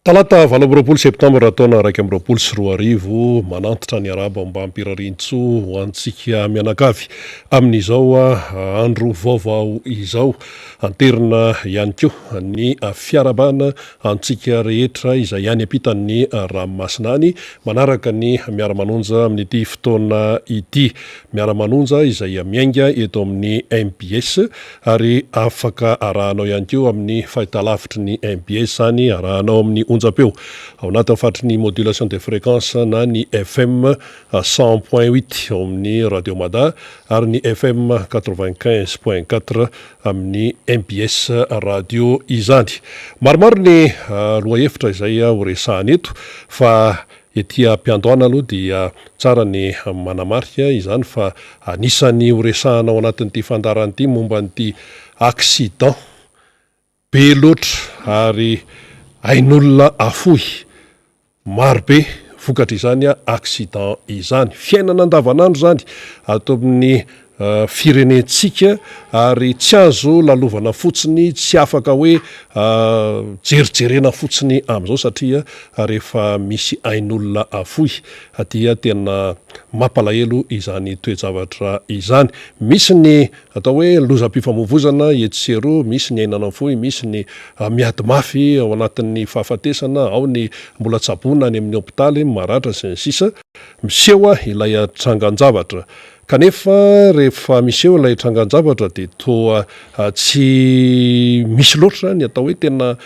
Talata 8 septambra taona 2024 manantitra ny araba mba ampirarintso ho antsika mianakavy amin'izao andro vaovao izao anterina ihany koa ny fiarabana antsika rehetra izay ihany ampitan'ny ranomasinany manaraka ny Miara Manonja amin'ity fotoana ity. Miara Manonja izay miainga eto amin'ny MPS ary afaka arahanao ihany koa amin'ny fahitalavitry ny MPS zany arahanao amin'ny onjapeo ao anatin'ny fatry ny modulation de fréquence na ny FM 100.8 ao amin'ny Radio Mada ary ny FM 95.4 amin'ny MPS radio izany. Maromaro ny loha-hevitra izay ho resahana eto fa ety ampiandohana aloha dia tsara ny manamarika izany fa anisany ho resahana ao anatin'ity fandaran'ity momba n'ity accident be loatra ary ain'olona afohy marobe vokatra izany accident izany fiainana andavanandro zany ato amin'ny firenentsika ary tsy azo lalovana fotsiny tsy afaka hoe jerijerena fotsiny amin'izao satria rehefa misy ain'olona afohy dia tena mampalahelo izany toe-javatra izany. Misy ny atao hoe lozam-pifamoivozana etsero, misy ny ainana fohy, misy ny miady mafy ao anatin'ny fahafatesana, ao ny mbola tsabona any amin'ny hôpitaly maratra sy ny sisa miseho ilay trangan-javatra. Kanefa rehefa miseho ilay trangan-javatra dia toa tsy misy loatra ny atao hoe tena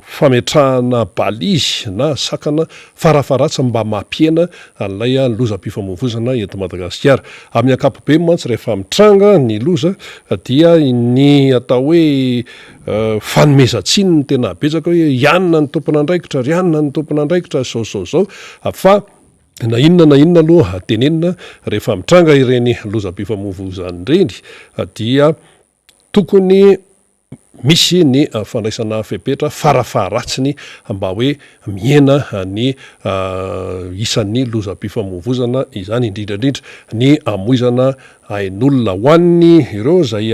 fametrahana balizy na sakana farafaratsy mba mampiena ilay lozam-pifamoivozana eto Madagasikara. Amin'ny ankapobeny mantsy rehefa mitranga ny loza dia ny atao hoe fanomezan-tsiny ny tena betsaka hoe ianona ny tompon'andraikitra, ianona ny tompon'andraikitra zao fa na inona aloha tenenina rehefa mitranga ireny lozam-pifamoivozana ireny dia tokony misy ny fandraisana fepetra farafaharatsiny mba hoe miena ny isan'ny lozam-pifamoivozana izany indrindrandrindra ny amoizana ain'olona ho an'ny ireo zay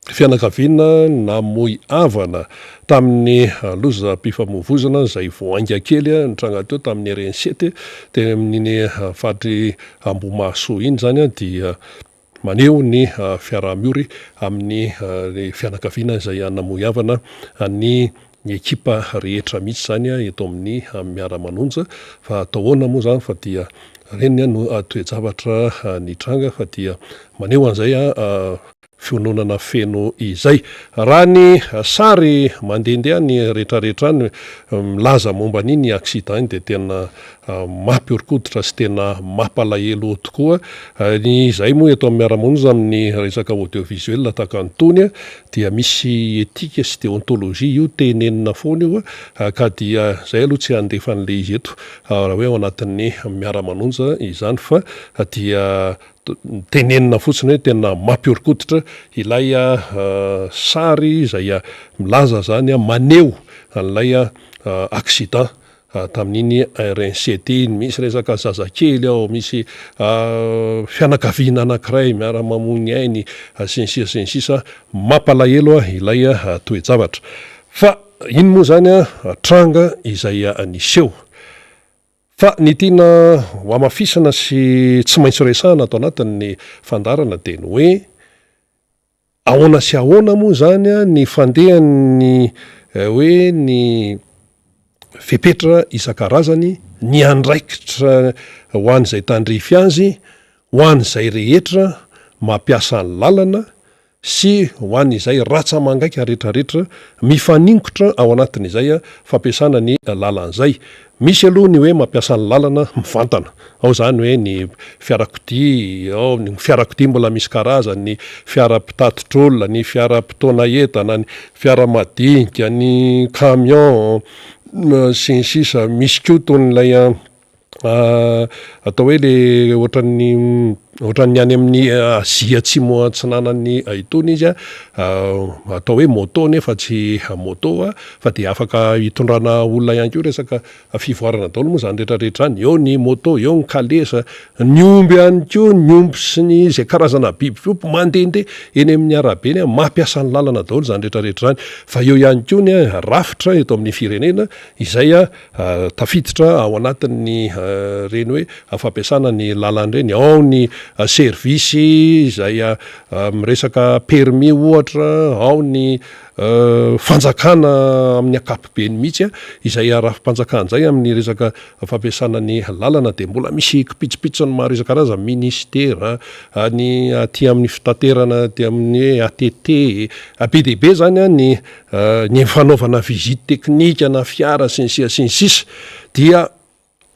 fianakaviana namoy avana tamin'ny lozam-pifamoivozana zay voainga kely nitranga teo tamin'ny RN7 teny amin'ny fatry Ambomaso iny zany dia maneho ny fiaraha-miory amin'ny fianakaviana zay namoy avana ny ekipa rehetra mihitsy zany eto amin'ny Miara Manonja fa atao ahoana moa zany fa dia reny no toe-javatra nitranga fa dia maneho an'izay fiononana feno izay. Raha ny sary mandehandeha ny rehetrarehetra ny milaza momba n'iny accident iny dia tena mampiorikoditra sy tena mampalahelo tokoa. Ny izay moa eto amin'ny Miara Manonja amin'ny resaka audiovisuel tahaka an'itony dia misy etika sy déontologie io tenenina foana io ka dia zay aloha tsy handefa an'ilay izy eto raha hoe ao anatin'ny Miara Manonja izany fa dia tenenina fotsiny hoe tena mampiorikoditra ilay sary izay milaza zany maneho an'ilay accident tamin'iny RN7 misy resaka zazakely ao, misy fianakaviana anankiray miara mamony ainy sy ny sisa mampalahelo ilay toe-javatra fa iny moa zany tranga izay niseho. Fa ny tiana ho amafisana sy tsy maintsy resahana ato anatin'ny fandarana dia ny hoe ahoana sy ahoana moa zany ny fandehan'ny hoe ny fepetra isan-karazany ny andraikitra ho an'izay tandrify azy, ho an'izay rehetra mampiasa ny lalana sy ho an'izay ratsa mangaika rehetrarehetra mifaningotra ao anatin'izay fampiasana ny lalan'izay. Misy aloha ny hoe mampiasa ny lalana mivantana, ao zany hoe ny fiarakodia, ao ny fiarakodia mbola misy karazany, ny fiara-pitatitr'olona, ny fiara-pitaona entana, ny fiara-madinika, ny camion sy ny sisa. Misy koa toy n'ilay atao hoe le ohatran'ny ohatran'ny any amin'ny Azia atsimo atsinanan'ny itony izy atao hoe moto nefa tsy moto fa dia afaka hitondrana olona ihany koa resaka fivoarana daholo moa zany rehetrarehetra any, eo ny moto, eo ny kalesa, ny omby ihany koa, ny omby sy ny zay karazana biby fiompy mandehandeha eny amin'ny arabe ny mampiasa ny lalana daholo zany rehetrarehetra zany. Fa eo ihany koa ny rafitra eto amin'ny firenena izay tafiditra ao anatin'ny reny hoe fampiasana ny lalana reny, ao ny servisy izay miresaka permis ohatra, ao ny fanjakana amin'ny akapobeny mihitsy izay rafi-panjakana zay amin'ny resaka fampiasana ny lalana, dia mbola misy kipitsipitsony maro isan-karazany, ministera ny aty amin'ny fitaterana aty amin'ny ATT be deaibe zany ny fanaovana visite teknika na fiara sy ny sisa dia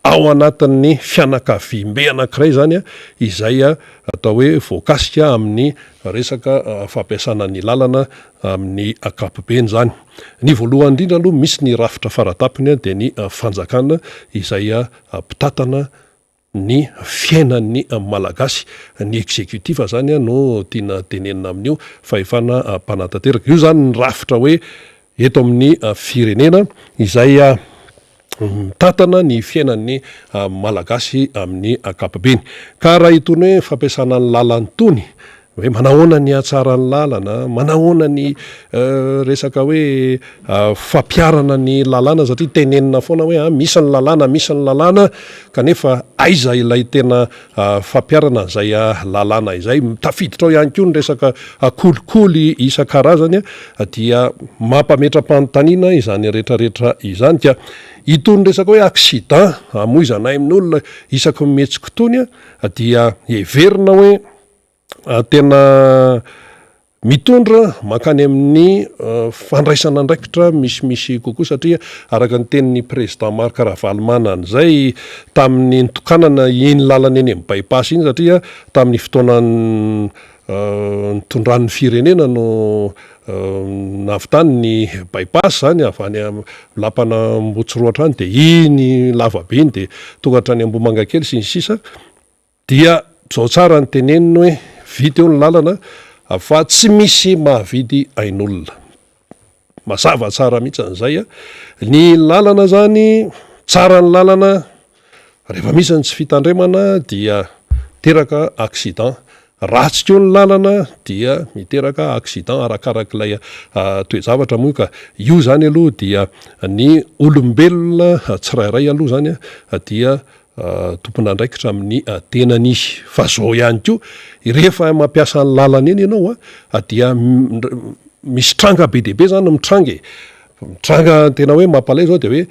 ao anatin'ny fianakaviam-be anankiray zany izay atao hoe voakasika amin'ny resaka fampiasana ny lalana amin'ny akapobeny zany. Ny voalohany indrindra aloha misy ny rafitra faratapony dia ny fanjakana izay mpitatana ny fiainan'ny malagasy, ny exécutif zany no tiana tenenina amin'io fa efana mpanantanteraka. Io zany ny rafitra hoe eto amin'ny firenena izay mitantana ny fiainan'ny malagasy amin'ny akapobeny. Ka raha itony hoe fampiasana ny lalany tony hoe manahoana ny atsara ny lalana, manahoana ny resaka hoe fampiarana ny lalana, satria tenenina foana hoe misy ny lalana kanefa aiza ilay tena fampiarana zay lalana izay. Tafiditra ao ihany koa ny resaka kolikoly isan-karazany dia mampametra-panontaniana izany rehetrarehetra izany. Ka itony resaka hoe accident amoizanay amin'olona isaky mihetsika tony dia heverina hoe tena mitondra makany amin'ny fandraisana andraikitra misimisy kokoa, satria araka ny tenin'ny président Marc Ravalomanana zay tamin'ny nitokanana iny lalana eny amin'ny bypass iny, satria tamin'ny fotoanany nitondran'ny firenena no navitany ny bypass zany avy any lapana Mbotsiroatra any, dia iny lavabe iny dia tonga hatrany Ambomangakely sy ny sisa, dia zao tsara ny teneniny hoe vita eo ny lalana fa tsy misy mahavidy ain'olona. Mazava tsara mihitsy an'izay ny lalana zany, tsara ny lalana rehefa misy ny tsy fitandremana dia teraka accident, ratsy keo ny lalana dia miteraka accident arakarak'ilay toejavatra moa. Ka io zany aloha dia ny olombelona tsirairay aloha zany dia tompona andraikitra amin'ny tenany izy. Fa zao ihany koa rehefa mampiasa ny lalana eny ianao dia misy tranga be deaibe zany mitranga tena hoe mampalay zao dia hoe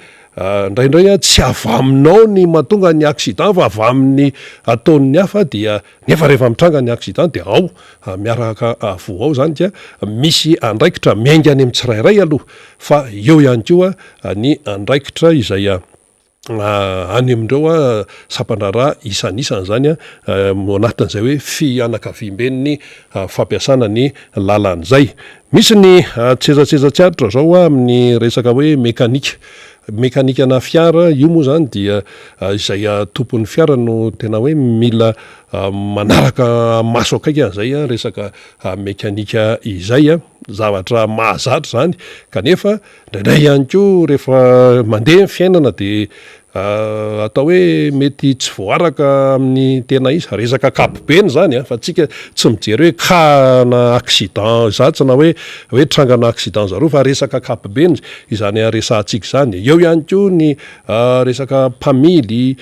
indraindray tsy avy aminao ny mahatonga ny accident fa avy amin'ny ataon'ny hafa, dia nefa rehefa mitranga ny accident dia ao miaraka vo ao zany, dia misy andraikitra miainga any amin'ny tsirairay aloha, fa eo ihany koa ny andraikitra izay any amindreo sampandrara isan'isany zany anatin'izay hoe fianakaviam-ben'ny fampiasana ny lalana zay. Misy ny tsezatseza-tsiaritra zao amin'ny resaka hoe mekanikana fiara. Io moa zany dia izay tompon'ny fiara no tena hoe mila manaraka maso akaiky an'izay resaka mekanika izay, zavatra mahazatra zany. Kanefa indraindray ihany koa rehefa mandeha ny fiainana dia atao hoe mety tsy voaraka amin'ny tena izy, resaka kapobeny zany fa tsika tsy mijery hoe ka na accident zatsy na hoe trangana accident zareo, fa resaka kapobeny izany resantsika zany. Eo ihany koa ny resaka mpamily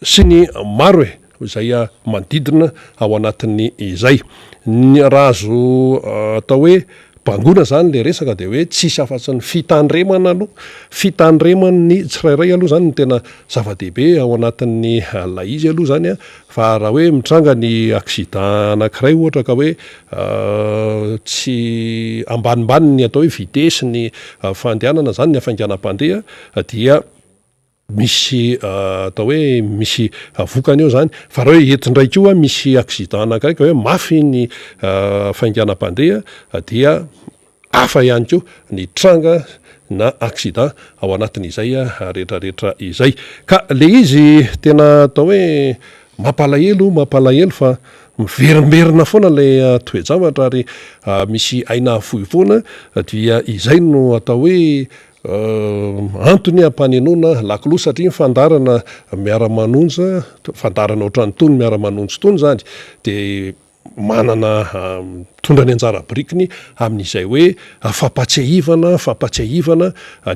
sy ny maro izay manodidina ao anatin'ny izay. Ny razo atao hoe bangona zany le resaka dia hoe tsisy afa-tsy ny fitandremana aloha, fitandreman'ny tsirairay aloha zany no tena zava-dehibe ao anatin'ny lay izy aloha zany fa raha hoe mitranga ny accident anankiray ohatra ka hoe tsy ambanimbany ny atao hoe vitesy ny fandehanana zany, ny hafainganam-pandeha, dia misy atao hoe misy vokany eo zany. Fa raha hoe ety ndraiky io misy accident anankiray ka hoe mafy ny fainganam-pandeha dia hafa ihany koa ny tranga na accident ao anatin'izay rehetrarehetra izay. Ka le izy tena atao hoe mampalahelo fa miverimberina foana lay toejavatra ary misy aina fohy foana dia izay no atao hoe antony ampanenona lakiloha satria fandarana miara-manonja fandarana ohatrany tony miara-manonjy tony zany de manana tondra ny anjara brikiny amin'izay hoe fampatsiahivana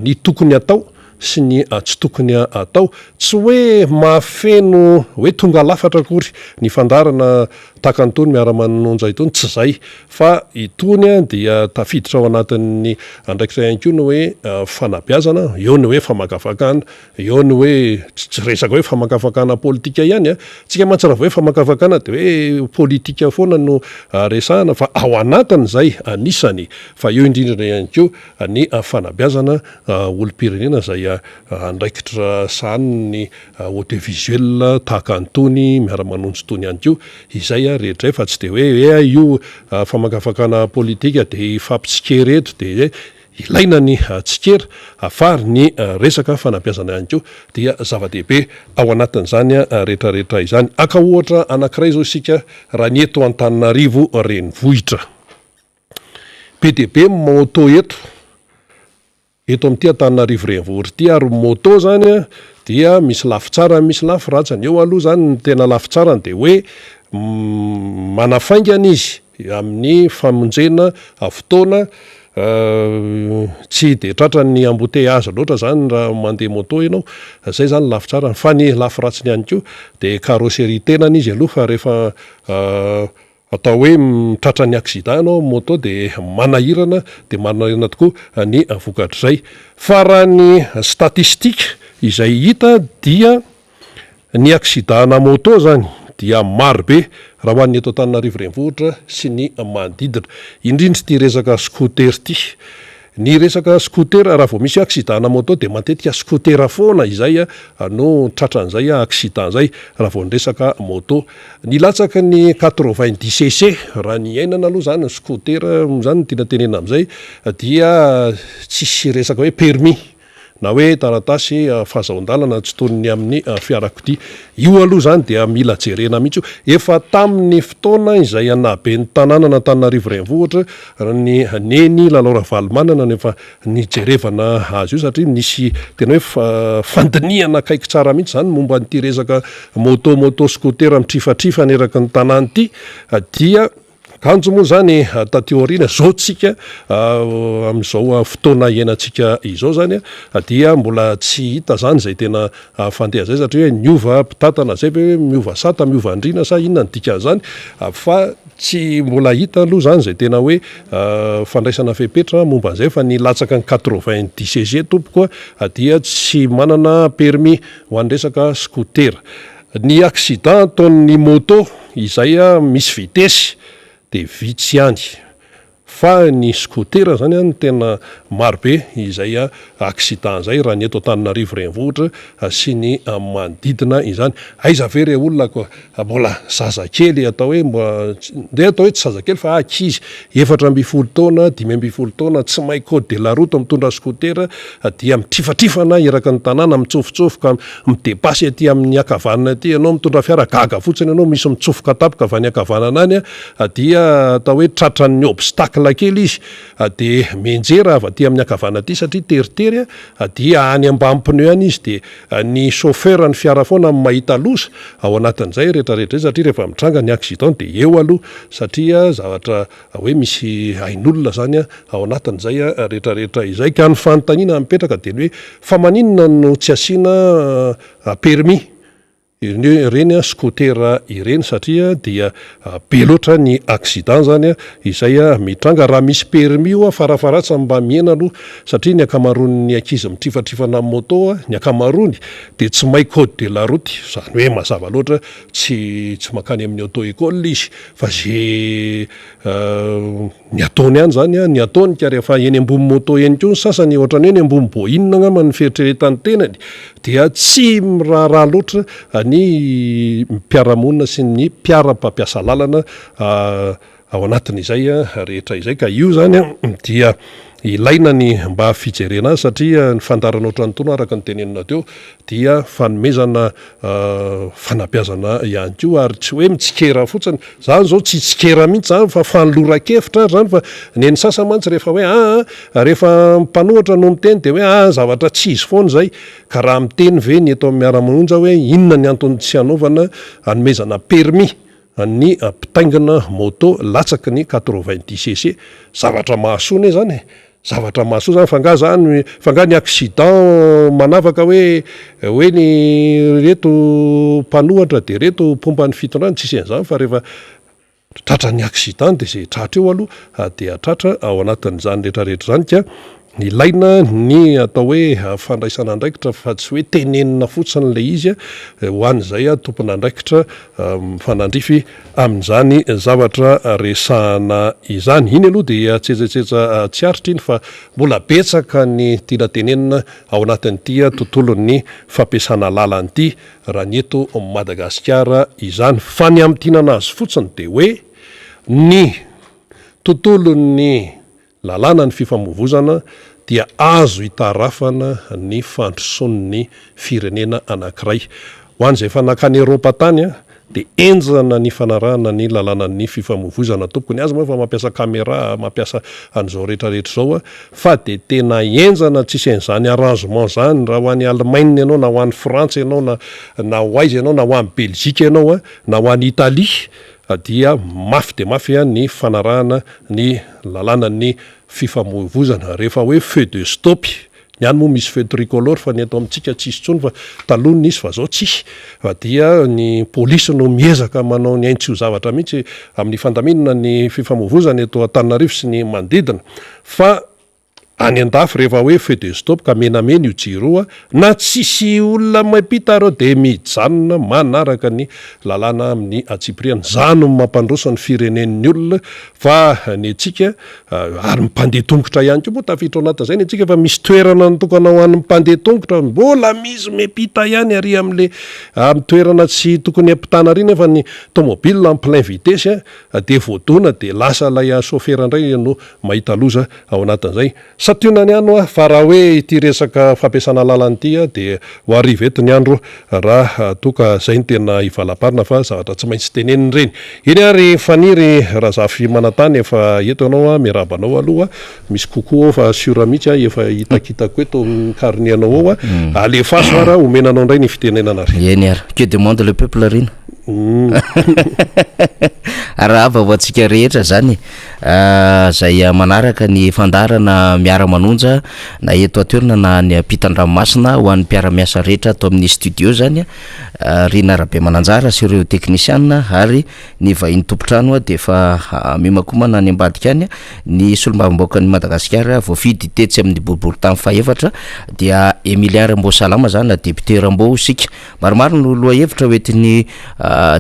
ny tokony atao sy ny tsy tokony atao tsy hoe mahafeno hoe tonga lafatra akory ny fandarana tahaka nytony miara-manonja itony tsy zay fa itony dia tafiditra ao anatin'ny andraikitray ihany koa ny hoe fanabeazana eo ny hoe famakafakana eo ny hoe tsy resaka hoe famakafakana politika ihany tsika mantsara hoe famakafakana de hoe politika foana no resahana fa ao anatiny zay anisany fa eo indrindra ihany koa ny fanabeazana olo-pirenena zay andraikitra saniny audiovisuel tahaka antony miara-manonjy tony ihany koa izay rehetra fa tsy de hoe io famakafakana politika de fampitsikery eto de ilaina ny tsikera afary ny resaka fanabeazana ihany koa dia zava-dehibe ao anatin'izany rehetrarehetra izany aka ohatra anankiray zao isika raha ny eto Antananarivo renivohitra be de be moto eto amin'ity Antananarivo renivohitra ity ary moto zany dia misy lafy tsara misy lafy ratsany eo aloha zany ny tena lafy tsarany de hoe manafaingana izy amin'ny famonjena fotoana tsy de tratran'ny embouteillage loatra zany raha mandeha moto ianao zay zany lafy tsara fa ny lafy ratsiny ihany koa de carrosserie tenany izy aloha fa rehefa atao hoe mitratra ny accident ianao moto de manahirana tokoa ny vokatr'izay fa raha ny statistique izay hita dia ny accident na moto zany dia maro be raha ho an'ny eto Antananarivo renivohitra sy ny manodidina indrindra ty resaka scooter ty ny resaka scooter raha vao misy accident na moto de matetika scooter foana izay no tratran'izay accident zay raha vao nyresaka moto ny latsaka ny 90 cc raha ny ainana aloha zany scooter zany tiana tenena am'izay dia tsisy resaka hoe permis na hoe taratasy fahazaon-dalana tsy tony amin'ny fiarakodia io aloha zany dia mila jerena mihitsy efa tamin'ny fotoana izay anaben'ny tanàna na Antananarivo renivohitra ny neny Lalora Valomanana nefa nijerevana azy io satria nisy tena hoe fandiniana akaiky tsara mihitsy zany momba n'ity resaka moto scooter mitrifatrifa neraky ny tanàna ity dia kanjo moa zany tateoriana zao tsika amin'izao fotoana iainantsika izao zany dia mbola tsy hita zany zay tena fandeha zay satria hoe miova mpitatana zay hoe miova sata miova andrina sa inona ny dika zany fa tsy mbola hita aloha zany zay tena hoe fandraisana fepetra momba an'izay fa ny latsaka ny 90 cc tompokoa dia tsy manana permis ho an'resaka scooter ny accident ataon'ny moto izay misy vitesy de vitsy ihany fa ny scooter zany ny tena marobe izay accident zay raha ny eto Antananarivo renivohitra sy ny manodidina izany aiza ve re olona koa mbola zazakely atao hoe nde atao hoe tsy zazakely fa ankizy 14 taona 15 taona tsy mahay code de la route mitondra scooter dia mitrifatrifana eraky ny tanàna mitsofotsofika midepasy aty amin'ny akavanana aty ianao mitondra fiara gaga fotsiny ianao misy mitsofoka tapoka avy any akavanana any dia atao hoe tratran'ny obstacle kely izy de menjera avy aty amin'ny akavana aty satria teritery dia any ambany pneu any izy de ny chauffeur ny fiara foana mahita loza ao anatin'izay rehetrarehetra satria rehefa mitranga ny accident de eo aloha satria zavatra hoe misy ain'olona zany ao anatin'izay rehetrarehetra izay ka ny fanontaniana mipetraka de hoe fa maninona no tsy asiana permis ireny scooter ireny satria dia be loatra ny accident zany izay mitranga raha misy permis io farafaratsy mba miena aloha satria ny akamaroan'ny ankizy mitrifatrifana moto ny akamarony de tsy mahay code de la route zany hoe mazava loatra tsy makany amin'ny auto école izy fa zay ny ataony ihany zany ny ataony ka rehefa eny ambony moto eny koa ny sasany ohatrany hoe ny ambony boinina angamba ny fieritreretany tenany dia tsy miraharaha loatra ny mpiaramonina sy ny mpiara-mpampiasa lalana ao anatin'izay rehetra izay ka io zany dia ilaina ny mba fijerena azy satria ny fandarana ohatrany tono araka ny tenenina teo dia fanomezana fanabeazana ihany koa ary tsy hoe mitsikera fotsiny zany zao tsy tsikera mihitsy zany fa fanolora-kevitra zany fa neny sasa mantsy rehefa hoe rehefa mpanohatra no miteny de hoe zavatra tsy izy foana zay ka raha miteny ve ny eto amin'ny Miara Manonja hoe inona ny antony tsy hanaovana hanomezana permis ny mpitaingina moto latsaky ny 90 cc zavatra mahasona zany zavatra mahasoa zany fanga ny accident manavaka hoe ny reto mpanohatra de reto pompan'ny fitondrana tsisy an'izany fa rehefa tratra ny accident de zay tratra eo aloha de atratra ao anatin'izany rehetrarehetra zany ka ilaina ny atao hoe fandraisana andraikitra fa tsy hoe tenenina fotsiny le izy ho an'izay tompona andraikitra fanandrify amin'izany zavatra resahana izany iny aloha dia tsetsetsetsa tsy aritra iny fa mbola betsaka ny tiana tenenina ao anatin'ity tontolon'ny fampiasana lalanyity raha ny eto Madagasikara izany fa ny amtinana azy fotsiny de hoe ny tontolon'ny lalàna ny fifamoivozana dia azo hitarafana ny fandroson'ny firenena anankiray ho an'izay fanakany Eropa tany de enjana ny fanarahana ny lalànan'ny fifamoivozana tompony azy moa fa mampiasa caméra mampiasa an'izao rehetrarehetra zao fa de tena enjana tsisy an'izany arrangement zany raha ho an'ny Allemagne ianao na ho an'ny Frantsa ianao na ho aiza ianao na ho an'ny Belgique ianao na ho an'ny Italie dia mafy de mafy ny fanarahana ny lalànan'ny fifamoivozana rehefa hoe feu de stop ny any moa misy feu tricolore fa ny eto amintsika tsisy tsony fa taloha nisy fa zao tsisy fa dia ny polisy no miezaka manao ny aintso zavatra mihitsy amin'ny fandaminana ny fifamoivozana eto Antananarivo sy ny manodidina fa any andafy rehefa hoe feu de stop ka menamena io jiro na tsisy olona mampita reo de mijanona manaraka ny lalàna amin'ny atsipriana zany mampandrosa ny firenen'ny olona fa ny atsika ary mpandeha tongotra ihany koa moa tafiditra anatin'izay ny atsika fa misy toerana nitokana ho an'ny mpandeha tongotra mbola misy mepita ihany ary amin'le amin'ny toerana tsy tokony ampitana riny fa ny tomobile en plein vitesse de voadona de lasa lay chauffeur indray no mahita loza ao anatin'izay sationany ano fa raha hoe ity resaka fampiasana lalanyity de ho ariva eto ny andro raha toka zay ny tena ivalaparina fa zavatra tsy maintsy teneniny reny iny ary faniry razafy manatany efa eto ianao miarabanao aloha misy kokoa fa sura mihitsy efa hitakitako eto karnianao ao alefaso ara omenanao indray ny fitenenana ry eny ary que demande le peuple rina raha vao atsika rehetra zany zay manaraka ny fandarana Miara Manonja na eto atoerana na ny ampitan-dranomasina ho an'ny mpiara-miasa rehetra atao amin'ny studio zany Rina Rabe Mananjara sy ireo teknisiana ary ny vahiny tompotrano de fa mimakomana ny ambadika any ny solombavamboaka ny Madagasikara voafidy tetsy amin'ny boribory tany faefatra dia Miara Rambosalama zany député Rambo sika maromaro no loha hevitra hoetiny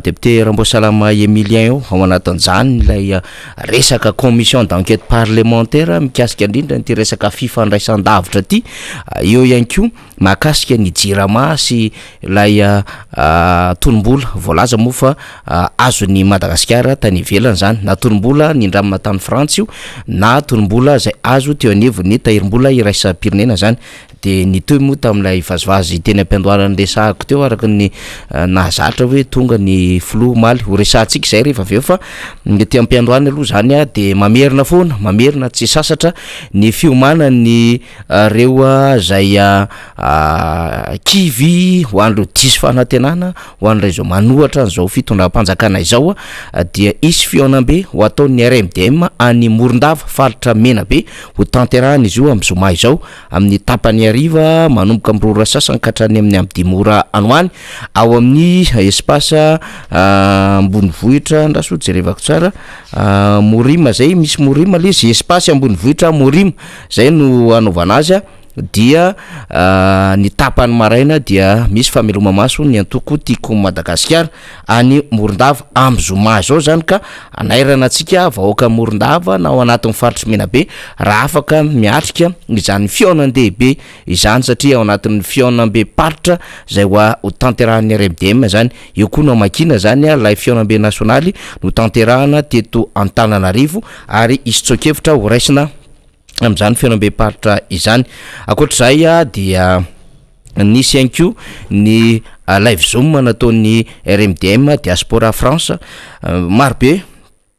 député Rambosalama Emilien io ao anatin'izany ilay resaka commission d'enquête parlementaire mikasika indrindra ny resaka fifandraisan-davitra ty eo ihany koa mahakasika ny jirama sy ilay tonombola voalaza moa fa azon'ny Madagasikara tany ivelany zany na tonombola ny ndramina tany Frantsa io na tonombola zay azo teo anivon'ny tahirim-bola iraisam-pirenena zany de ny toy moa tamin'ilay vazivazy teny am-piandohanany resahako teo araka ny nahazatra hoe tonga ny flo maly ho resahantsika zay rehefa aveo fa ty am-piandohany aloha zany de mamerina foana mamerina tsy sasatra ny fiomanany reo zay kivy ho an'ireo diso fanantenana ho an'ireo zao manohatra an'izao fitondram-panjakana izao dia isy fionam-be ho ataon'ny RMDM any Morondava faritra mena be ho tanterahana izy io amin'ny zoma izao amin'ny tapany ariva manomboka mirora sasany katrany amin'ny amdimora anoany ao amin'ny espace ambony vohitra ndaso jerevako tsara Morima zay misy Morima le izy espace ambony vohitra Morima zay no anaovana azy dia ny tapany maraina dia misy fameloma maso ny antoko tiako Madagasikara any Morondava amin'ny zoma zao zany ka anairana antsika vahoaka Morondava na ao anatin'ny faritry mena be raha afaka miatrika izany fionandehibe izany satria ao anatin'ny fionambe paritra zay ho tanterahan'ny RMDM zany io koa no makina zany lay fionambe nasionaly no tanterahana teto Antananarivo ary izy tsokevitra ho raisina amin'izany fiainam-be-paritra izany. Ankoatr'izay dia nisy ihany koa ny live zoom nataon'ny RMDM diaspora France, marobe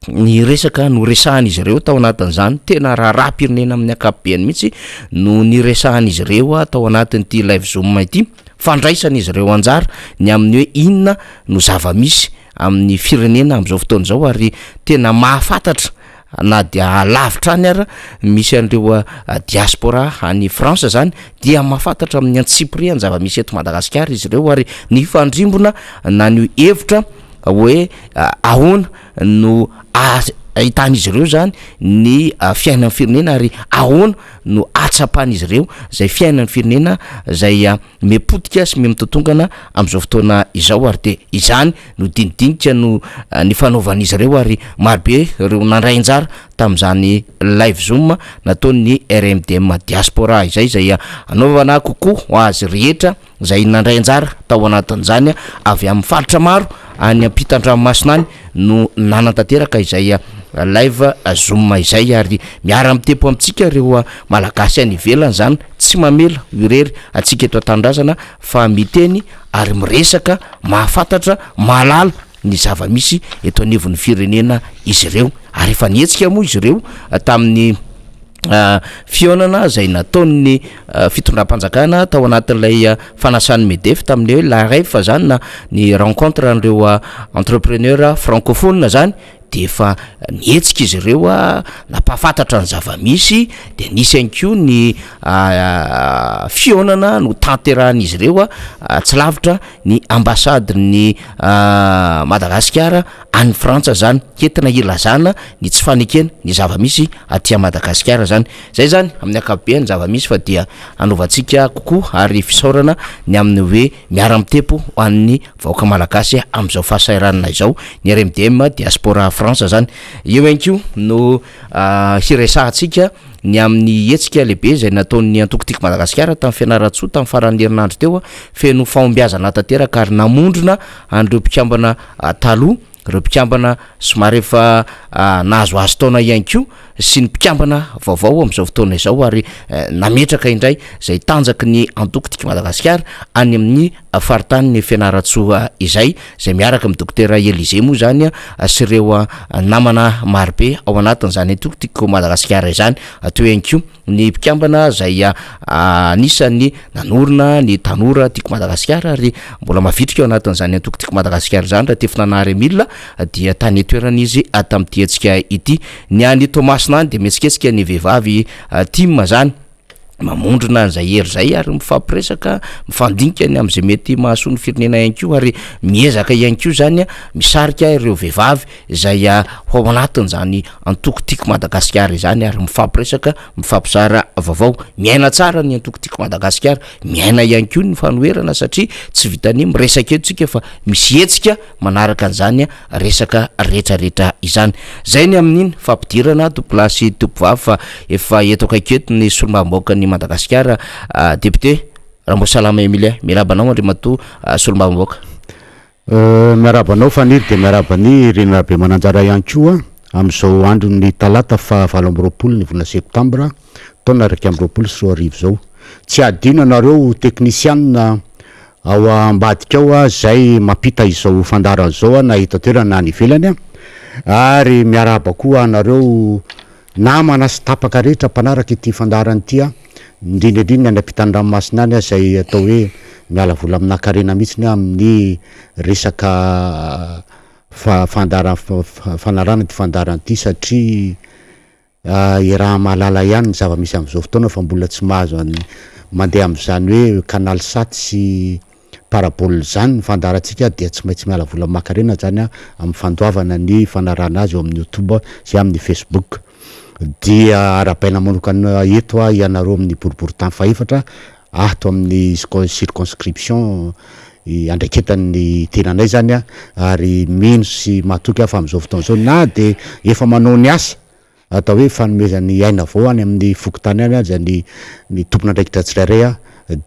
ny resaka no resahan'izy ireo tao anatin'izany, tena raha-pirenena amin'ny ankapobeny mihitsy no ny resahan'izy ireo tao anatin'ity live zoom ity, fandraisan'izy ireo anjara ny amin'ny hoe inona no zava-misy amin'ny firenena amin'izao fotoana izao, ary tena mahafantatra na dia lavitra any ara misy an'ireo diaspora any France zany dia mahafantatra amin'ny antsipry ny zava-misy eto Madagasikara izy ireo, ary ny fandrimbona na ny hevitra hoe ahoana no ahitan'izy ireo zany ny fiainan'ny firenena, ary ahoana no atsapan'izy ireo zay fiainan'ny firenena zay mipotika sy mitotongana amin'izao fotoana izao, ary de izany no dinidinika no ny fanaovan'izy ireo, ary marobe ireo nandray anjara tamin'izany live zoom nataon'ny RMDM diaspora izay anaovana kokoa ho azy rehetra zay nandray anjara tao anatin'izany avy amin'ny faritra maro any ampitan-dranomasina any no nanantanteraka izay live zoom izay, ary miara mitepo amintsika ireo malagasy any ivelany zany tsy mamela irery atsika eto an-tanindrazana fa miteny ary miresaka mahafantatra mahalala ny zava-misy eto anivon'ny firenena izy ireo, ary efa nietsika moa izy ireo tamin'ny fionana zay nataon'ny fitondram-panjakana tao anatin'ilay fanasan'ny MEDEF tamin'ny hoe la REF zany na ny rencontre an'ireo entrepreneur francophone zany, de efa nietsika izy ireo napahafantatra ny zava-misy, de nisy ihany koa ny fionana no tanterahan'izy ireo tsy lavitra ny ambasady ny Madagasikara any Frantsa zany, entina ilazana ny tsy fanekena ny zava-misy aty Madagasikara zany. Zay zany amin'ny ankapobeny zava-misy fa dia anaovantsika kokoa ary fisaorana ny amin'ny hoe miara mitepo ho an'ny vahoaka malagasy amin'izao fahasahiranana izao, ny RMDM diaspora France zany. Io ihany koa no hiresahantsika ny amin'ny hetsika lehibe zay nataon'ny antokotiko Madagasikara tamin'ny fianaratsoa tamin'ny faran'ny herinandro teo, feno fahombiazana tanteraka ary namondrona an'ireo mpikambana taloha, ireo mpikambana somary efa nahazoazo taona ihany koa sy ny mpikambana vaovao amin'izao fotoana izao, ary nametraka indray zay tanjaky ny antokotiko Madagasikara any amin'ny faritany fianaratsoa izay miaraka amin'ny dokotera Elize moa zany sy ireo namana marobe ao anatin'izany antokotiko Madagasikara izany, atao ihany koa ny mpikambana zay anisan'ny nanorona ny tanora tiako Madagasikara, ary mbola mavitrika ao anatin'izany antokotiko Madagasikara zany raha tefinanary milina dia tany toeran'izy tamin'ity hetsika ity. Ny any Tomasina de mihetsiketsika ny vehivavy team zany mamondrona an'izay hery zay, ary mifampiresaka mifandinika ny amin'izay mety mahasoa ny firenena ihany koa, ary miezaka ihany koa zany misarika ireo vehivavy zay ao anatin'izany antokotiko Madagasikara izany, ary mifampiresaka mifampizara vaovao, miaina tsara ny antokotiko Madagasikara, miaina ihany koa ny fanoherana satria tsy vitany miresaka eto tsika fa misy hetsika manaraka an'izany resaka rehetrarehetra izany. Zay ny amin'iny fampidirana tomplasy tompovavy fa efa eto akaiky eto ny solombavambahoaka ny Madagasikara. Député Rambosalama Emilia, miarabanao Andriamatoa solombavambahoaka. Miarabanao Faniry, de miarabany Miara Manonja Talata amin'izao andro ny talata fa 20 ny volana septambra taona 2024 zao. Tsy adino anareo teknisianina ao ambadika ao zay mampita izao fandara zao na hita toerana any ivelany, ary miaraba koa anareo namana sy tapaka rehetra mpanaraka ity fandarany ity, indrindrindrindra any ampitan-dranomasina any zay atao hoe miala vola amin'ankarena mihitsy amin'ny resaka fanarana ty fandarany ity, satria i raha mahalala ihany ny zava-misy amin'izao fotoana fa mbola tsy mahazo mandeha amin'izany hoe canal sat sy parabole zany ny fandarantsika, dia tsy maintsy miala vola amin'ankarena zany amin'ny fandoavana ny fanarana azy eo amin'ny YouTube sy amin'ny Facebook. Dia arapaina manokana eto ianareo amin'ny boribory-tany faefatra ato amin'ny circonscription andraiketan'ny tenanay zany ary mino sy matoky fa amin'izao fotoana zao na de efa manao ny asa atao hoe fanomezany aina avao any amin'ny fokotany any zany ny tompona andraikitra tsirairay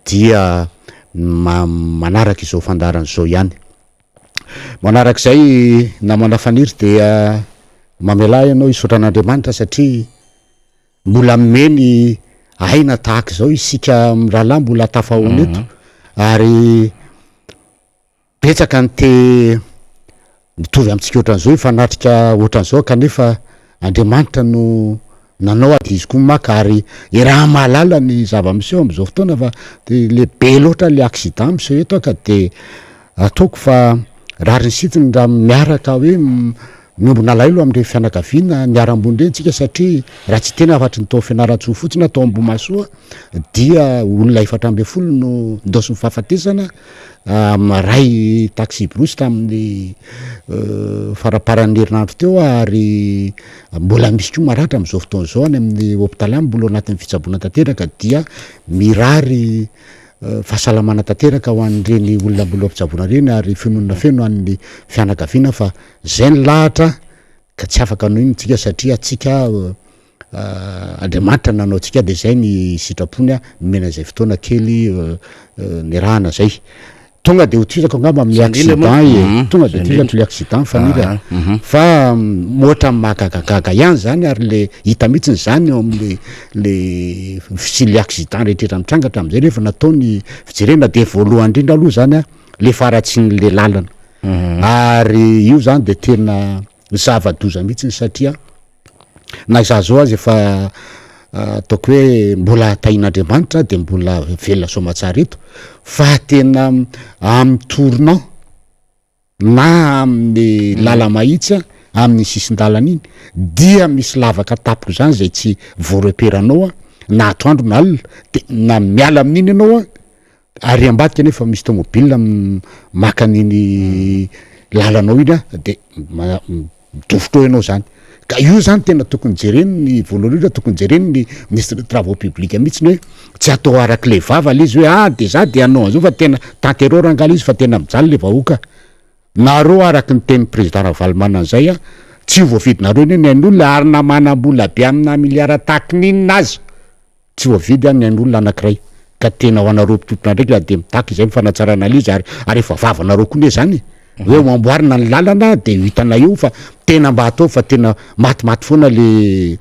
dia manaraka izao fandarany zao ihany. Manarak'izay namana Faniry dia mamela ianao isotran'Andriamanitra satria mbola meny aina tahaka zao isika rahalahy mbola tafahoana eto ary betsaka ny te mitovy amintsika ohatran'izao ifanatrika ohatran'izao kanefa Andriamanitra no nanao ady izy koa maka ary raha mahalala ny zava-miseho am'izao fotoana fa de le be loatra le accident miseho eto ka de ataoko fa rary ny sitiny raha miaraka hoe miombona lailo am're fianakaviana miara-ambony reny tsika satria raha tsy tena afatry ny tao fianaran-tsoa fotsiny atao Ambomasoa dia olona 700 no ndosy mifahafatesana ray taxi brosy tamin'ny faraparan'ny herinandro teo ary mbola misy koa maratra am'izao fotoana zao any amin'ny hôpitaly any mbola anatin'ny fitsaboana tanteraka dia mirary fahasalamana tanteraka ho an'ireny olona mbola mpitsaboana reny ary fenonina feno an'ny fianakaviana fa zay ny lahatra ka tsy afaka no iny tsika satria atsika Andriamanitra nanao tsika de zay ny sitrapony mena zay fotoana kely ny rahana zay tonga de hotirako angamba amin'ny accident tonga de hotirako le accident famille fa mohatra makagagaga ihany zany ary le hita mihitsiny zany eo amin'ny le sy le accident rehetrretra mitrangatra am'izay rehefa nataony fijerena de voalohany indrindra aloha zany le faratsiny le lalana ary io zany de tena zava-doza mihitsiny satria na iza zao azy efa ataoko hoe mbola tahin'Andriamanitra de mbola velona soamatsara eto fa tena amin'ny tournant na amin'ny lala mahitsy amin'ny sisin-dalana iny dia misy lavaka tapoko zany zay tsy voareperanao na atoandro na alina de na miala amin'iny ianao ary ambadika nefa misy tomobile maka an'iny lalanao iny de midofotro ianao zany ka io zany tena tokony jereny ny voalohany indrindra tokony jereny ny ministre des travaux publics mihitsiny hoe tsy atao araka le vava le izy hoe de za de anao an'izao fa tena tanterora angala izy fa tena mijaly le vahoaka nareo araky ny teny président Ravalomana an'izay tsy voavidinareo ny ain'olona ary na manam-bola be amina miliara takininina azy tsy voavidy ny ain'olona anankiray ka tena ho anareo mpitotona ndraiky de mitaky izay mifanatsarana alizy ary efa vavanareo koa ne zany hoe mamboarina ny lalana de hitana io fa tena mba atao fa tena matimaty foana le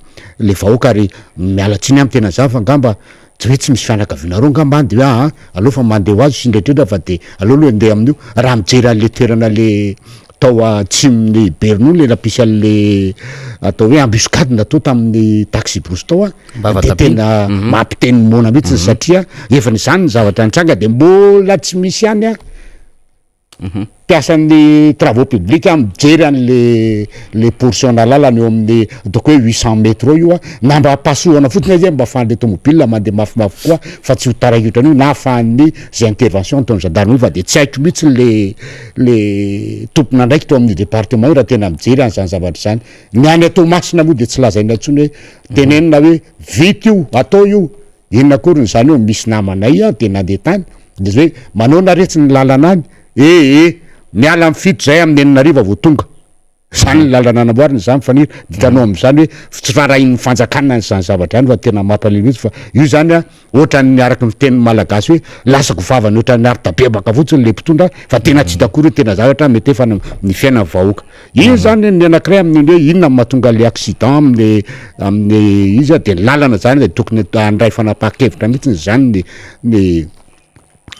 vahoaka ary mialatsiny amin'ny tena zava angamba tsy hoe tsy misy fianakavianareo angamba de hoe aleo fa mandeha ho azy sindretrindra fa de aleo aloha andeha amin'io raha mijery an'le toerana le tao atsimony berno le napisy an'le atao hoe embuscade natao tamin'ny taxi brosy tao de tena mampiteny mona mihitsy satria efa n'izany ny zavatra nitranga de mbola tsy misy ihany mpiasan'ny travaux publics mijery an'le portion lalana eo amin'ny ataoko hoe 800 mètres io na mba pasohana fotsiny izy mba afahan'le tomobile mandeha mafimafy koa fa tsy ho tarahiotran'io na afahan'ny zay intervention ataon'ny gendarmerie fa de tsy haiko mihitsy le tompona ndraiky teo amin'ny département io raha tena mijery an'izany zavatra zany ny any atao masina moa de tsy lazaina intsony hoe tenenina hoe vita io atao io inona akoriny zany eo misy namanay de nandeha tany de zay hoe manao naretsy ny lalana any miala mifito zay amin'ny Eninarivo vao tonga zany ny lalana anamboariny zany fanira ditanao am'zany hoe tsy farahin'ny fanjakana n'izany zavatra ihany fa tena mampalahelo mihitsy fa io zany ohatran'ny araky ny teny malagasy hoe lasa govavany ohatran'ny artabebaka fotsiny le mpitondra fa tena tsy dakory hoe tena zavatra mety efa ny fiainany vahoaka iny zany ny anankiray amin'ny hoe inona mahatonga le accident amin'ny izy de lalana zany de tokony andray fanapaha-kevitra mihitsy zany ny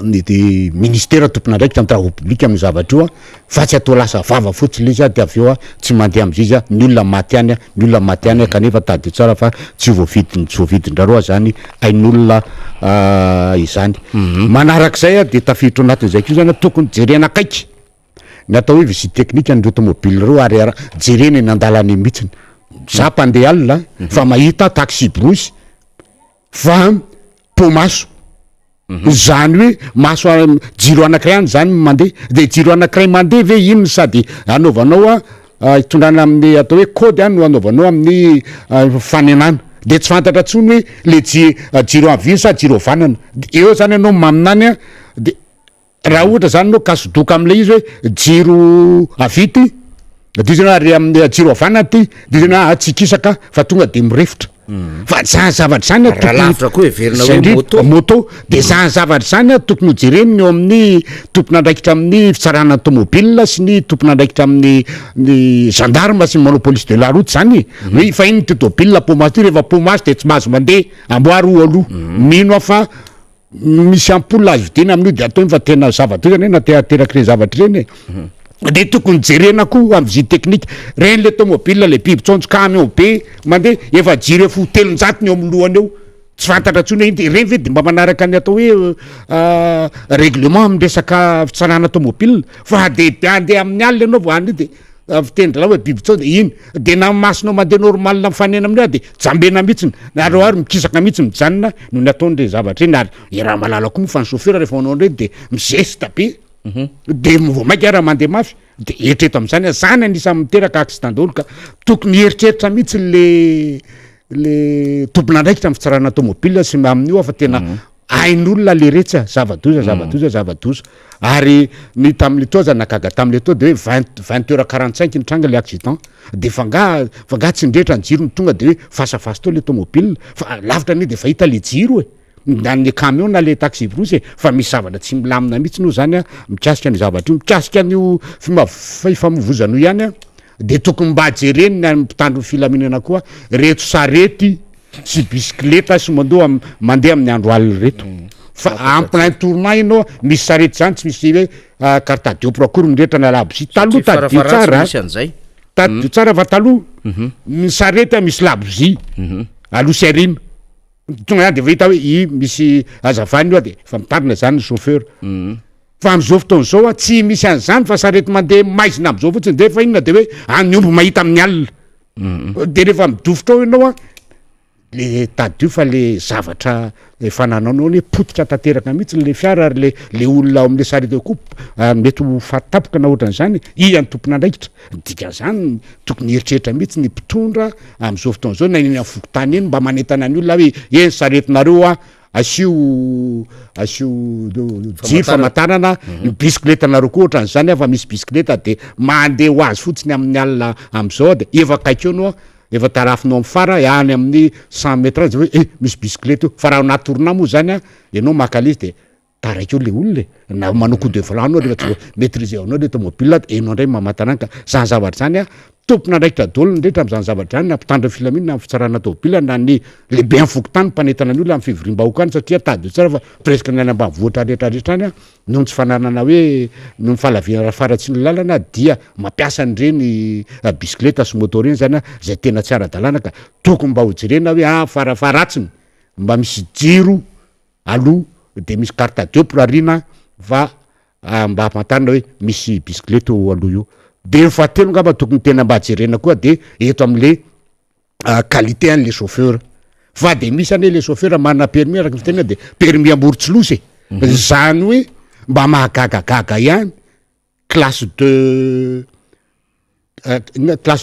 ministère tompona ndraiky tamin'ny travaux publics amin'ny zavatra io fa tsy atao lasa vava fotsiny le izy de aveo tsy mandeha am'izy ny olona maty any kanefa tady tsara fa tsy voavidindraroa zany ain'olona izany manarak'izay de tafiditra anatin'izay ko zany tokony jerena akaiky ny atao hoe visite technique an'ireo tomobile reo ary jerena ny andalany mihitsiny za mpandeha alina fa mahita taxi brosy fa pomaso zany hoe maso jiro anankiray any zany mandeha de jiro anankiray mandeha ve iny sady anaovanao hitondrana amin'ny atao hoe kody any no anaovanao amin'ny fanenana de tsy fantatra tsony hoe le jiro avino sa jiro avanana eo zany anao maminany de raha ohatra zany anao kasodoka am'le izy hoe jiro avity de izy ary amin'ny jiro avanana ty de izy tsikisaka fa tonga de mirefitra fa zany zavatra zany lavitra koa everina hoe moto de zany zavatra zany tokony ho jereny eo amin'ny tompona andraikitra amin'ny fitsarana automobile sy ny tompona andraikitra amin'ny ny gendarme sy monopoliste de la route zany hoe fa iny ty tobile pomasy ty rehefa pomasy de tsy mahazo mandeha amboary o aloha mino afa misy ampoule azo vidina amin'io de atao fa tena zavatra io zany na teateraky re zavatra reny de tokony jerena koa amy visite technique reny le tomobile le biby tsonjo camion be mandeha efa jiro fo telonjatony eo amin'ny lohany eo tsy fantatra tsony iny reny ve de mba manaraka ny atao hoe règlement amin'ny resaka fitsarana tomobile fa de andeha amin'ny alina ianao vo any de fitendrila hoe biby tsonjo iny de na masinao mandeha normal mifanena amin'io de jambena mihitsiny ary mikisaka mihitsy mijanona no ny ataon'le zavatra iny ary raha malala koa moa fa ny chauffeur rehefa manao reny de mizesta be de vo mainka raha mandeha mafy de eritreto am'zany zany anisany miteraka accident daholo ka tokony eritreritra mihitsy le tompona andraikitra amin'ny fitsarana tomobile sy amin'io afa tena hain'olona le retsy zava-doza ary ny tam'le tao zany nakaga tam'le tao de hoe 20h45 ny tranga le accident de fanga tsy ndretra ny jiro ny tonga de hoe fasafasy tao le tomobile fa lavitra ny de fa hita le jiro na ny camion na le taxi brosy fa misy zavatra tsy milamina mihitsy no zany mikasika ny zavatra io mikasika ny fifamovozana io ihany de tokony mba jereny na mpitandro filaminana koa reto sarety sy bisikleta sy mandeha amin'ny andro alina reto fa en plein tournant ianao misy sarety zany tsy misy hoe carte dioprocour nyrehetra na labosy taloha tadio tsara fa taloha ny sarety misy labosy aloha sy arima tonga zany de fa hita hoe misy azavany io de fa mitarina zany ny chauffeur fa am'izao fotoana zao tsy misy an'zany fa sarety mandeha maizina am'izao fotsiny de fa inona de hoe any omby mahita amin'ny alina de rehefa midofotra ao ianao le tadio fa le zavatra fanananao hoe potika tanteraka mihitsy le fiara ary le olona am'le sarety koa mety ho fatapoka na ohatran'izany any tompona andraikitra dikan'izany tokony eritreritra mihitsy ny mpitondra am'izao fotoana zao na iny amin'ny fokotany eny mba manentana ny olona hoe saretinareo asio jiro famantarana ny bisikleta nareo koa ohatran'izany fa misy bisikleta de mandeha ho azy fotsiny amin'ny alina am'izao de efa kaikeo anao efa tarafinao amin'ny fara any amin'ny 100 metre de hoe misy bisikleta io fa raha anaty tournant moa zany ianao makalizy de taraikeo le olona na manao coup de volant anao rehefa tsy maîtriser anao le tomobile enao ndray mamatana ka zany zavatra zany tompona andraikitra daholo ndretra am'zany zavatra zany na mpitandro filaminana amin'ny fitsarana tomobile na ny lehibe amin'ny fokotany mpanentana ny olona amin'ny fivoriam-bahoaka any satria tadio tsara fa presque ny any ambanivohitra rehetrarehetra any noho tsy fananana hoe no mifalaviana faratsy ny lalana dia mampiasa an'ireny bisikleta sy moto reny zany zay tena tsy ara-dalàna ka tokony mba ho jerena hoe farafaratsiny mba misy jiro aloha de misy carte diopro-rarina fa mba hamantarina hoe misy bisikleta aloha io de fahatelo ngamba tokony tena mba jerena koa de eto am'le qualité an'le chauffeur fa de misy ane le chauffeur manana permis araky ny fitena de permis amboritsilosy zany hoe mba mahagagagaga ihany classe de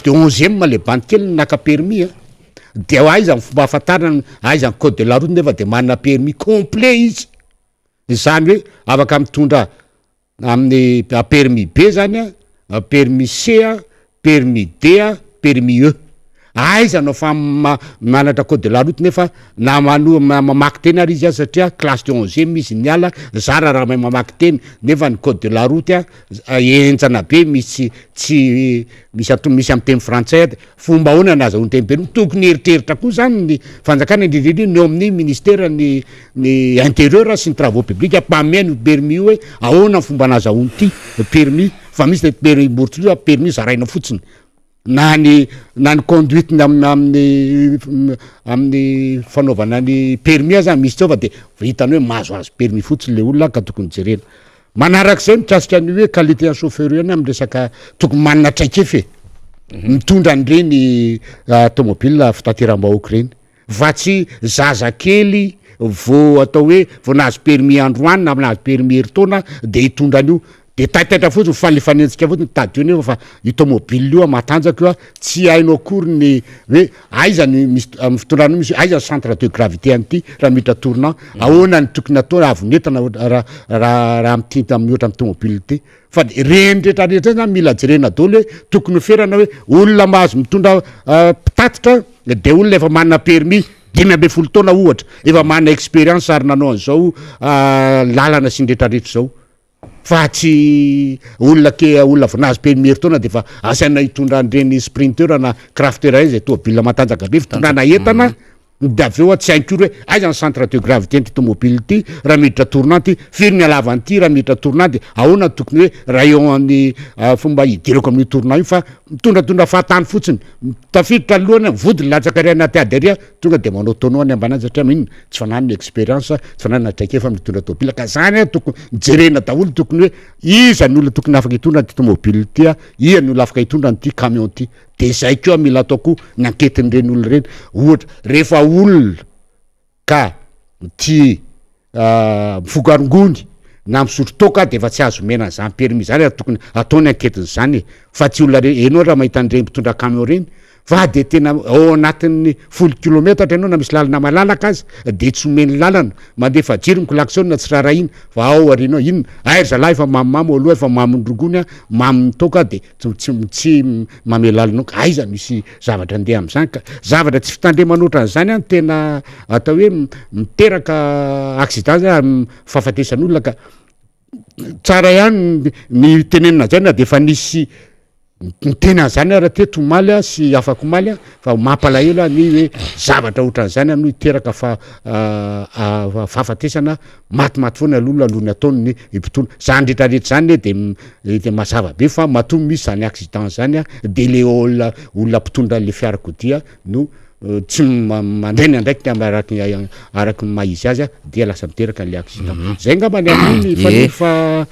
11e le bande kely naka permis de aiza ny fomba ahafantarana aiza ny code de la route nefa de manana permis complet izy zany hoe afaka mitondra amin'ny permis B zany permis C permis D permis E aiza anao fa manatra code de la route nefa na mamaky teny ary izy satria classe de 11e izy niala zara raha may mamaky teny nefa ny code de la route enjana be misy misy amin'ny teny frantsay fomba ahoana nazahoany teny be tokony eritreritra koa zany ny fanjakana indrindrindriny eo amin'ny ministère ny intérieur sy ny travaux publics mpameno permis io hoe ahoana ny fomba nazahoany ty permis fa misy le permis bortilo permis zaraina fotsiny na ny conduite amin'ny fanaovana ny permis zany misy tsao fa de hitany hoe mahazo azy permis fotsiny le olona ka tokony jerena manarak'izay mikasika ny hoe qualité en chauffeur ihany amin'ny resaka tokony manana traikefa mitondra an'ireny tomobile fitateram-bahoaka reny fa tsy zazakely vo atao hoe vo nahazo permis androany na nahazo permis heritaona de hitondra an'io de taitaitra fotsiny falefanentsika fotsiny tadio eo fa io tomobile io matanjaka io tsy hainao akory ny hoe aiza ny misy amin'ny fitondrano misy aiza centre de gravité an'ity raha miditra tournant ahoana ny tokony atao avonetana raha mitinta amin'ny ohatra amin'ny tomobile ty fa reny rehetrarehetra zany mila jerena daholo hoe tokony ferana hoe olona mahazo mitondra mpitatitra de olona efa manana permis 5 taona ohatra efa manana expérience ary nanao an'izao lalana sindretrarehetra zao fa tsy olona vonazy permis eritaona de fa asaina hitondra an'ireny sprinteur na crafteur zay tomobile matanjaka be fitondrana entana de aveo tsy hainkory hoe aiza ny centre de gravité ny tomobile ty raha miditra tournant ty firy ny alavany ty raha miditra tournant de ahoana tokony hoe rayon amin'ny fomba hidirako amin'ny tournant io fa mitondratondra fahatany fotsiny tafiditra alohany vody latsaka ry anaty aderia tonga de manao tonneau any ambanany satria minona tsy fananana expérience tsy fananana traikefa mitondra tomobile ka zany tokony jerena daholo tokony hoe iza ny olona tokony afaka hitondra ty tomobile ty ia ny olona afaka hitondra nyty camion ty de zay koa mila atao koa ny anketin'ireny olona reny ohatra rehefa olona ka ty mifogarongony na misotro toka de efa tsy azo mena zany permis zany tokony ataony anketiny zany fa tsy olona reny enao raha mahita an'ireny mpitondra camion reny fa de tena ao anatin'ny 10 kilometatra ianao na misy lalana malalaka azy de tsy omeny lalana mandefa jiro mikolakson na tsy rarahina fa ao arinao inona ay zalahy efa mamimamy aloha efa mamindrongony maminy toka de tsy mame lalanao aiza misy zavatra andeha am'zany ka zavatra tsy fitandremanoatra an'zany tena atao hoe miteraka accident zany fahafatesan'olona ka tsara ihany ny tenenina zany na de fa nisy ny tena zany raha teto maly sy afaka maly fa mampalahelo ny hoe zavatra ohatran'izany no hiteraka fahafatesana matimaty foana alolo alohany ataony ny mpitondra zany rehetrarehetra zany de mazava be fa matomy misy zany accident zany de le olona mpitondra le fiarakodia no tsy mandreny andraiky araky mahizy azy dia lasa miteraka le accident zay ngamba ny amin'ny fanefa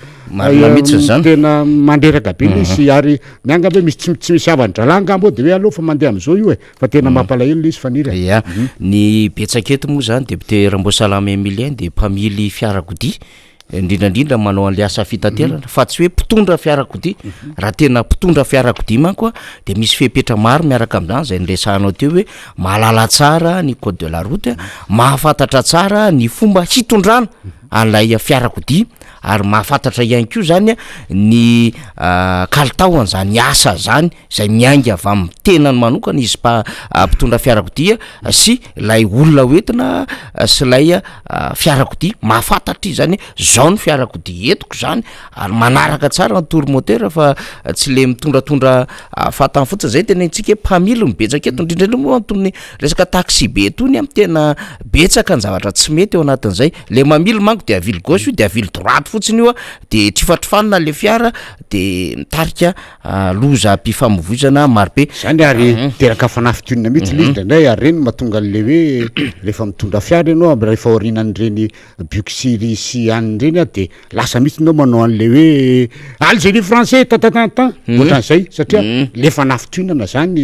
tena mandreraka be le sy ary miangamba hoe misy tsy misy avany-dralà ngamba de hoe aloha fa mandeha am'izao io fa tena mampalahelo le izy faniry ia ny betsaketo moa zany député Ramboasalama Emilien de mpamily fiarakodia indrindrandrindra manao an'le asa fitaterana fa tsy hoe mpitondra fiarakodia raha tena mpitondra fiarakodia manko de misy fepetra maro miaraka amin'izany zay niresahanao teo hoe mahalala tsara ny code de la route mahafantatra tsara ny fomba hitondrana an'lay fiarakodia ary mahafantatra ihany koa zany ny kalitaony zany asa zany zay miainga avy amin'ny tenany manokana izy mpitondra fiarakodia sy lay olona hoentina sy lay fiarakodia mahafantatra zany zao ny fiarakodia etiko zany ary manaraka tsara ny tourmoteur fa tsy le mitondratondra fatany fotsiny zay tena itsika mpamily mibetsaka eto indrindrandrindra moa antony resaka taxi be etony am tena betsaka ny zavatra tsy mety eo anatin'izay le mamily manko de avily gauche io de avily droite fotsiny io de trifatrifanina le fiara de mitarika loza mpifamovoizana marobe zany ary teraka fanafitona mihitsy le izy ndray ary reny mahatonga le hoe rehefa mitondra fiara ianao rehefa orinan'ireny buxiry sy an'ireny de lasa mihitsy anao manao an'le hoe Algérie français tatatatan ohatran'izay satria le fanafitonana zany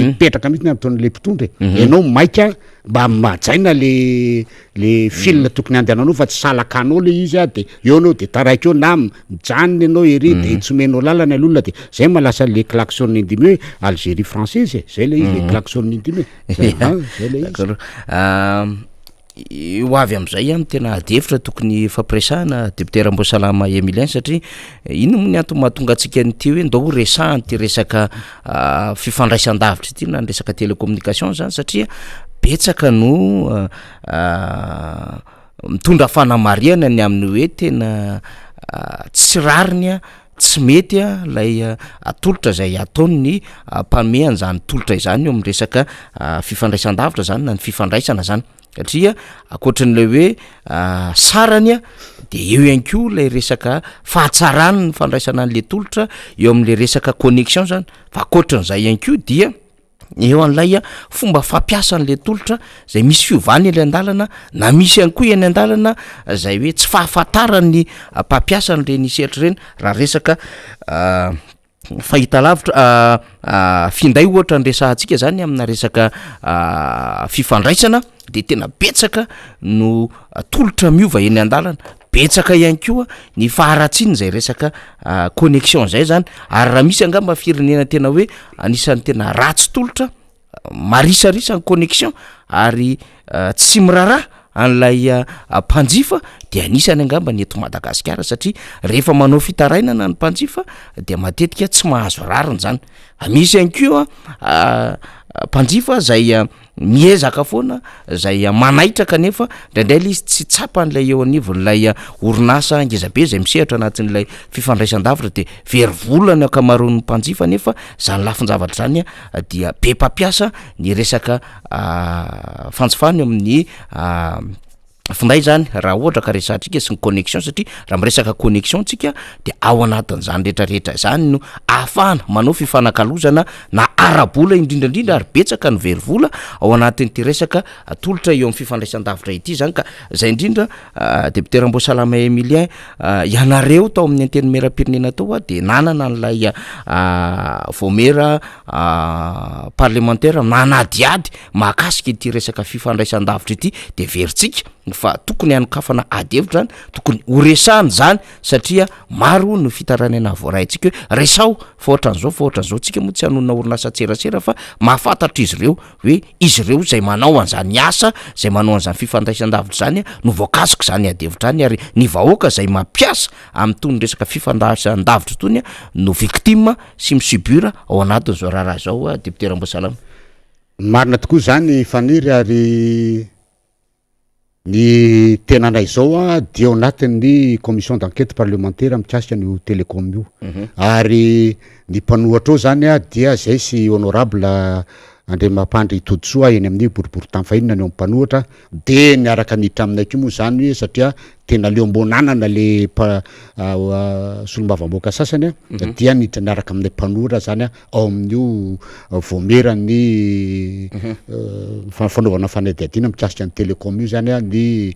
mipetraka mihitsy am'taon'le mpitondra ianao maika mba majaina le fil tokony andehananao fa tsy salakanao le izy de eo anao de taraiky eo na mijanony anao ery de tsy omenao lalana alolona de zay malasa le klaxon indimy hoe Algérie française zay le izy le klaxon indimy zay le izy ho avy am'izay tena adevitra tokony fampiresahana député Ramboasalama Emilien satria ino moa ny antony mahatonga antsika nyty hoe ndao resahany ty resaka fifandraisan-davitra ty na ny resaka télécommunication zany satria betsaka no mitondra fanamariana ny amin'ny hoe tena tsy rariny tsy mety lay tolotra zay ataony ny mpameany zany tolotra izany eo amin'ny resaka fifandraisan-davitra zany na ny fifandraisana zany satria akoatran'le hoe sarany de eo ihany ko lay resaka fahatsarany ny fandraisana an'le tolotra eo amin'le resaka connexion zany fa akoatran'izay ihany ko dia eo an'lay fomba fampiasa an'le tolotra zay misy fiovany le an-dalana na misy ihany koa eny an-dalana zay hoe tsy fahafantarany mpampiasa n'ireny sehatry reny raha resaka fahita lavitra finday ohatra ny resahantsika zany amina resaka fifandraisana de tena betsaka no tolotra miova eny an-dalana betsaka ihany koa ny faharatsiny zay resaka connexion zay zany ary raha misy angamba firenena tena hoe anisan'ny tena ratsy tolotra marisarisa ny connexion ary tsy miraraha an'lay mpanjifa de anisany angamba ny eto Madagasikara satria rehefa manao fitarainana ny mpanjifa de matetika tsy mahazo rariny zany misy ihany koa mpanjifa zay miezaka foana zay manaitra kanefa ndraindray le izy tsy tsapan'lay eo anivon'lay orinasa ngezabe zay misehatra anatin'lay fifandraisan-davitra de very volana akamaroan'ny mpanjifa nefa zany lafin-javatra zany dia be mpampiasa ny resaka fanjifany eo amin'ny finday zany raha ohatra ka resahatsika sy ny connexion satria raha miresaka connexion tsika de ao anatin'zany rehetrarehetra zany no ahafahana manao fifanakalozana na arabola indrindrandrindra ary betsaka ny very vola ao anatin'ty resaka tolotra eo amin'ny fifandraisan-davitra ity zany ka zay indrindra deputera Mbosalama Emilien ianareo tao amin'ny anteny mera-pirenena tao de nanana n'lay vomera parlementaire nanadiady mahakasika ity resaka fifandraisan-davitra ity de veritsika fa tokony hanokafana adevitra zany tokony horesahany zany satria maro no fitaranana voaraintsika hoe resao fohatran'zao tsika moa tsy hanonona orinasa tserasera fa mahafantatra izy ireo hoe izy ireo zay manao an'zany asa zay manao an'zany fifandraisan-davitra zany no voakasiko zany adevitra any ary ny vahoaka zay mampiasa amin'ny tony resaka fifandraisan-davitra tony no victime sy misubira ao anatin'zao raharaha zao deputera Mbosalama. Marina tokoa zany faniry ary ny tenanay zao dia ao anatin'ny commission d'enquête parlementaire mikasika ny télécom io ary ny mpanohatra ao zany dia zay sy honorable Andriamampandry Todsoa eny amin'ny boribory tamfahinina ny mpanohatra de niaraka niditra aminay ko moa zany hoe satria tena leo mbonanana le solombavamboaka sasany dia niditra niaraka aminay mpanohatra zany ao amin'io vomerany fanaovana fanadiadina mikasika ny télécom io zany ny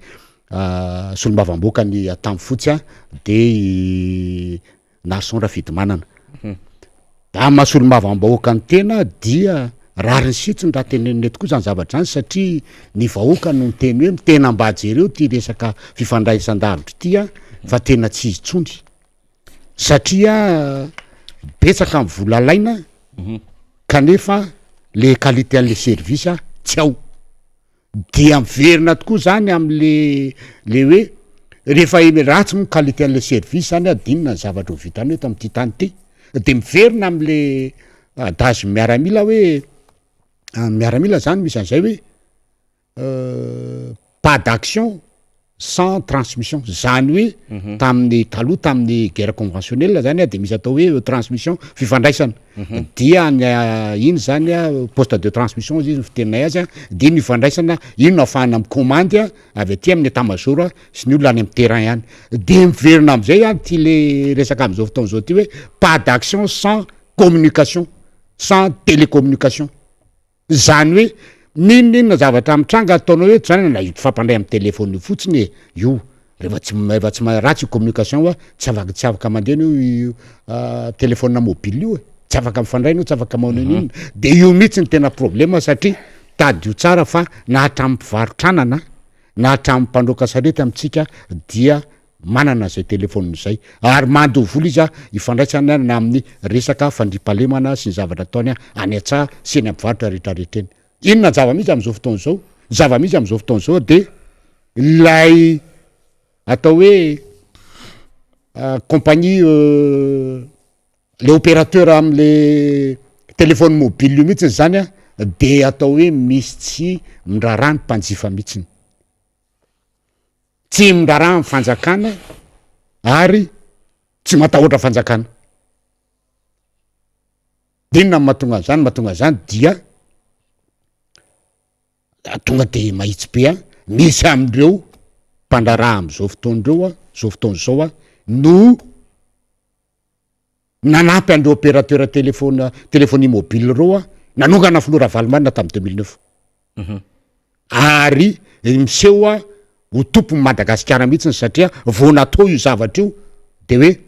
solombavamboaka ny atamy fotsy de Nason Rafidimanana mahasolomavamboaka ny tena dia rariny sitsiny raha tenenina tokoa zany zavatra zany satria ny vahoaka no teny hoe tena mba jereo ty resaka fifandraisan-davitra ty fa tena tsy izy tsony satria betsaka amin'ny vola laina kanefa le qualité an'le service tsy ao dia miverina tokoa zany am'le hoe rehefa ratsy mo qualité an'le service zany dinina ny zavatra ho vitany eto am'ty tany ty de miverina am'le adage miaramila hoe miaramila zany misy an'izay hoe pas d'action sans transmission zany hoe tamin'ny taloha tamin'ny guerre conventionnelle zany de misy atao hoe transmission fifandraisana dia iny zany poste de transmission izy fitenay azy de iny fifandraisana ino ahafahana amin'ny commande avy aty amin'ny état-major sy ny olona any amin'ny terrain ihany de miverina am'izay ty le resaka am'izao fotoana zao ty hoe pas d'action sans communication sans télécommunication zany hoe ninona zavatra mitranga ataonao hoe zany na fampandray amin'ny téléphone io fotsiny io rehefa tsy ratsy communication tsy afaka mandeha io téléphone mobile io tsy afaka mifandray no tsy afaka manao inona de io mihitsy ny tena problème satria tady io tsara fa na hatramin'ny mpivarotranana na hatramin'ny mpandroaka sarety amitsika dia manana zay téléphone zay ary mandoha vola izy ifandraisana na amin'ny resaka fandripalemana sy ny zavatra ataony any atsaha sy ny ampivarotra rehetrarehetreny inona zava-misy am'izao fotoana zao zava-misy am'izao fotoana zao de lay atao hoe compagnie le opérateur am'le téléphone mobile io mihitsiny zany de atao hoe misy tsy mindrarany mpanjifa mihitsiny tsy mindrarany fanjakana ary tsy matahotra fanjakana de inona mahatonga zany dia tonga de mahitsy be misy amindreo mpandraraha am'izao fotoanreo zao fotoana zao no nanampy andreo opérateur téléphonie mobile reo nanongana filora valimanina tamin'ny 2009 ary miseho ho tompony Madagasikara mihitsiny satria vao natao io zavatra io de hoe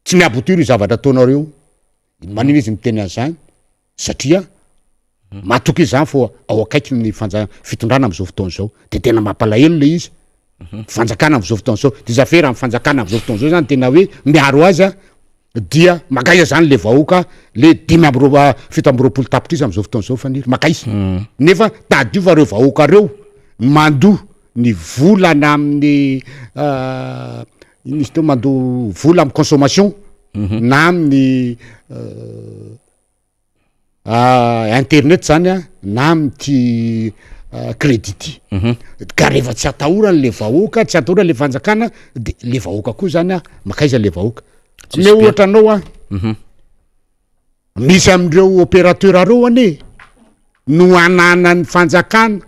tsy miabotory io zavatra ataonareo manino izy miteny an'izany satria matoky izy zany fo ao akaiky ny fitondrana am'izao fotoana zao de tena mampalahelo le izy fanjakana am'izao fotoana zao de zafera amin'ny fanjakana am'izao fotoana zao zany tena hoe miaro azy dia makaiza zany le vahoaka le fito amby roapolo tapitra izy am'izao fotoana zao faniry makaiza nefa tady io fa reo vahoaka reo mandoa ny volana amin'ny ino izy teo mandoa vola amin'ny consommation na amin'ny internet zany a na amty crédit ka rehefa tsy atahorany le vahoaka tsy atahorany le fanjakana de le vahoaka koa zany a makaiza le vahoaka me ohatra anao a misy am'ireo opérateur reo ane no ananany fanjakana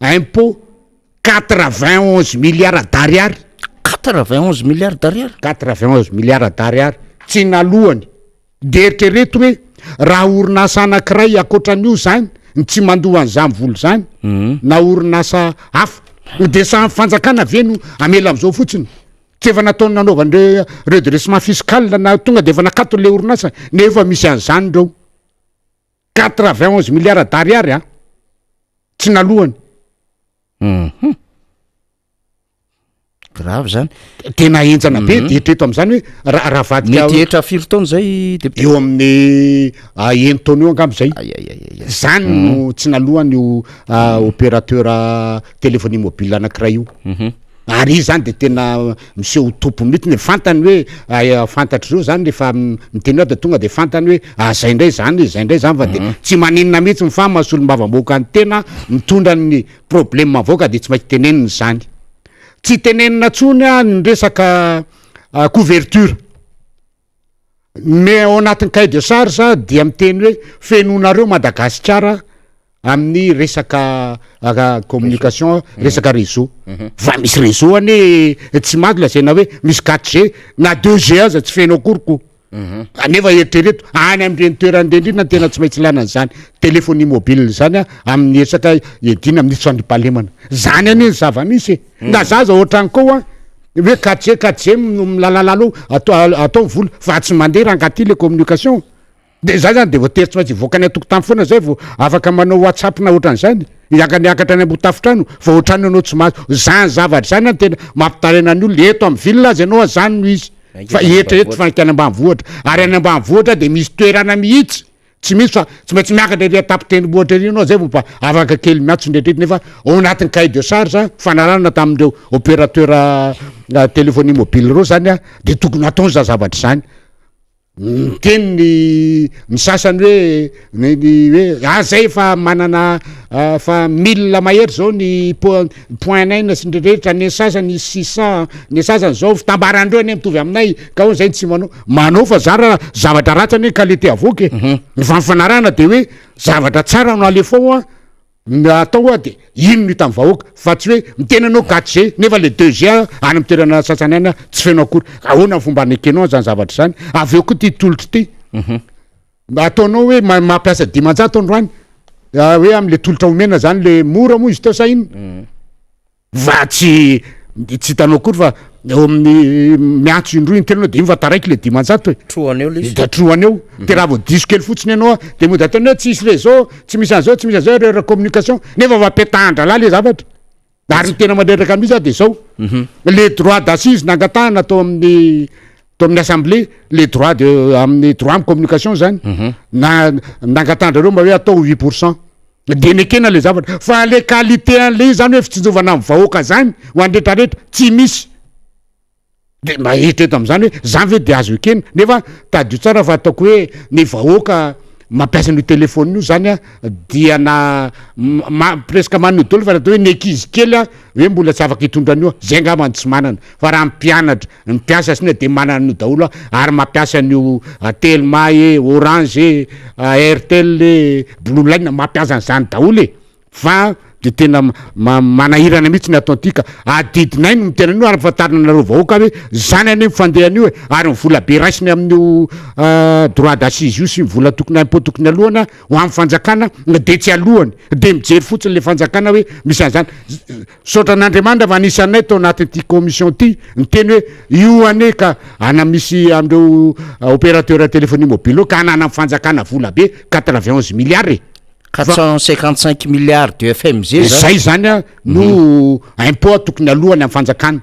impôt 91 milliards d'ariary 91 milliards d'ariary 91 milliards d'ariary tsy nalohany de eritrereto hoe raha orinasa anankiray akoatran'io zany tsy mandoha an'izany volo zany na orinasa hafa de samy fanjakana veno amela am'izao fotsiny tsy efa nataony nanaovandre redressement fiscal na tonga de efa nakato le orinasa nefa misy an'izany reo 91 milliards d'ariary a tsy nalohany grave zany tena enjana be de etreto am'izany hoe raha vadika mety etra firy taona zay député eo amin'ny eny taona eo angamba zay zany no tsy nalohany io opérateur téléphonie mobile anankiray io ary izy zany de tena miseho tompo mihitsy ny fantany hoe fantatry reo zany rehefa miteny de tonga de fantany hoe zay ndray zany fa de tsy maninona mihitsy mifa masolo mbavamboaka ny tena mitondra ny problème avoaka de tsy maintsy teneniny zany tsy tenenina tsony a ny resaka couverture mais ao anatin'ny cahier de charge dia miteny hoe fenonareo Madagasikara amin'ny resaka communication resaka réseau fa misy réseau ane tsy maty lazaina hoe misy 4G na 2G aza tsy feno akoriko nefa eritrereto any am'ireny toerandrendrina tena tsy maintsy ilana an'izany téléphonie mobile zany a amin'ny resaka edina amin'ny fandripahalemana zany ane zava-misy na zaza ohatrany koa hoe 4G milalalalo atao vola fa tsy mandeha raha angaty le communication de za zany de voatery tsy maintsy voaka ny atokotany foana zay vo afaka manao WhatsApp na ohatran'izany iakaniakatra any ambotafo-trano fa ohatrany anao tsy mahazo zany zavatra zany a tena mampitarena any olona eto amin'ny ville azy ianao zany no izy fa eritrereto fa any ambanivohitra ary any ambanivohitra de misy toerana mihitsy tsy misy fa tsy maintsy miakatra ery tapitendrimbohitra ery anao zay vo mba afaka kely miatso ndretrety nefa ao anatin'ny cahier de charge fanarana tamindreo opérateur téléphonie mobile reo zany a de tokony ataony za zavatra zany teny ny sasany hoe zay fa manana fa 1000 mahery zao ny point 9 sy ndreretra ny sasany 600 ny sasany zao fitambarandreo any mitovy aminay ka ho zay tsy manao fa zara zavatra ratsy ane qualité avoky ny fanarana de hoe zavatra tsara no alefao a atao de ino hita amin'ny vahoaka fa tsy hoe mitena anao 4G nefa le 2G any amin'ny toerana sasany any tsy feno akory ahoana ny fomba anekenao zany zavatra zany avy eo koa ty tolotry ty ataonao hoe mampiasa 500 androany hoe am'le tolotra omena zany le mora moa izy teo sa ino va tsy hitanao akory fa eo amin'ny miantso indroa iny tenanao de iny fa taraiky le 500 hoe troaneo le izy da troany eo de raha vao diso kely fotsiny ianao de moa de ataony hoe tsisy réseau tsy misy an'zao tsy misy an'zao re communication nefa vampetahndra le zavatra ary ny tena mandreraka mihitsy de zao le droit d'assise nangatahana atao amin'ny assemblée les droits amin'ny droit amin'ny communication zany na nangatandrareo mba hoe atao 8% de nekena le zavatra fa le qualité an'le zany hoe fitsinjovana amin'ny vahoaka zany ho andretraretra tsy misy de maheritreto am'izany hoe zany ve de azo ekena nefa tadio tsara fa ataoko hoe ny vahoaka mampiasa ny telefôny io zany a dia na presque manodolo fa atao hoe ny ankizy kely a hoe mbola tsy afaka hitondra an'io zay angambany tsy manana fa raha mpianatra mpiasa sina de manana an'io daholo ary mampiasa an'io Telma Orange Airtel Blue Line mampiasa an'izany daholo fa de tena manahirana mihitsy ny ataontika adidinay no mitena an'io ary fatarina anareo vahoaka hoe zany ane mifandeha an'io ary mivola be raisiny amin'io droit d'assise io sy mivola tokony impôt tokony alohana ho amin'ny fanjakana de tsy alohany de mijery fotsiny le fanjakana hoe misy an'izany saotra n'Andriamanitra fa anisanay tao anatin'ity commission ty miteny hoe io ane ka ana misy am'ireo opérateur téléphonie mobile ka anana fanjakana vola be 91 milliards 455 milliards de FMG zay zany a no impôt tokony alohany amin'ny fanjakana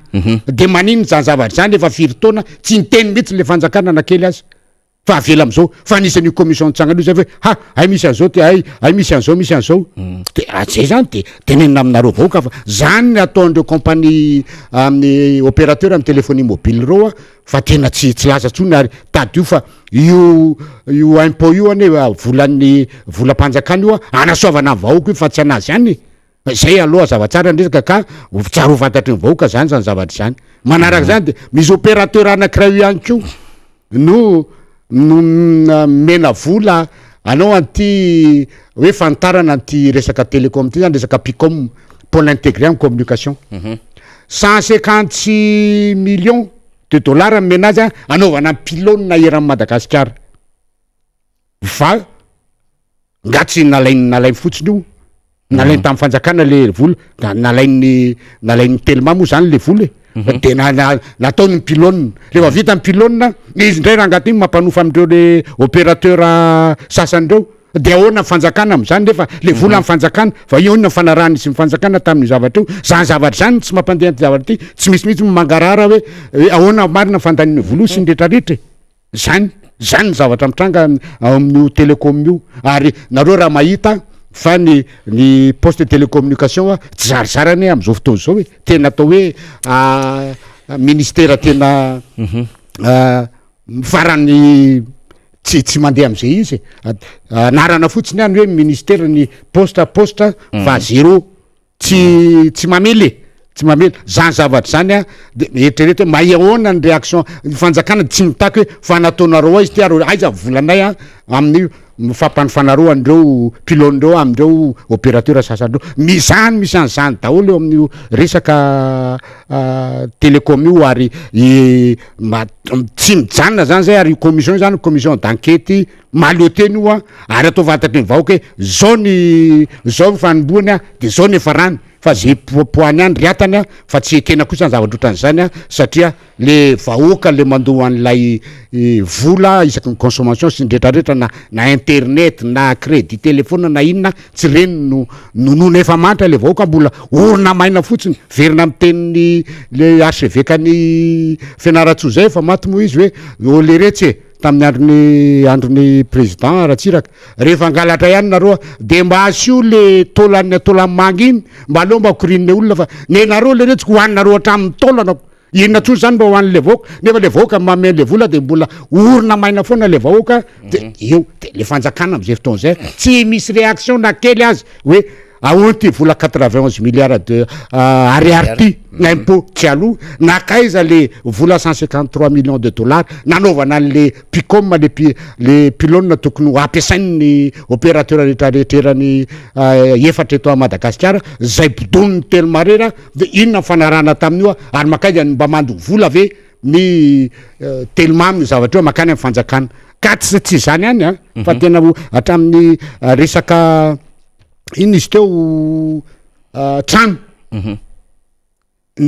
de manino zany zavatra zany efa firy taona tsy niteny mihitsy le fanjakana na kely azy fa avela am'zao fa anisan'io commission tsangana io zay hoe ha ay misy an'zao ty ay misy an'zao de zay zany de tenenina aminareo vahoaka fa zany ataondreo compagnie amin'ny opérateur amin'ny téléphonie mobile reo a fa tena tsy laza tsony ary tady io fa io impôt io ane volan'ny volam-panjakana io a anasoavana amin'ny vahoaka io fa tsy anazy ihany zay aloha zavatsara ndresaka ka tsara ho fantatry ny vahoaka zany zavatra zany manaraka zany de misy opérateur anankiray io ihany ko no mena vola anao anty hoe fantarana anty resaka télécom ty zany resaka picom pôle intégré en communication 156 millions de dollars mena azy anaovana pylône na eran'ny Madagasikara fa ngatsy nalainy fotsiny io nalainy tamin'ny fanjakana le vola nalainy telma moa zany le vola de nataony ny pylône rehefa vita ny pylône izy ndray raha angatiny mampanofa amindreo le opérateur sasany reo de ahoana fanjakana am'zany nefa le vola amin'ny fanjakana fa ioona ny fanarahany sy ny fanjakana tamin'ny zavatra io zany zavatra zany tsy mampandeha ty zavatra ty tsy misy mangarara hoe ahoana marina fandaniny vola sy ny rehetrarehetra zany ny zavatra mitranga amin'io télécom io ary nareo raha mahita fa ny poste de télécommunication tsy zarizarany am'izao fotoana zao hoe tena atao hoe ministère tena farany tsy mandeha am'izay izy anarana fotsiny any hoe ministère ny poste fa zéro tsy mamely zany zavatra zany de eritrereto hoe mahahoana ny réaction ny fanjakana tsy mitaky hoe fanataonareo izy ty ary aiza volanay amin'ny fampanofanareo andreo pylône-dreo amindreo opérateur sasandreo misy an'izany daholo eo amin'io resaka télécom io ary tsy mijanona zany zay ary commission zany commission d'enquête maleo teny io ary atao fantatry ny vahoaka hoe zao ny fanomboany de zao ny efa rany fa zay poany any riatany fa tsy ekena kosa ny zavatra ohatran'izany satria le vahoaka le mandoa an'lay vola isaky ny consommation sy ndretrarehetra na internet na crédit téléphone na inona tsy reny no efa mantra le vahoaka mbola orona maina fotsiny verina amin'ny tenin'ny le archevêque-ny fianaratsoa zay fa maty moa izy hoe le retsy tamin'ny andron'ny président Ratsiraka rehefa angalatra ihany nareo de mba asio le tôlan'ny manga iny mba aleo mba korininy olona fa nenareo le retsy hoaninareo hatramin'ny tôlana inona tsony zany mba hoan'le vahoaka nefa le vahoaka mameny le vola de mbola orona maina foana le vahoaka de eo de le fanjakana am'izay fotoana zay tsy misy réaction na kely azy hoe ahoana ty vola 91 milliards de ariary ty impôt tsy aloha nakaiza le vola 153 millions de dollars nanaovana an'le picom le pylône tokony ho ampiasainy opérateur rehetrarehetrerany efatra eto a Madagasikara zay bodoniny telmarera de inona fanarahana tamin'io ary makaiza mba mando vola ave ny telma ny zavatra io makany amin'ny fanjakana ka tsy zany any fa tena hatramin'ny resaka iny izy teo trano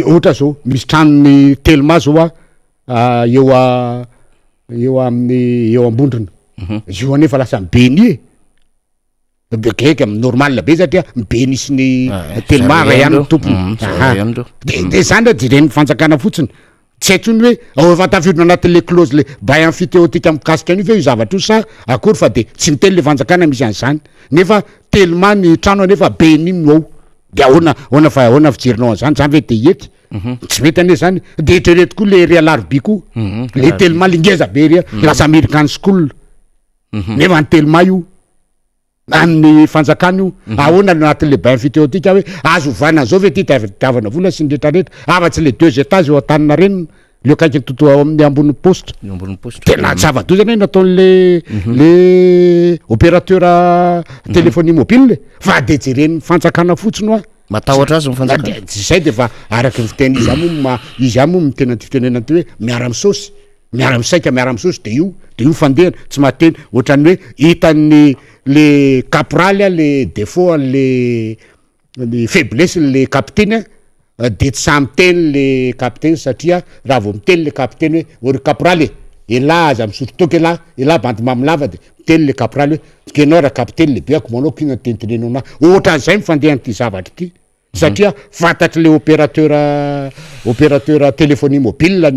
ohatra zao misy tranony telma zao eo ambondrona io anefa lasa mibeny bekeka normal be satria mibeny isiny telma ray ihany tompony de zany de ren'ny fanjakana fotsiny tsy haitsony hoe efa tafidina anatin'le clause le bay amfiteotika mikasika an'io ve io zavatra io sa akory fa de tsy miteny le fanjakana misy an'izany nefa telma ny trano nefa beny no ao de ahoana fijerinao an'izany zany ve de ety tsy mety ane zany de etrerety koa le Real-Arby koa le telma lingeza be ria lasa American school nefa ny telma io amin'ny fanjakana io ahoana anatin'le bay amfiteotika hoe azo ovana zao ve ty tiavana vola sy ndretrarehetra afatsy le 2 étages eo an-tanina reny leo kaiky toto amin'ny ambony poste tena zava-doza zany nataon'le opérateur téléphonie mobile fa de jeren'ny fanjakana fotsiny matahotra azy mifanjakana zay de fa araky ny fiteny izy amo mitena ty fitenena ty hoe miara misosy miara misaika miara misosy de io fandehana tsy mateny ohatrany hoe hitany le caporal le défaut le faiblesse le capitaine de tsy samy teny le capitaine satria raha vao miteny le capitaine hoe ory caporal ela aza misotro toky ela bandy mamilava de miteny le caporal hoe kenao raha capitaine lebe ako manao kina tenitenenao na ohatran'izay mifandeha an'ity zavatra ty satria fantatry le opérateur téléphonie mobile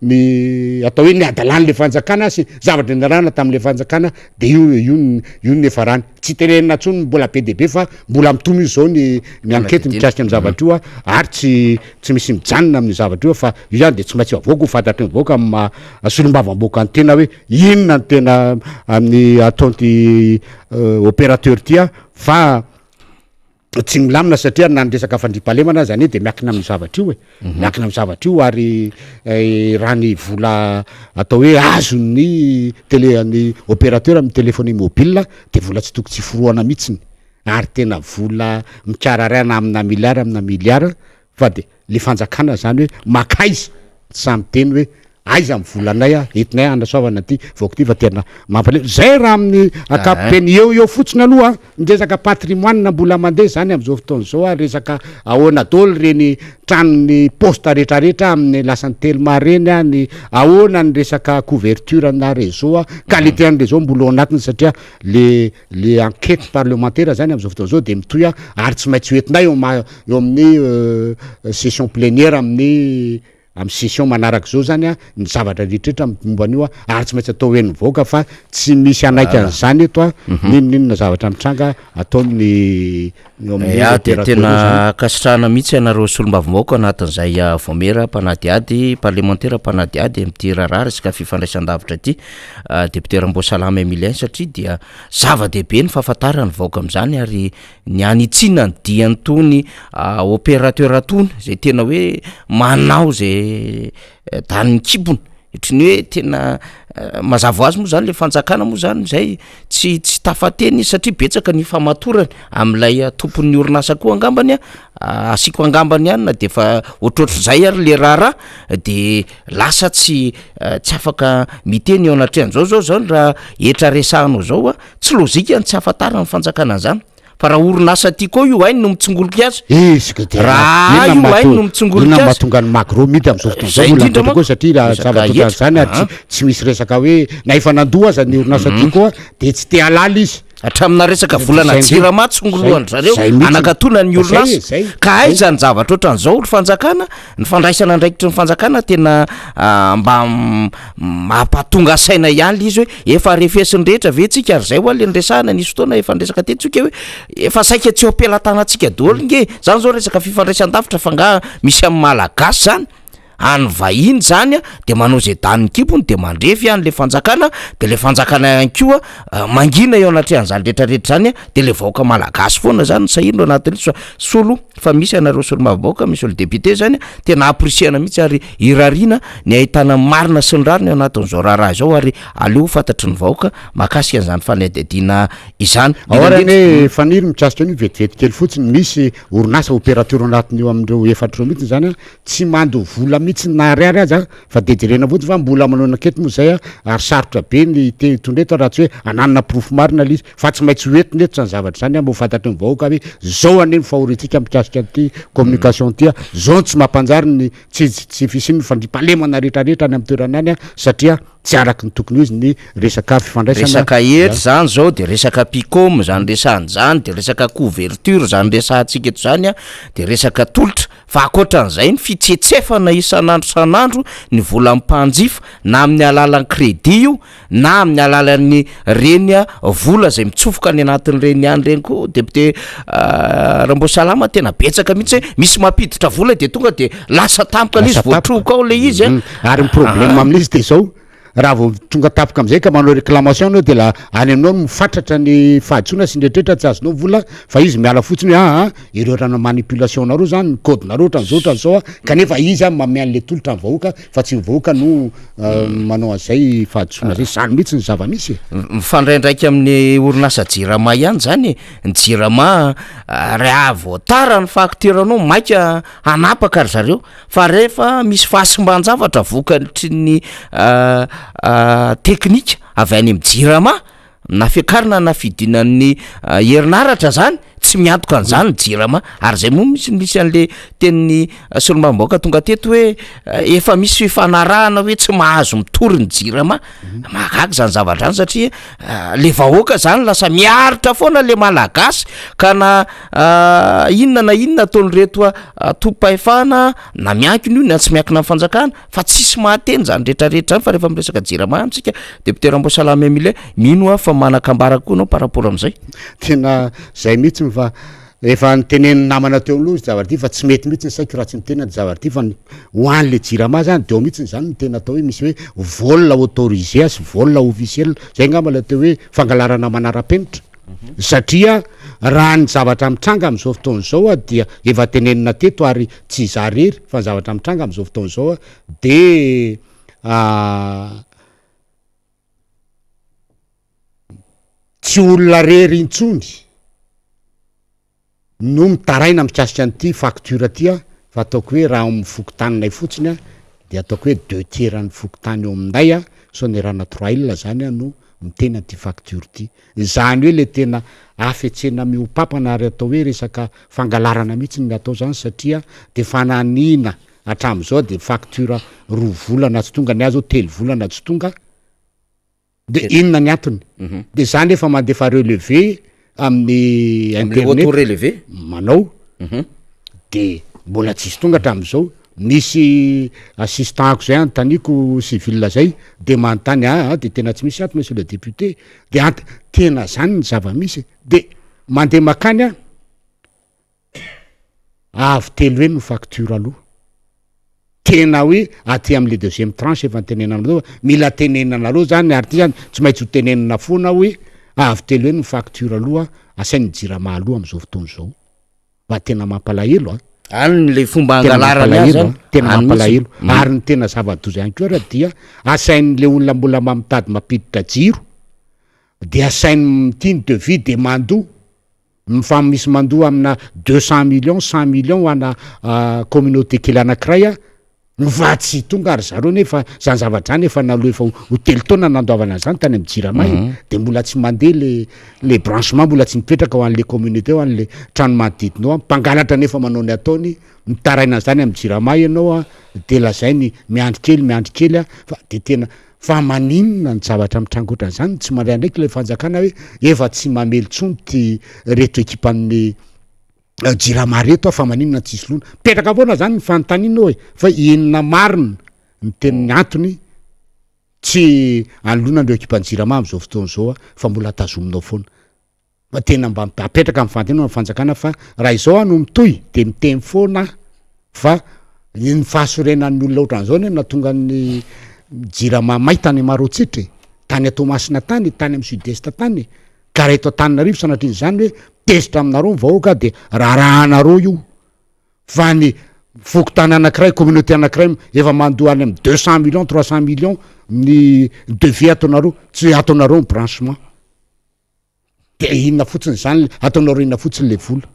ny atao hoe ny adalany le fanjakana sy zavatra narana tam'le fanjakana de io nefa rany tsy tenenina tsony mbola be deaibe fa mbola mitombo izy zao ny enquête mikasika ny zavatra io ary tsy misy mijanona amin'ny zavatra io fa io zany de tsy maintsy avoaka ho fantatry mivoaka amin'ny solombavam-boaka ny tena hoe inona ny tena amin'ny ataonty opérateur tya fa tsy milamina satria na ny resaka fandripahalemana zany de miakina amin'ny zavatra io miakina amin'ny zavatra io ary raha ny vola atao hoe azony ny opérateur amin'ny téléphonie mobile de vola tsy tokony tsy foroana mihitsiny ary tena vola mikararana amina miliara fa de le fanjakana zany hoe makaiza samy teny hoe aiza amin'ny volanay entinay anasoavana ty voako ty fa tena mampalemy zay raha amin'ny akapobeny eo fotsiny aloha miresaka patrimoine mbola mandeha zany am'izao fotoana zao resaka ahoana dôly reny tranony poste rehetrarehetra amin'ny lasany telma reny ny ahoana ny resaka couverture na réseau qualité ny réseau mbola ao anatiny satria le enquête parlementaire zany am'izao fotoana zao de mitoy ary tsy maintsy hoentinay eo amin'ny session plénière amin'ny session manaraka zao zany ny zavatra rehetrrehetra momban'io ary tsy maintsy atao hoe nivoaka fa tsy misy anaiky an'izany eto ninona zavatra mitranga ataony de tena kasitrahana mihitsy ianareo solombavombaoka anatin'izay vomera mpanadiady parlementaire mpanadiady am'ty raharaha resaka fifandraisan-davitra ty deputeur Mbosalama Emilien satria dia zava-dehibe ny fahafantarany vaoaka am'izany ary ny anitsina ny diany tony opérateur tony zay tena hoe manao zay tany kibony otrany hoe tena mazava azy moa zany le fanjakana moa zany zay tsy tafateny satria betsaka ny famatorany am'ilay tompon'ny orinasa koa angambany asiko angambany ihany na de fa ohatrohatry zay ary le raharaha de lasa tsy afaka miteny eo anatrehan'zao zany raha etra resahanao zao tsy lozika ny tsy afantarany fanjakana zany fa raha orinasa ty koa io ainy no mitsongoloka azy raha io ainy no mitsongoloka azy mahatonga ny magro mity am'izao fotoana zao satria raha zava-toka zany tsy misy resaka hoe na efa nandoha aza ny orinasa ty koa de tsy te halala izy hatramina resaka volana jirama tsongoloany zareo anakatona ny orinasa ka aiza ny zavatra ohatran'izao ny fanjakana ny fandraisana ndraikitry ny fanjakana tena mba mampatonga saina ihany le izy hoe efa refesiny rehetra ve tsika ary zay ho le nresahana nisy fotoana efa ndresaka tetsika hoe efa saika tsy ampelantanantsika daholo nge zany zao resaka fifandraisan-davitra fa nga misy amin'ny malagasy zany any vahiny zany de manao zay daniny kibony de mandrefy any le fanjakana de le fanjakana ihany koa mangina eo anatrehan'zany rehetrarehetra zany de le vaoaka malagasy foana zany sahino anatin'ny solo fa misy anareo solo mavaoaka misy olo député zany tena aprisiana mihitsy ary irarina ny ahitana marina sy ny rariny anatin'izao raharaha zao ary aleo fantatry ny vaoaka makasika an'izany fanadidina izany aorany faniry mitrasitra an'io vetivety kely fotsiny misy orinasa opérateur anatin'io amindreo efatreo mihitsy zany tsy mando vola mihitsy nariary azy fa de jerena fotsiny fa mbola manao nakety moa zay ary sarotra be ny tondreto raha tsy hoe ananana profo marina le izy fa tsy maintsy hoetiny eto zany zavatra zany mbo fantatry ny vahoaka hoe zao aneny fahorintsika mikasika ty communication ty zao tsy mampanjary ny tsy fisiny fandripahalemana rehetrarehetra any amin'ny toerana any satria tsy araky ny tokony izy ny resaka fifandraisana resaka hery zany zao de resaka picom zany resahany zany de resaka couverture zany resahantsika eto zany de resaka tolotra fa akoatran'izay ny fitsetsefana isan'andro san'andro ny vola mpanjifa na amin'ny alalan'ny crédit io na amin'ny alalan'ny reny vola zay mitsofoka any anatin'ny reny any reny koa député Rambosalama tena betsaka mihitsy hoe misy mampiditra vola de tonga de lasa tampoka le izy voatroka ao le izy ary ny problème amin'izy de zao raha vao tonga tapoka am'izay ka manao réclamation anao de la any aminao mifatratra ny fahadsoana sy ndrehetrrehetra tsy azonao vola fa izy miala fotsiny hoe ireo rana manipulation nareo zany ny code nareo ohatran'izao ohatran'izao kanefa izy mamay an'le tolotra ny vahoaka fa tsy vahoaka no manao an'izay fahadsoana zay zany mihitsy ny zava-misy mifandray ndraiky amin'ny orinasa jirama ihany zany ny jirama raha voatara ny facturanao maika hanapaka ary zareo fa rehefa misy fahasimban-javatra vokatry ny teknika avy any amin'ny jirama na fiakarina na fidinan'ny herinaratra zany tsy tsy miantoka an'izany jirama ary zay moa misy an'le tenin'ny solomamboaka tonga teto hoe efa misy fifanarahana hoe tsy mahazo mitory ny jirama mahagaga zany zavatra any satria le vahoaka zany lasa miaritra foana le malagasy ka na inona ataony reto tom-pahefana na miankina io na tsy miankina amin'ny fanjakana fa tsisy mahateny zany rehetrarehetra zany fa rehefa miresaka jirama amintsika deputé Ramboasalama Emile mino fa manakambara koa anao par rapport amin'izay tena zay mihitsy fa efa niteneny namana teo aloha zavatra ty fa tsy mety mihitsy ny saiko raha tsy nitena zavatra ty fa ho an'le jirama zany de mihitsy zany ny tena atao hoe misy hoe vol autorisé sy vol officiel zay ngamba la teo hoe fangalarana manara-penitra satria raha ny zavatra mitranga am'izao fotoana zao dia efa tenenina teto ary tsy zarery fa ny zavatra mitranga am'izao fotoana zao de tsy olona rery intsony no mitaraina mikasika an'ity facture tya fa ataoko hoe raha mifokotaninay fotsiny de ataoko hoe 2/3 ny fokotany eo aminay so ny raha naturel zany no mitena ty facture ty zany hoe le tena afetsena miopapana ary atao hoe resaka fangalarana mihitsy ny atao zany satria de fananina hatram'izao de facture 2 volana tsy tonga ny azo 3 volana tsy tonga de inona ny antony de zany efa mandefa relevé amin'ny internet relevé manao de mbola tsisy tonga hatram'izao misy assistantko zay antaniko civil zay de manontany de tena tsy misy ato monsieur le député de tena zany ny zava-misy de mandeha makany avy telo hoe no facture aloha tena hoe aty am'le deuxième tranche efa nitenenanareo mila tenenanareo zany ary ty zany tsy maintsy ho tenenana foana hoe avy telo hoe no facture aloha asain'ny jirama aloha am'izao fotoana zao fa tena mampalahelo any le fomba angalarana azy tena mampalahelo ary ny tena zava-doza ihany koa raha dia asain'le olona mbola mamitady mampiditra jiro de asainy tiany devis de mandoa fa misy mandoa amina 200 millions 100 millions ho ana communauté kely anankiray va tsy tonga ary zareo nefa zany zavatra zany efa naloha efa ho telo taona nandoavana zany tany amin'ny jirama de mbola tsy mandeha le branchement mbola tsy mipetraka ho an'le communauté ho an'le trano manodidina ao mpangalatra nefa manao ny ataony mitaraina zany amin'ny jirama ianao de lazainy miandry kely fa de tena fa maninona ny zavatra mitrangotra zany tsy mandray ndraiky le fanjakana hoe efa tsy mamely tsony ty reto ekipan'ny jirama reto fa maninona tsisy lona petraka foana zany ny fanontaniana hoe fa inona marina ny tenin'ny antony tsy anolonandreo ekipan'ny jirama am'izao fotoana zao fa mbola tazominao foana fa tena mba apetraka amin'ny fantanina fanjakana fa raha izao no mitohy de miteny foana fa ny fahasorenan'ny olona ohatran'izao ny natonga ny jirama maitany marotsitry tany atomasina tany amin'ny sud-est tany ka raha eto Antananarivo sanatrin' zany hoe tesitra aminareo vahoaka de rahanareo io fa ny fokotany anankiray communauté anankiray efa mandoa any amin'ny 200 millions 300 millions ny devis ataonareo tsy ataonareo ny branchement de inona fotsiny zany ataonareo inona fotsiny le vola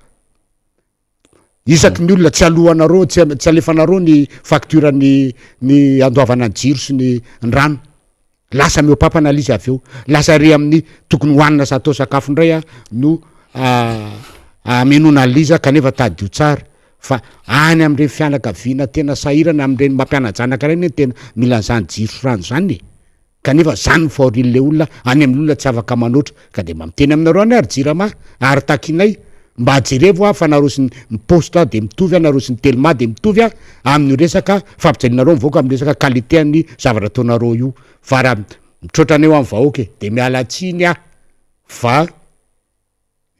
isaky ny olona tsy alohanareo tsy alefanareo ny facture ny andoavana ny jiro sy ny rano lasa miopapana lizy avy eo lasa re amin'ny tokony hoanina sa atao sakafo indray no amenona liza kanefa tadio tsara fa any am'ireny fianakaviana tena sahirana am'ireny mampianajanaka reny tena mila zany jiro sy rano zany kanefa zany ny fahorin'le olona any amin'olona tsy afaka manoatra ka de mamiteny aminareo any ary jirama ary takinay mba jerevo fa nareo sy ny poste de mitovy nareo sy ny telma de mitovy amin'ny resaka fampijalinareo mivoaka amin'ny resaka qualité ny zavatra ataonareo io fa raha mitrotrana eo amin'ny vahoaka de miala tsiny fa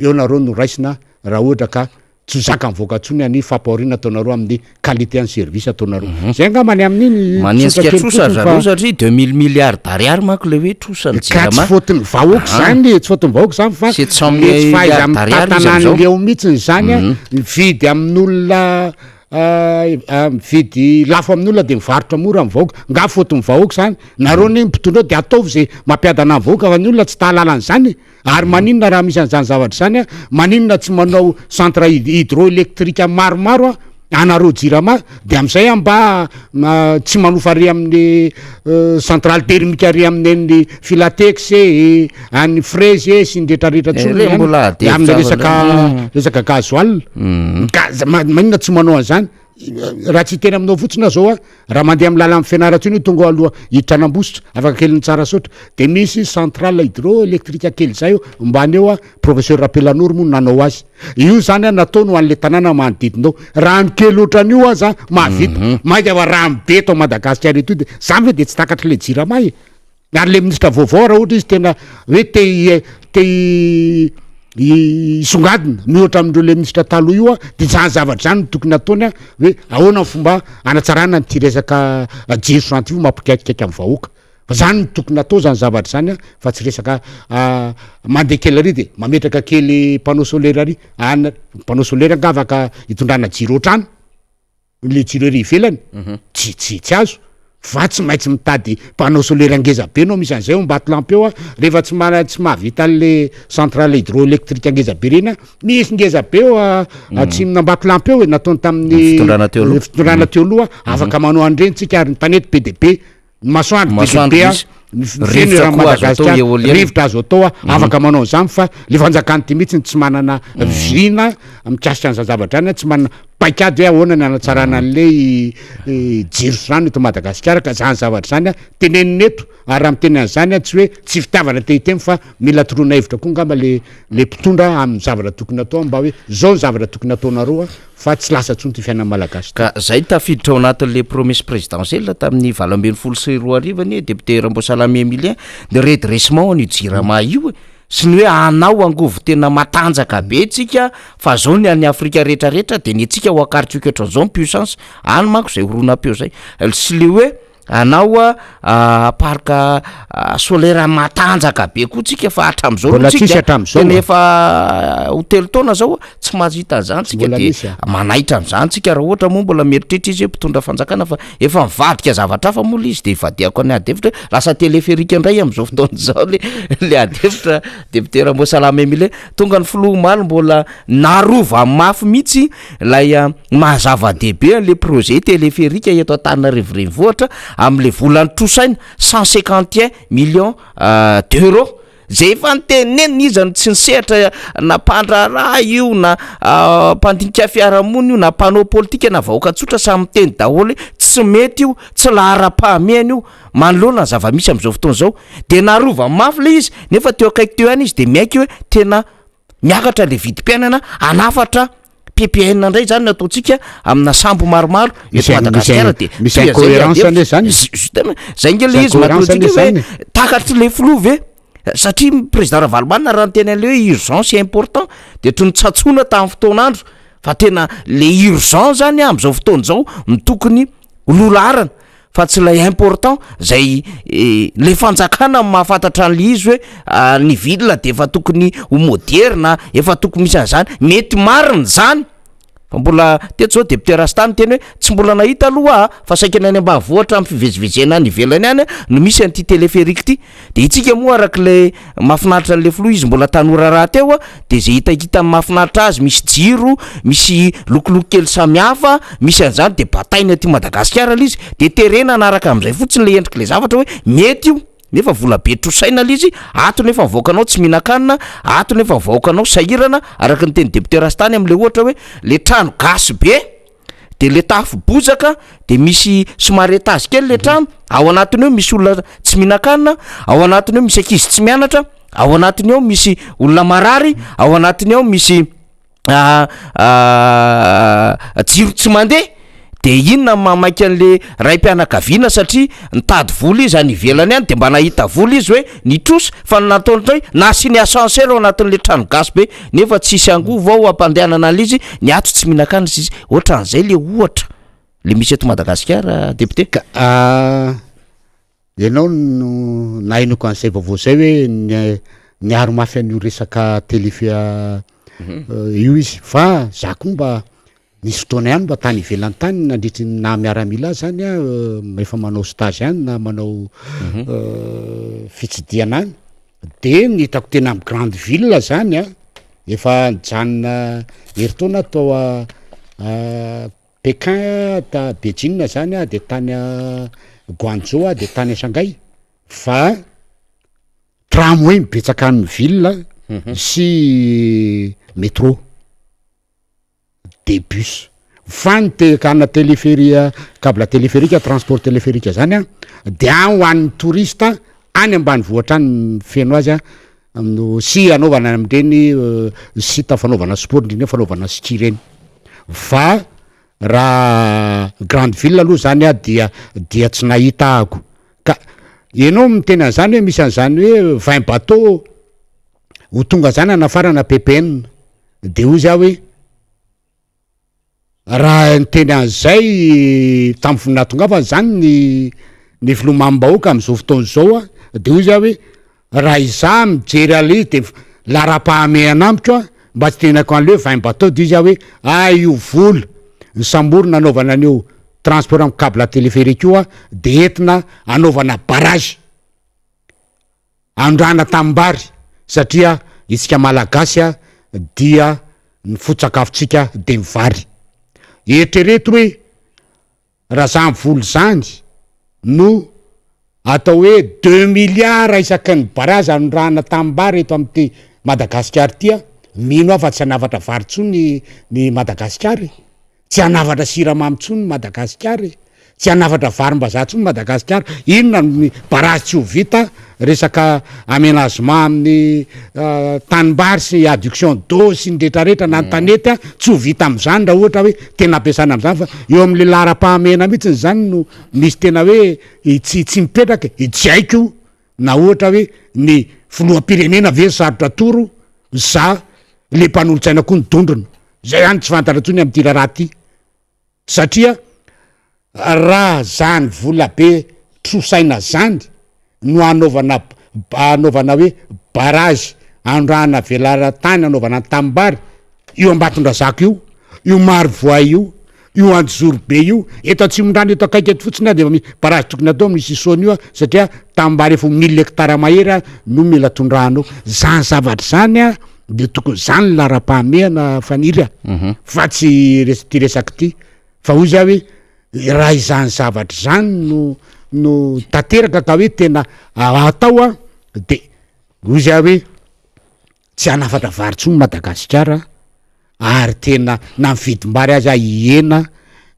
eo nareo no raisina raha ohatra ka tsy zaka mivoaka tsony any fampahoriana ataonareo amin'ny qualité ny service ataonareo zay angambany amin'iny manesika trosa zareo satria 2000 milliards d'ariary manko le hoe trosany ka tsy fotony vahoaka zany tsy fotony vahoaka zany fa mety faiza mitantanany leo mihitsiny zany mividy amin'olona mividy lafo amin'olona de mivarotra mora amin'ny vahoaka nga fotony vahoaka zany nareo ny mpitondreo de ataovy zay mampiadana amin'ny vahoaka fa ny olona tsy tahalalany zany ary maninona raha misy an'izany zavatra zany maninona tsy manao centre hydroélectrique maromaro anareo jirama de am'izay mba tsy manofa ary amin'ny centrale termique ary amin'ny ny filatex any fraise sy ndretrarehetra tsony amin'ny resaka gazoal maninona tsy manao an'izany raha tsy tena aminao fotsiny zao raha mandeha amin'ny lala amin'ny fianaratsiny io tonga aloha hiditra anambositra afaka keliny tsara sotra de misy centrale hydroélectrique kely zay mbany eo professeur Rapelanoro moa nanao azy io zany natao no an'le tanàna manodidinao rano kely ohatran'io aza mahavita mainka fa rano be tao Madagasikara eto de zany hoe de tsy takatra le jirama ary le ministra vaovao raha ohatra izy tena hoe te isongadina mihoatra amindreo le ministra taloha io de zany zavatra zany tokony ataony hoe ahoana ny fomba anatsarana ty resaka jiro santy io mampikaikikaiky amin'ny vahoaka fa zany tokony atao zany zavatra zany fa tsy resaka mandeha kely ary de mametraka kely panneau solaire ary panneau solaire nga afaka hitondrana jiro otrano le jiro ery ivelany tsy azo fa tsy maintsy mitady panneau solaire angeza be anao misy an'izay mbaty lampy eo rehefa tsy mahavita an'le centrale hydroélectrique angeza be reny misy ngeza be eo tsy nambaty lampy eo nataony tamin'ny fitondrana teo aloha afaka manao an'ireny tsika ary ny tanety be de be masoandro be de be feno raha Madagasikara rivotra azo atao afaka manao an'izany fa le fanjakany ty mihitsy tsy manana vina mikasika an'izany zavatra any tsy manana paikady hoe ahoana ny anatsarana an'le jiro zany eto Madagasikara ka zany zavatra zany tenenina eto ary raha miteny an'izany tsy hoe tsy fitiavana tehiteny fa mila toroana hevitra koa ngamba le mpitondra amin'ny zavatra tokony atao mba hoe zao ny zavatra tokony ataonareo fa tsy lasa tsony ty fiainana malagasy ka zay tafiditra ao anatin'le promesse présidentielle tamin'ny 2024 député Rambosalamy Emilien de redressement ny jirama io sy ny hoe anao angovo tena matanjaka be tsika fa zao ny any Afrika rehetrarehetra de ny tsika ho akaritsika ohatran'izao ny puissance any manko zay horonam-peo zay sy le hoe anao parka solaire matanjaka be koa tsika fa hatram'izao tsika efa hotely taona zao tsy mahita an'izany tsika de manaitra amin'izany tsika raha ohatra moa mbola mieritritra izy hoe mpitondra fanjakana fa efa mivadika zavatra hafa moa le izy de ivadiako any adevitra lasa téléphérique indray am'izao fotoana zao le adevitra député Rambosalamy Emilien tonga ny filomaly mbola narova mafy mihitsy lay mahazava-dehibe le projet téléphérique eto Antananarivo renivohitra am'le volany trosaina 151 millions d'euros zay efa nitenenina izy tsy nisehatra na mpandraraha io na mpandinika fiarahamonina io na mpanao politika na vahoaka tsotra samy miteny daholo tsy mety io tsy lahara-pahamehana io manoloana ny zava-misy am'izao fotoana zao de narova mafy le izy nefa teo akaiky teo ihany izy de miaiky hoe tena miakatra le vidim-piainana anafatra PPN ndray zany nataontsika amina sambo maromaro eto Madagasikara de misy incohérence ane zany zay nge le izy matotsika hoe takatry le filova satria président Ravalomanina raha nyteny an'le hoe urgence important de tony tsatsona tamin'ny fotoanandro fa tena le urgence zany am'izao fotoana zao tokony lolarana fa tsy lay important zay le fanjakana mahafantatra an'le izy hoe ny ville de efa tokony ho moderna efa tokony misy an'izany mety marina zany fa mbola teto zao député Rastany teny hoe tsy mbola nahita aloha fa saika any ambanivohitra amin'ny fivezivezena any ivelany any no misy an'ity téléphérique ty de itsika moa arak'le mahafinaritra an'le filoha izy mbola tanora raha teo de zay hitakita mahafinaritra azy misy jiro misy lokoloko kely samihafa misy an'izany de batainy aty Madagasikara le izy de terena anaraka am'izay fotsiny le endrika le zavatra hoe mety io nefa vola be trosaina le izy ato nefa mivoakanao tsy mihinan-kanina ato nefa mivoakanao sahirana araka ny teny député Rastany am'le ohatra hoe le trano gasy be de le tafo bozaka de misy somary etazy kely le trano ao anatiny eo misy olona tsy mihinan-kanina ao anatiny eo misy ankizy tsy mianatra ao anatiny eo misy olona marary ao anatiny eo misy jiro tsy mandeha de inona mamaky an'le raim-pianakaviana satria nitady vola izy any ivelany any de mba nahita vola izy hoe nitrosa fa nataony tray nasiny ascenseur ao anatin'le trano gasy be nefa tsisy angovo ao ampandehanana an'le izy ny ato tsy mihinan-kanina izy ohatran'izay le ohatra le misy eto Madagasikara député ianao no nainoko an'izay vaovao zay hoe niaro mafy an'io resaka téléfia io izy fa za koa mba nisy fotoana ihany mba tany ivelany tany nandritry na miaramila zany efa manao stage any na manao fitsidiana any de nitako tena amy grande ville zany efa nijanona heritaona tao Pékin ta Beijing zany a de tany Guangzhou a de tany Shanghai fa tramway mibetsaka amin'ny ville sy métro de bus fa ny kana téléphérique câble téléphérique transport téléphérique zany a de an ho an'ny touriste any ambanivohitra any feno azy a no sy anaovana am'ireny site fanaovana sport indrindra fanaovana ski reny fa raha grande ville aloha zany a dia tsy nahita ako ka ianao miteny an'zany hoe misy an'zany hoe 20 bateau ho tonga zany anafarana PPN de hoy za hoe raha nyteny an'zay tamin'ny voninahitongavana zany ny filomam-bahoaka am'izao fotoana zao a de hoy za hoe raha iza mijery ale de lara-pahamehana amiko a mba tsy tenako an'le 20 bateau de izy hoe io vola ny samborona anaovana an'io transport amin'ny câble téléphérique io a de entina anaovana barrage andrana tambary satria isika malagasy a dia ny foto-tsakafotsika de mivary eritrereto hoe raha zany voly zany no atao hoe 2 milliards isaky ny barrage andrana tambary eto amin'ny Madagasikara tya mino aho fa tsy hanavatra vary tsony ny Madagasikara tsy hanavatra siramamy tsony Madagasikara tsy hanavatra varim-bazaha tsony Madagasikara inona ny barrage tsy ho vita resaka aménagement amin'ny tanimbary sy adduction d'eau sy ny retraretra na ny tanety a tsy ho vita am'zany raha ohatra hoe tena ampiasana am'zany fa eo amin'le lara-pahamehana mihitsy zany no misy tena hoe tsy mipetraka tsy haiko na ohatra hoe ny filoham-pirenena ve sarotra toro za le mpanolotsaina koa ny dondrona zay hany tsy fantatra tsony am'ty raha ty satria raha zany vola be trosaina zany no anaovana hoe barrage andrana velara-tany anaovana tambary io ambatondrazako io Marivoa io Anjozoro be io eto atsimondrany eto akaiky eto fotsiny de misy barrage tokony atao misy isony io satria tambary efa 1000 hectares mahery no mila tondrahanao zany zavatra zany a de tokony zany lara-pahamehana faniry fa tsy ty resaky ty fa hoy za hoe raha izany zavatra zany no tanteraka ka hoe tena atao a de hoy za hoe tsy hanafatra vary tsony Madagasikara ary tena na mividim-bary azy ihena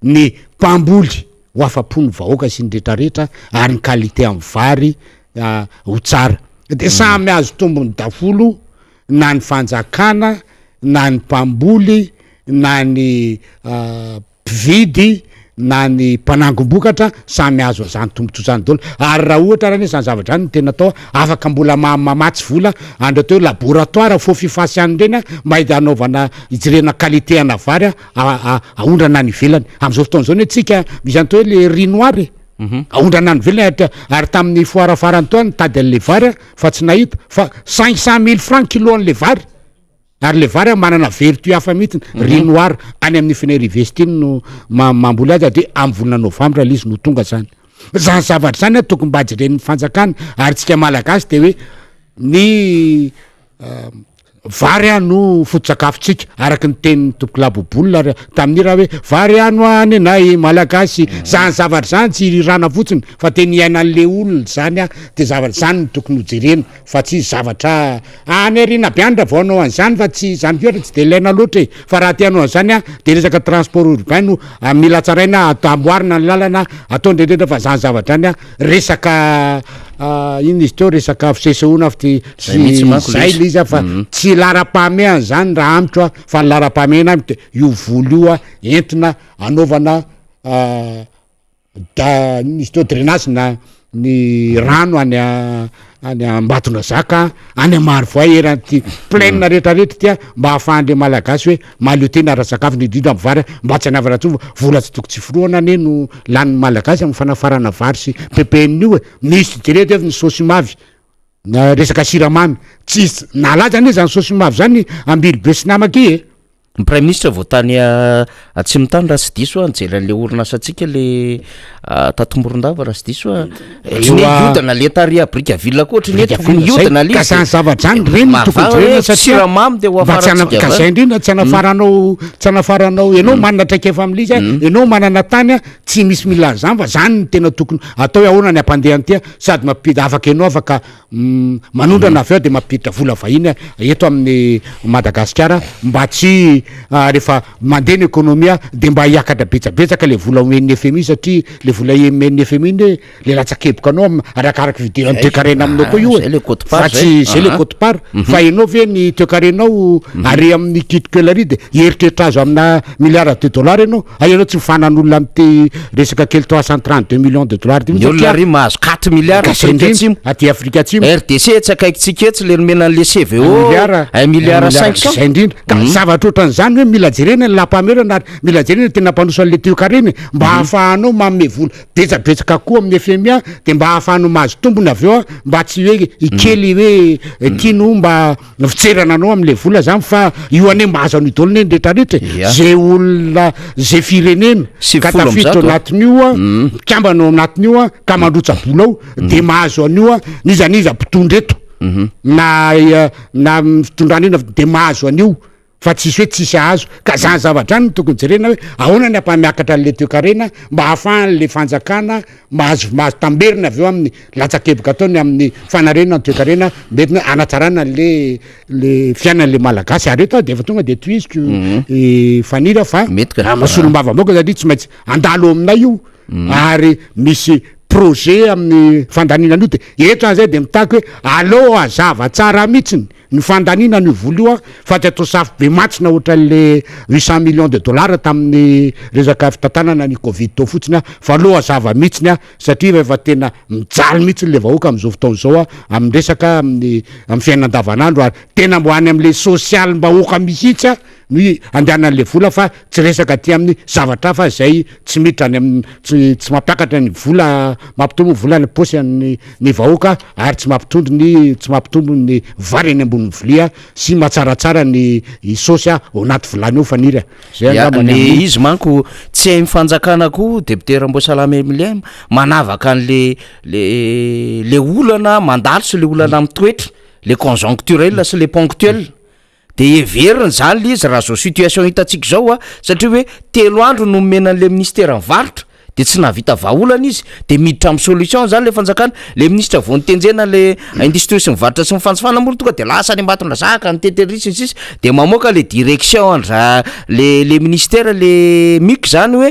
ny mpamboly ho afa-pony vahoaka sy ny retraretra ary ny qualité amin'ny vary ho tsara de samy azo tombony dafolo na ny fanjakana na ny mpamboly na ny mpividy na ny mpanangom-bokatra samy azo zany tombontsoa zany daholo ary raha ohatra raha ne zany zavatra zany tena atao afaka mbola mamatsy vola andro atao hoe laboratoire fo fifasiany reny mba anaovana ijirena qualité ana vary aondrana ny velany am'izao fotoana zao ny tsika misy antao hoe le riz noir aondrana ny velany ary tamin'ny foara farany toa nitady an'le vary fa tsy nahita fa 500 000 francs kilo an'le vary ary le vary manana vertu hafa mihitsy riz noir any amin'ny Université no mamboly azy de amin'ny volana novambra izy no tonga zany zavatra zany tokony mba jeren'ny fanjakana ary tsika malagasy de hoe ny vary no foto-tsakafotsika araky ny tenin'ny tompoko labobolina tamin'ny raha hoe vary ano any anay malagasy zany zavatra zany tsy rana fotsiny fa teny iainan'le olona zany de zavatra zany no tokony ho jerena fa tsy zavatra any arina be andra vao anao an'zany fa tsy zany ohatra tsy de ilaina loatra fa raha tianao an'zany de resaka transport urbain no mila tsaraina amboarina ny lalana atao ndrendrendra fa zany zavatra zany resaka ino izy teo resaka fisesehoana zay le izy fa tsy lara-pahamehana zany raha amiko fa lara-pahamehana amiko de io voly io entina anaovana izy teo drainage na ny rano any Ambatondrazaka any Marivoa eran'ty plaine rehetrarehetra tya mba ahafahan'le malagasy hoe maleo tena ara-sakafo indrindra amin'ny vary mba tsy hanavana tsony vola tsy toko tsy firoana ne no lan'ny malagasy amin'ny fanafarana vary sy PPN io misy direto ny saosy mavy na resaka siramamy tsisy nalaza ane zany saosy mavy zany ambily be sy namaky ny prime ministre voatany tsy mitany raha sy diso nijeran'le orinasatsika le tatomborondava raha sy diso iodana le tariabrika villa koatra iodana le kasany zavatra zany reny tokony siramamy de kasay indrindra tsy anafaranao ianao manana traikefa amin'lizy ianao manana tany tsy misy mila zany fa zany ny tena tokony atao ahoana ny ampandeha ty sady mampita afaka ianao afaka manondrana avy eo de mampiditra vola vahiny eto amin'ny Madagasikara mba tsy rehefa mandeha ny ekonomia de mba hiakatra betsabetsaka le vola omen'ny FMI satria le vola omen'ny FMI le latsakeboka anao arakaraka vidiran'ny toekarena aminao koa io fa tsy zay le cote part fa ianao ve ny toekarenao ary amin'ny kitokely de heritreritra azo amina milliard de dollars ianao ianao tsy mifanan'olona amty resaka kely 332 millions de dollars ny olona ry mahazo 4 milliards aty Afrika Atsimo RDC tsy akaikitsika etsy le nomena an'le CVO milliard 500 zay indrindra ka zavatra ohatran'izany hoe mila jerena ny lampamerana ary mila jerena tena mpanosa an'le toekareny mba hahafahanao manome vola betsabetsaka koa amin'ny FMI de mba hahafahanao mahazo tombony avy eo mba tsy hoe ikely hoe tiano mba fitserana anao am'le vola zany fa io ane mahazo an'io daholo ny rehetrarehetra zay olona zay firenena ka tafiditra anatin'io mikambanao anatin'io ka mandrotsa bola ao de mahazo an'io nizaniza mpitondra eto na fitondrana ina de mahazo an'io fa tsisy hoe tsisy ahazo ka zany zavatra any tokony jerena hoe ahoana ny ampamiakatra an'le toekarena mba hahafahan'le fanjakana mahazo tamberina avy eo amin'ny latsakeboka ataony amin'ny fanarenana ny toekarena mety anatsarana le fiainan'le malagasy ary eto de efa tonga de toiziko fanira fa masolombavamoaka satria tsy maintsy andalo aminay io ary misy projet amin'ny fandaninana io de eto an'izay de mitaky hoe allo azava tsara mihitsiny ny fandanina ny vola io fa tsy atao safy be matsina ohatra le 800 millions de dollars tamin'ny resaka fitantanana ny Covid tao fotsiny fa aloha azava mihitsiny satria efa tena mijaly mihitsy le vahoaka am'izao fotoana zao amin'ny resaka amin'ny fiainana andavanandro ary tena mbo any am'le social mbahoaka mihitsy ny andehanan'le vola fa tsy resaka ty amin'ny zavatra fa zay tsy miditra any amin'ny tsy mampiakatra ny vola mampitombo vola ny posy ny vahoaka ary tsy mampitombo ny vary any ambony vilia sy matsaratsara ny sosy ao anaty vilany eo fanira le izy manko tsy hay mifanjakana koa deputera Mbosalama Emilien manavaka an'le le olana mandalo sy le olana mitoetra le conjoncturel sy le ponctuel de everiny zany le izy raha zao situation hitatsika zao satria hoe 3 andro no omena an'le ministera mivarotra de tsy navita vaolana izy de miditra amin'ny solution zany le fanjakana le ministra vao nitenjena le industrie sy mivarotra sy mifantsifana moa tonga de lasa ny ambatona zaka ny teterisy sisy de mamoaka le direction andra le ministère le mic zany hoe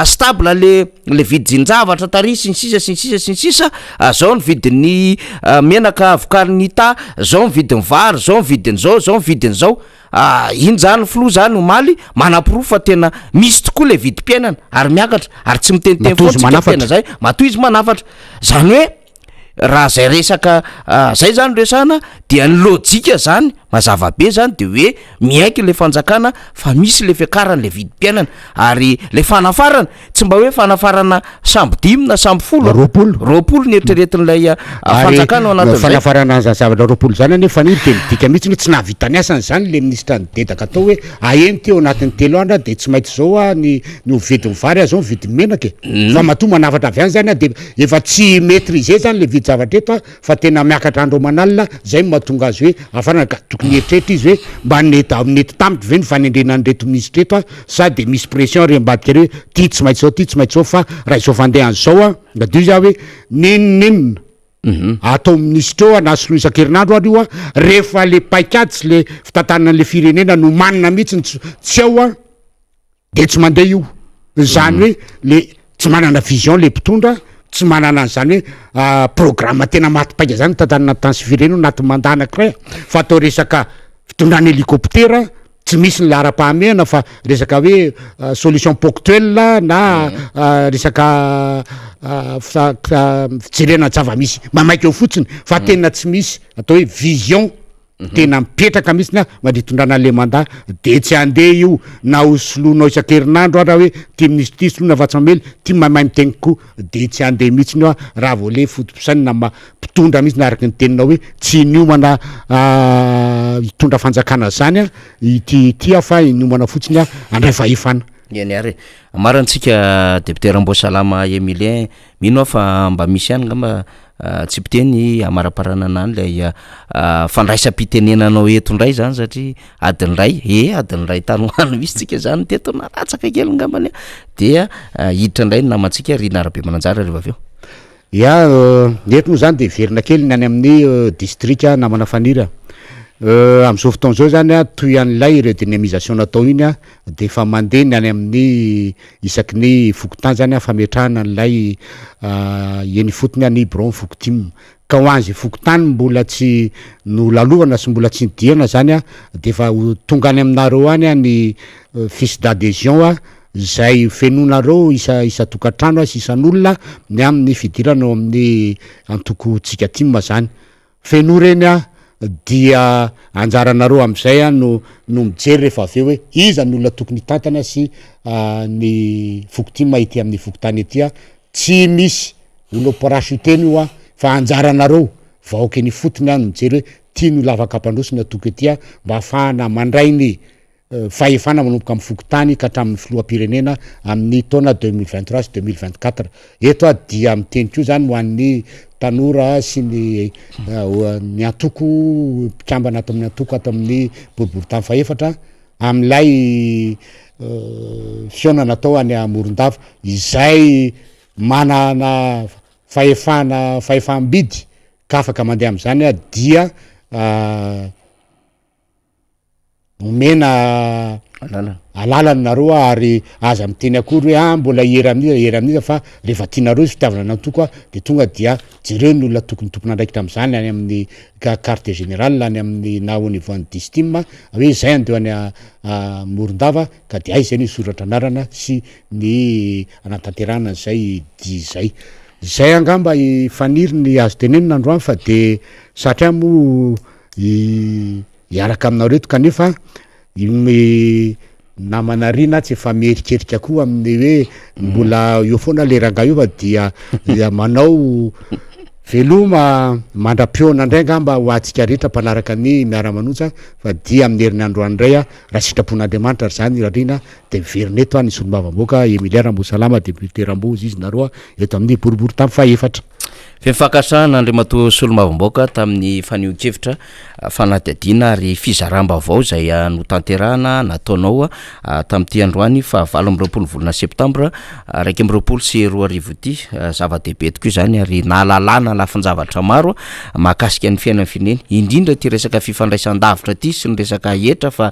stable le vidin-javatra tarisy sisa zao ny vidin'ny menaka avokariny ta zao ny vidin'ny vary zao ny vidin'zao zao ny vidin'zao iny zany flo zany omaly manaprofo fa tena misy tokoa le vidim-piainana ary miakatra ary tsy miteniteny fotsika zay matoy izy manafatra zany hoe raha zay resaka zay zany resana dia ny lojika zany mazava be zany de hoe miaiky le fanjakana fa misy le fiakarany le vidim-piainana ary le fanafarana tsy mba hoe fanafarana samby 10 na samby 10 roapolo ny eritreretin'ilay fanjakana ao anatin'izay fanafarana zavatra roapolo zany anefa ny de midika mihitsy tsy navita ny asany zany le ministra nidedaka atao hoe aheno ty ao anatin'ny 3 andro de tsy maintsy zao ny vidin'ny vary zao vidin'ny menaka fa matoa manafatra avy any zany de efa tsy maîtriser zany le vidy zavatra eto fa tena miakatra andro manalina zay mahatonga azy hoe afarana ka tokony eritretra izy hoe mba nety tamitra ve ny fanendrenany reto ministra eto sady misy pression re ambadika re ty tsy maintsy zao fa raha izao fandehan zao ngadio za hoe ninonina atao ministra eo na solo isan-kerinandro ary io rehefa le paikady sy le fitantanan'le firenena no manina mihitsy tsy ao de tsy mandeha io zany hoe le tsy manana vision le mpitondra tsy manana an'zany hoe programme tena maty-paika zany tantanana tany sy firenena naty mandat anankiray fa atao resaka fitondrany hélicoptera tsy misy ny lara-pahamehana fa resaka hoe solution ponctuelle na resaka fijerena zava-misy mamaika eo fotsiny fa tena tsy misy atao hoe vision tena mipetraka mihitsy mandritondrana le mandat de tsy andeha io na osoloanao isan-kerinandro raha hoe ty ministre ty soloana vatsamely ty mamay mitegny koa de tsy andeha mihitsy io raha vao le fotom-pisaina mpitondra mihitsy araky ny teninao hoe tsy niomana hitondra fanjakana zany ty fa niomana fotsiny andray fahefana niary marantsika député Ramboasalama Emilien mino fa mba misy ihany ngamba tsy piteny amaraparanana an'lay fandraisam-pitenenanao eto ndray zany satria adiny ray tanoano misy tsika zany teto naratsaka kely ngambany dia hiditra ndray ny namantsika ry narabe mananjara rehefa avy eo eto moa zany de verina kely ny any amin'ny district namana fanira am'izao fotoana zao zany toy an'lay redynamisation natao iny de fa mandeha ny any amin'ny isaky ny fokotany zany fametrahana an'lay eny fotony ny bron fokotim ka ho anzy fokotany mbola tsy nolalovana sy mbola tsy nidiana zany de fa tonga any aminareo any ny fiche d'adhésion zay fenonareo isa tokatrano sy isan'olona ny amin'ny fidirana ao amin'ny antoko tsika tim zany feno reny dia anjaranareo am'izay no mijery rehefa avy eo hoe iza ny olona tokony tantana sy ny fokotima ity amin'ny fokotany ety tsy misy olo parachuteny io fa anjaranareo vahoaka ny fotony no mijery hoe tia ny lavakapandrosina toko ety mba ahafahana mandray ny fahefana manomboka amin'ny fokotany ka hatramin'ny filoham-pirenena amin'ny taona 2023 sy 2024 eto dia mitenik'io zany ho an'ny tanora sy ny antoko mpikambana ato amin'ny antoko ato amin'ny boribory tany fahefatra am'lay fionana atao any Morondava izay manana fahefam-bidy ka afaka mandeha am'zany dia omena alalany nareo ary aza miteny akory hoe mbola hery amin'iza fa rehefa tianareo izy fitiavana nantoko de tonga dia jereo ny olona tokony andraikitra am'zany any amin'ny carte générale any amin'ny na au niveau ny distim hoe zay andeo any Morondava ka de zay ny soratra anarana sy ny anatanterahana zay di zay angamba ifaniry ny azo tenenina androany fa de satria mo iaraka aminareo to kanefa namanarina tsy efa mierikerika koa amin'ny hoe mbola eo foana le ranga io fa dia manao veloma mandra-piona ndray ngamba ho atsika rehetra mpanaraka ny Miara Manonja fa dia amin'ny herinandro andray raha sitrapon'Andriamanitra zany rarina de miverineto ny solombavam-boaka Emilia Ramboasalama député Rambo izy nareo eto amin'ny boribory tamy faefatra Fifakasana Andriamato solombavam-boaka tamin'ny fanio-kevitra fanadihadiana ary fizaramba-bao zay notanterahana nataonao tamin'ity androany fa 20 volana septambra 20 sy 20 ty zava-dehibe tokoa zany ary nahalalana lafinjavatra maro mahakasika ny fiainan'ny firenena indrindra ty resaka fifandraisan-davitra ty sy ny resaka hetra fa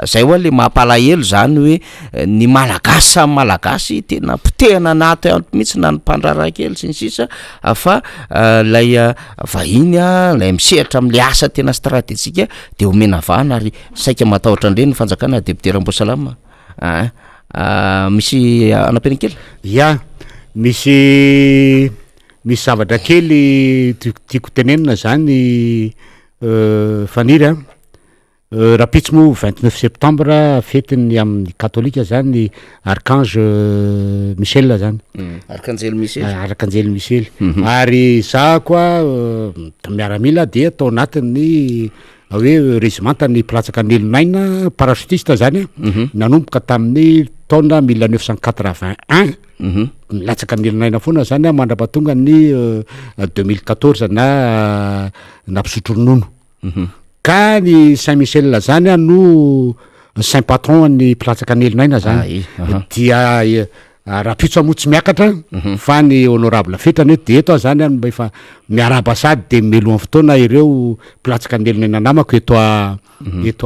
zay hoe le mampalahelo zany hoe ny malagasy samy malagasy tena potehana nato mihitsy na ny mpandraraha kely sy ny sisa fa lay vahiny lay misehatra am'le asa tena stratégique de omena vahana ary saika matahotra andre ny fanjakana député Ramboasalama misy anapeny kely misy zavatra kely tiako tenenina zany faniry rapitsy mo 29 septembre fetiny amin'ny katolika zany archange Michel zany arkanjely Michel ary za koa miaramila de atao anatiny hoe régimenta ny palatsaka Nelonaina parachutiste zany nanomboka tamin'ny taona 1981 milatsaka Nelonaina foana zany mandra-pahatonga ny 2014 na mpisotro ronono ka ny Saint Michel zany no saint patron ny palatsaka Nelonaina zany dia rapitso amoa tsy miakatra fa ny honorable fetrany de eto zany mba efa miaraba sady de melohan'ny fotoana ireo palatsaka Nelonaina namako eto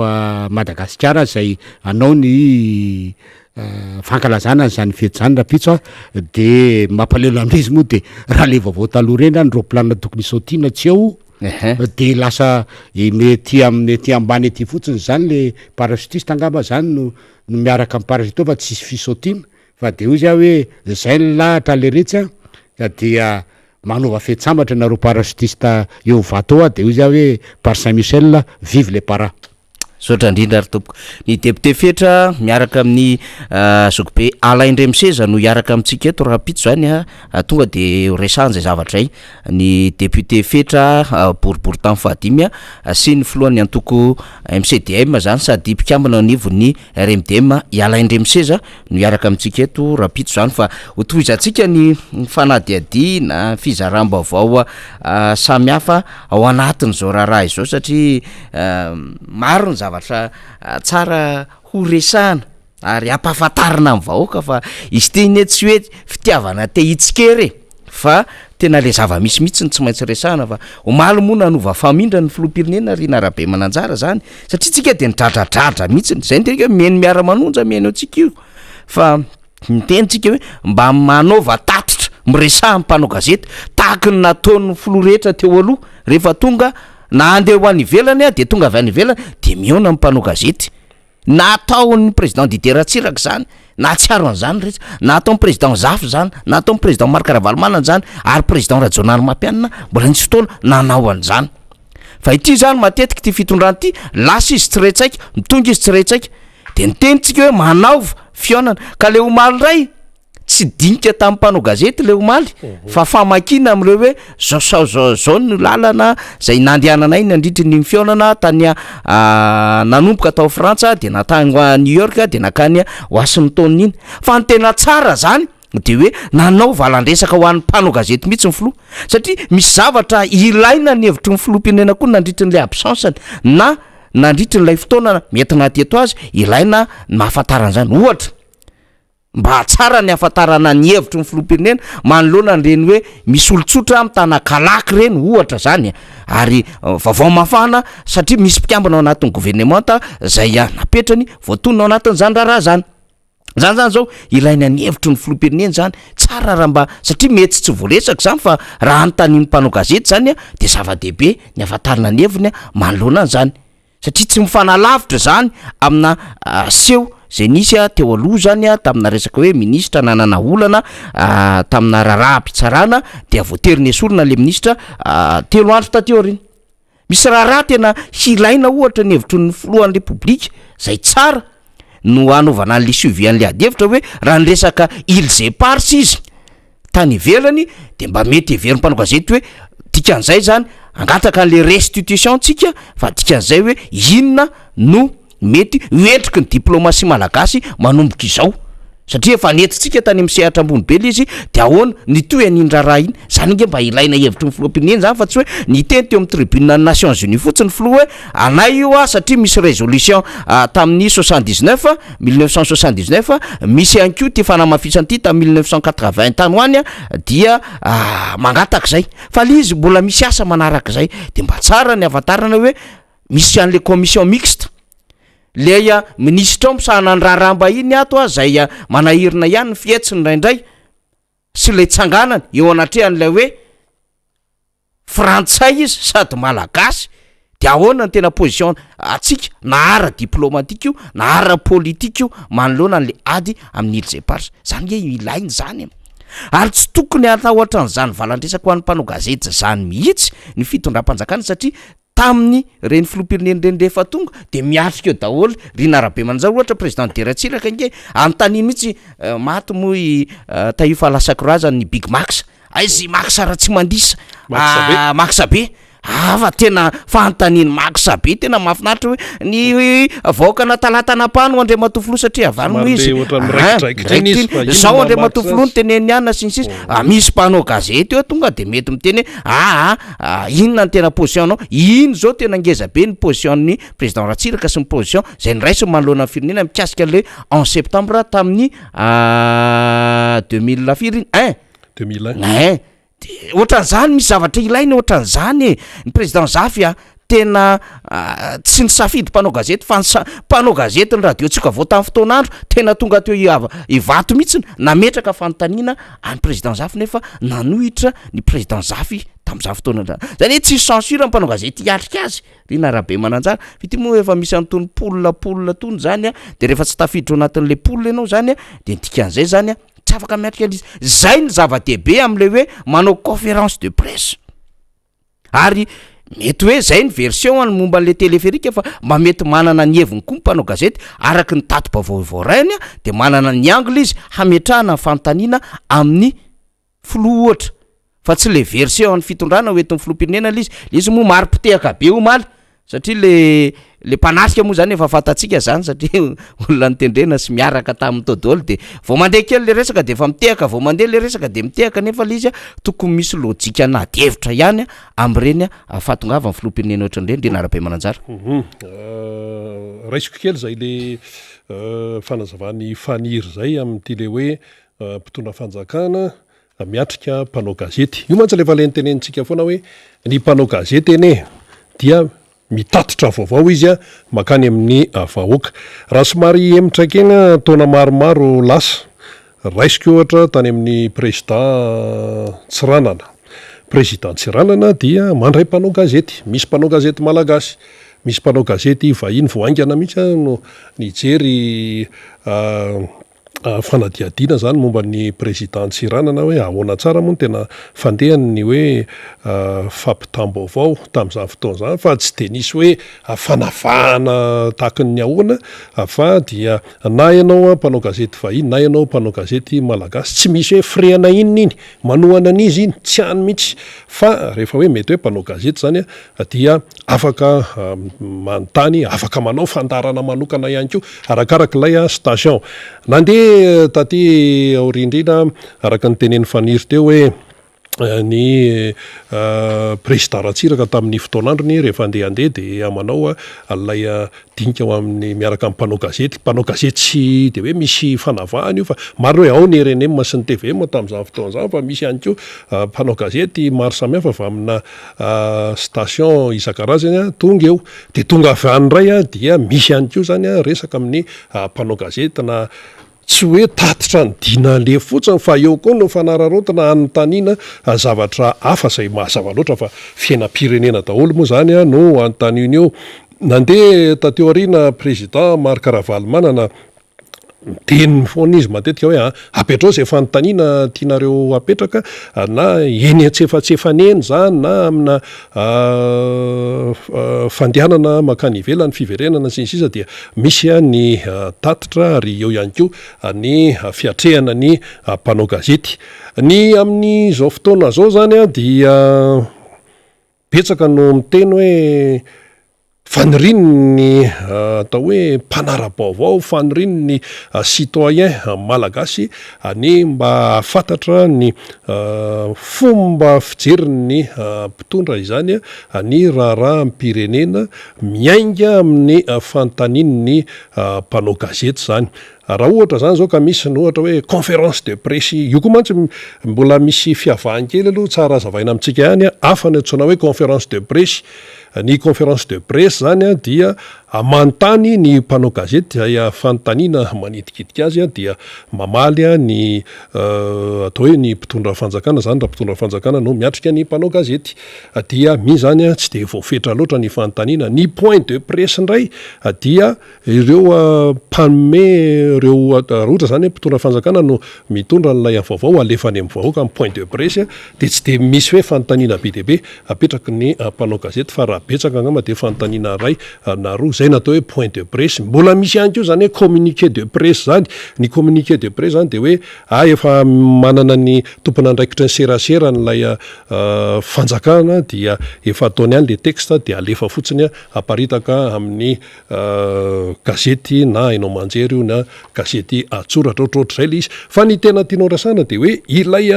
a Madagasikara zay anao ny fankalazana zany fety zany rapitso de mampalelo am'izy moa de raha le vaovao taloha reny ny roplanina tokony saotina tsy eo de lasa mety ambany ety fotsiny zany le parachutiste angamba zany no miaraka amin'ny parachute fa tsisy fisaotina fa de hoy izy hoe zay ny lahatra le retsy ka dia manova fetsambatra nareo parasitista eo vatoa de io za hoe par Saint Michel vive les para. Sotra indrindra ary tompoko ny député fetra miaraka amin'ny zokobe Alain Remseza no hiaraka amintsika eto raha pitso zany tonga de resahany zay zavatra zay ny député fetra boribory tamin'ny fahadimy sy ny filohan'ny antoko MCDM zany sady mpikambana anivon'ny RMDM Alain Remseza no hiaraka amintsika eto raha pitso zany fa hotohizantsika ny fanadiady na fizaram-baovao samy hafa ao anatin'izao raharaha izao satria maro ny zavatra tsara ho resahana ary ampahafantarina amin'ny vahoaka fa izy teny tsy hoe fitiavana te hitsikery fa tena le zava-misy mihitsy tsy maintsy resahana fa omaly moa nanova famindra ny filoham-pirenena ry narabe mananjara zany satria tsika de nidradradratra mihitsy zay ntenika meny miara manonja meny atsika io fa nitentsika hoe mba manova tatitra miresaha mpanao gazety tahaka ny nataon'ny filoha rehetra teo aloha rehefa tonga na andeha ho any ivelany de tonga avy any ivelany de miona mpanao gazety na ataon'ny président Didier Ratsiraka zany na tsiaro an'izany rehetra na ataon'ny président Zafy zany na ataon'ny président Marc Ravalomanana zany ary président Rajonary Mampianina mbola nisy fotoana nanao an'izany fa ity zany matetika ty fitondrany ity lasa izy tsiretsaika mitonga izy tsiretsaika de nitenitsika hoe manaova fionana ka le omaly ray tsy dinika tamin'ny mpanao gazety le omaly fa famakina am'ireo hoe zao ny lalana zay nandehananay nandritry ny fionana tany nanomboka tao Frantsa de natany New York de nakany Washington iny fa ny tena tsara zany de hoe nanao valandresaka ho an'ny mpanao gazety mihitsy ny filoha satria misy zavatra ilaina ny hevitry ny filoham-pirenena koa nandritry n'lay absence na nandritry n'lay fotoana mety naty eto azy ilaina mahafantaran'izany ohatra mba tsara ny afantarana ny hevitry ny filoham-pirenena manoloana reny hoe misy olotsotra mitana kalaky reny ohatra zany ary vaovao mafana satria misy mpikambana ao anatin'ny gouvernementa zay napetrany voatonina ao anatin'izany raharaha zany zao ilaina ny hevitry ny filoham-pirenena zany tsara raha mba satria mety tsy voaresaka zany fa raha anontany mpanao gazety zany de zava-dehibe ny afantarana ny heviny manoloana an'izany satria tsy mifanalavitra zany amina seho zay nisy teo aloha zany tamina resaka hoe ministra nanana olana tamina raharaha mpitsarana de voateriny esorina le ministra 3 andro tateo reny misy raharaha tena hilaina ohatra ny hevitry ny filohan'ny republika zay tsara no anaovana an'le suivian'le adevitra hoe raha ny resaka ilze parsi izy tany ivelany de mba mety heveriny mpanao gazety hoe dikan'izay zany angataka an'le restitution tsika fa dikan'izay hoe inona no mety hoetriky ny diplomasia malagasy manomboka izao satria efa nentintsika tany amin'ny sehatra ambony be le izy de ahoana ny toy anindra raha iny zany nge mba ilaina hevitry ny filoham-pirenena zany fa tsy hoe niteny teo amin'ny tribune Nations Unies fotsiny filoha hoe anay io satria misy résolution tamin'ny 1979 misy ihany koa ty fanamafisany ty tamin'ny 1980 tany hoany dia mangataka zay fa le izy mbola misy asa manaraka zay de mba tsara ny afantarana hoe misy an'le commission mixte leya ministra ao misahana ny raharamba iny ato zay manahirina ihany ny fietsiny raindray sy le tsanganany eo anatrehan'lay hoe frantsay izy sady malagasy de ahoana ny tena position atsika na ara diplomatika io na ara politika io manoloana an'le ady amin'ny ilze pars zany hoe ilainy zany ary tsy tokony atahotra n'izany valandresaka ho an'ny mpanao gazety zany mihitsy ny fitondram-panjakana satria tamin'ny reny filoham-pirenena reny rehefa tonga de miatrika eo daholo ry narabe mananjara ohatra président Deratsiraka inge anontany mihitsy maty moa tahifa lasakroazany ny Big Max aizy Max raha tsy mandisa Max be fa tena fantaniny Max be tena mahafinaritra hoe ny vaokana talata napano andre matofilo satria avany izy zao andre matofilo ny teneny ihany sinsisy misy mpanao gazety eo tonga de mety miteny inona ny tena position-nao ino zao tena ngeza be ny position-ny président Ratsiraka sy ny position zay ny raisy manoloana ny firenena mikasika le en septembre tamin'ny 2001 ohatran'izany misy zavatra ilaina ohatran'izany ny président Zafy tena tsy ny safidy mpanao gazety fa mpanao gazety ny radio tsika vao tamin'ny fotoan'andro tena tonga teo ivato mihitsy nametraka fanontaniana any président Zafy nefa nanohitra ny président Zafy tamin'izany fotoana zany hoe tsy censure mpanao gazety hiatrika azy ry narabe mananjara fity moa efa misy an'tony poulna tony zany de rehefa tsy tafiditra anatin'le poule ianao zany de dikan'izay zany tsy afaka miatrika izy zay ny zava-dehibe am'le hoe manao conférence de presse ary mety hoe zay ny version any momba an'le téléphérique fa mba mety manana ny heviny koa mpanao gazety araky ny tato-baovao rainy a de manana ny angle izy hametrahana ny fanontaniana amin'ny filoha ohatra fa tsy le version ny fitondrana hoentin'ny filoham-pirenena izy moa mari-pitehaka be omaly satria le mpanasika moa zany efa fatatsika zany satria olona nitendrena sy miaraka tamin'ny todolo de vao mandeha kely le resaka de efa mitehaka vao mandeha le resaka de mitehaka nefa le izy a tokony misy lojika nadevitra ihany am'ireny fatongava ny filoham-pirenena ohatran'ireny de narabe mananjara raisiko kely zay le fanazavany faniry zay amin'ity le hoe mpitondra fanjakana miatrika mpanao gazety io mantsy lefa le nitenenitsika foana hoe ny mpanao gazety eny dia mitatotra vaovao izy a makany amin'ny vahoaka raha somary emitrankena taona maromaro lasa raisiko ohatra tany amin'ny président Tsiranana dia mandray mpanao gazety misy mpanao gazety malagasy misy mpanao gazety vahiny voaingana mihitsy no nijery fanadiadina zany momba ny président Tsiranana hoe ahoana tsara moa tena fandehany ny hoe fampitam-baovao tamin'izany fotoana zany fa tsy de nisy hoe fanavahana tahaka ny ahoana fa dia na ianao mpanao gazety vahiny na ianao mpanao gazety malagasy tsy misy hoe frehana inona iny manohana an'izy iny tsy any mihitsy fa rehefa hoe mety hoe mpanao gazety zany dia afaka manontany afaka manao fandarana manokana ihany koa arakarak'ilay station nandeha taty aorindrina araka ny teneny faniry teo hoe ny président Ratsiraka tamin'ny fotoan'androny rehefa andeha de amanao alay dinika ao amin'ny miaraka amin'ny mpanao gazety tsy de hoe misy fanavahany io fa maro hoe ao ny RNM sy ny TVM tamin'izany fotoana zany fa misy ihany koa mpanao gazety maro samihafa fa amina station isan-karazany tonga eo de tonga avy any ray dia misy ihany koa zany resaka amin'ny mpanao gazety na tsy hoe tatitra ny dina le fotsiny fa eo koa no fanararotana anontaniana zavatra hafa zay mahazava loatra fa fiainam-pirenena daholo moa zany no anontaniana eo nandeha tateo arina président Marc Ravalomanana teny foana izy matetika hoe apetrao zay fanontaniana tianareo apetraka na eny atsefatsefaneny zany na amina fandehanana makany ivelany fiverenana sy ny sisa dia misy ny tatitra ary eo ihany koa ny fiatrehana ny mpanao gazety ny amin'ny zao fotoana zao zany dia betsaka no miteny hoe faniriny atao hoe mpanara-baovao faniriny ny citoyen malagasy ny mba fantatra ny fomba fijeriny mpitondra izany ny raharaha ampirenena miainga amin'ny fanontanin'ny mpanao gazety zany raha ohatra zany zao ka misy ny ohatra hoe conférence de presse io koa mantsy mbola misy fiavahany kely aloha tsara azavaina amintsika ihany hafa ny antsoina hoe conférence de presse ny conférence de presse zany dia manontany ny mpanao gazety zay fanontaniana manidikidiky azy dia mamaly ny atao hoe ny mpitondra fanjakana zany raha mpitondra fanjakana no miatrika ny mpanao gazety dia mi zany tsy de voafetra loatra ny fanontaniana ny point de presse ndray dia ireo mpanome ireo rotra zany mpitondra fanjakana no mitondra n'lay vaovao alefany amin'ny vahoaka amin'ny point de presse de tsy de misy hoe fanontaniana be deabe apetraky ny mpanao gazety fa raha betsaka angamba de fanontaniana ray na roa zay natao hoe point de presse mbola misy ihany koa zany hoe communiqué de presse zany ny communiqué de presse zany de hoe efa manana ny tompona andraikitra ny serasera n'lay fanjakana dia efa ataony ihany le texte de alefa fotsiny aparitaka amin'ny gazety na hainao manjery io na gazety atsoratra ohatrohatrazay le izy fa ny tena tianao rasana de hoe ilay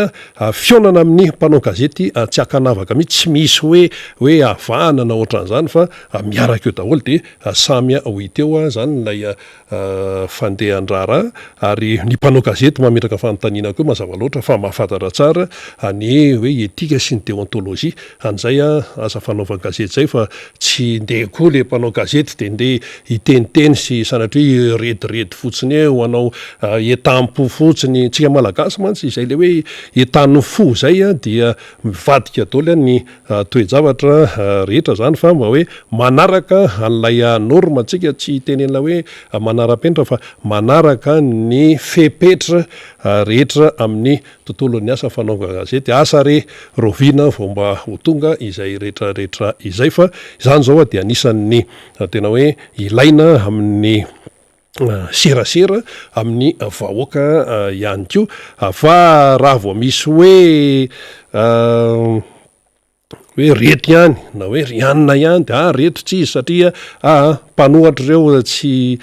fionana amin'ny mpanao gazety tsy akanavaka mihitsy tsy misy hoe avahana na ohatran'izany fa miaraka eo daholo de samy ho iteo zany lay fandehan-draharaha ary ny mpanao gazety mametraka fanontaniana koa mazava loatra fa mahafantatra tsara ny hoe etika sy ny déontologie an'izay asa fanaovana gazety zay fa tsy ndeha koa le mpanao gazety de ndeha hiteniteny sy sanatria hoe rediredy fotsiny ho anao etam-po fotsiny tsika malagasy mantsy izay le hoe etano fo zay dia mivadika daholo ny toe-javatra rehetra zany zany fa mba hoe manaraka an'lay norma antsika tsy tenenla hoe manara-penitra fa manaraka ny fepetra rehetra amin'ny tontolon'ny asa fanaovana gazety asa re roviana vao mba ho tonga izay rehetrarehetra izay fa izany zao dia anisan'ny tena hoe ilaina amin'ny serasera amin'ny vahoaka ihany koa fa raha vao misy hoe reto ihany na hoe rianina ihany de reto tsy izy satria mpanohatra ireo tsy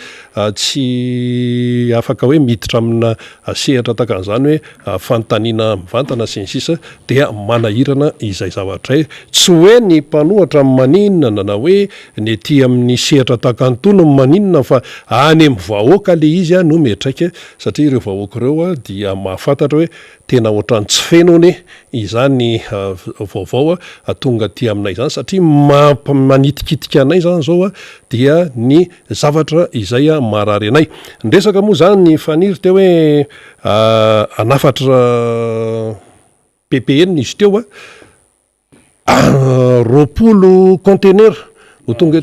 afaka hoe miditra amina sehatra takan'izany hoe fanontaniana mivantana sy ny sisa dia manahirana izay zavatra tsy hoe ny mpanohatra maninona na hoe ny ety amin'ny sehatra takantony maninona fa any amin'ny vahoaka le izy no metraika satria ireo vahoaka ireo dia mahafantatra hoe tena ohatrany tsy fenony izany vaovao tonga ty aminay izany satria manitikitika anay zany zao dia ny zavatra izay marary anay ndresaka moa zany ny faniry teo hoe anafatra PPN izy teo roapolo conteneur ho tonga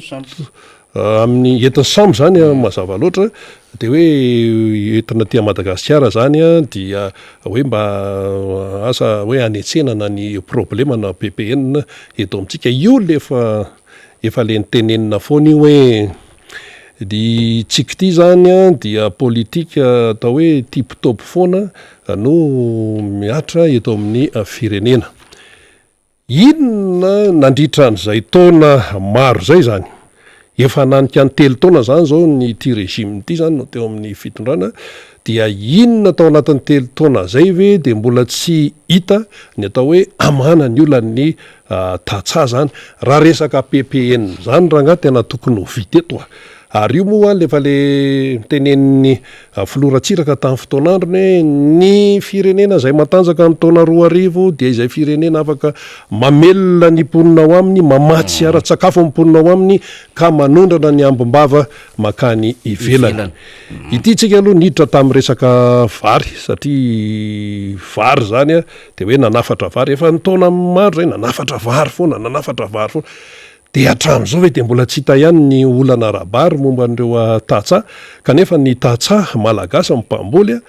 amin'ny entin'ny sambo zany mazava loatra de hoe entina tia Madagasikara zany dia hoe mba asa hoe anetsenana ny problema na PPN eto amintsika io efa le nitenenina foana io hoe dy tsika ty zany dia politika atao hoe tipitopy foana no miatra eto amin'ny firenena inona nandritra an'izay taona maro zay zany efa nanika ny telo taona zany zao ny ty régime ty zany no teo amin'ny fitondrana dia inona tao anatin'ny telo taona zay ve de mbola tsy hita ny atao hoe amana ny olan'ny tatsa zany raha resaka PPN zany raha nga tena tokony ho vita eto ary io moa lefa le teneniny filoratsiraka tamin'ny fotoan'androny hoe ny firenena zay matanjaka amin'ny taona 2000 dia izay firenena afaka mamelona ny mponina ao aminy mamatsy ara-tsakafo amin'ny mponina ao aminy ka manondrana ny ambombava makany ivelany ity tsika aloha niditra tamin'ny resaka vary satria vary zany de hoe nanafatra vary efa ny taona maro zay nanafatra vary foana de hatramin'izao ve de mbola tsy hita ihany ny olana rabary momba an'ireo tatsa kanefa ny tatsa malagasy mpamboly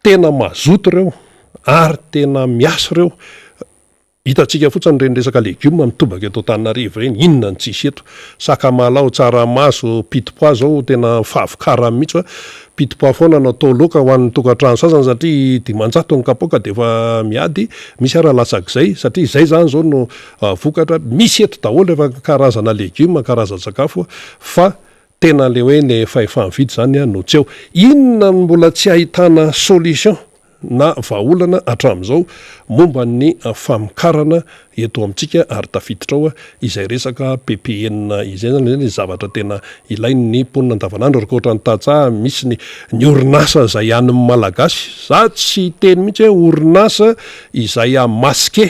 tena mazoto ireo ary tena miasa ireo hitantsika fotsiny reny resaka legioma mitobaka eto Antananarivo reny inona ny tsisy eto sakamalao tsaramaso pitipoa zao tena fahavokara mihitsy pitipoa foana natao loaka ho an'ny tokantrano sasany satria dimanjato ny kapoka de efa miady misy ara latsak'izay satria izay zany zao no vokatra misy eto daholo efa karazana legioma karazan-tsakafo fa tena le hoe le efa mividy zany no tsy eo inona mbola tsy ahitana solution na vahaolana hatramin'izao momba ny famokarana eto amintsika ary tafiditra ao izay resaka PPN izay zany ny zavatra tena ilainy ny mponina andavanandro rehefa ohatra ny tatsa misy ny orinasa izay any amin'ny malagasy za tsy teny mihitsy hoe orinasa izay maske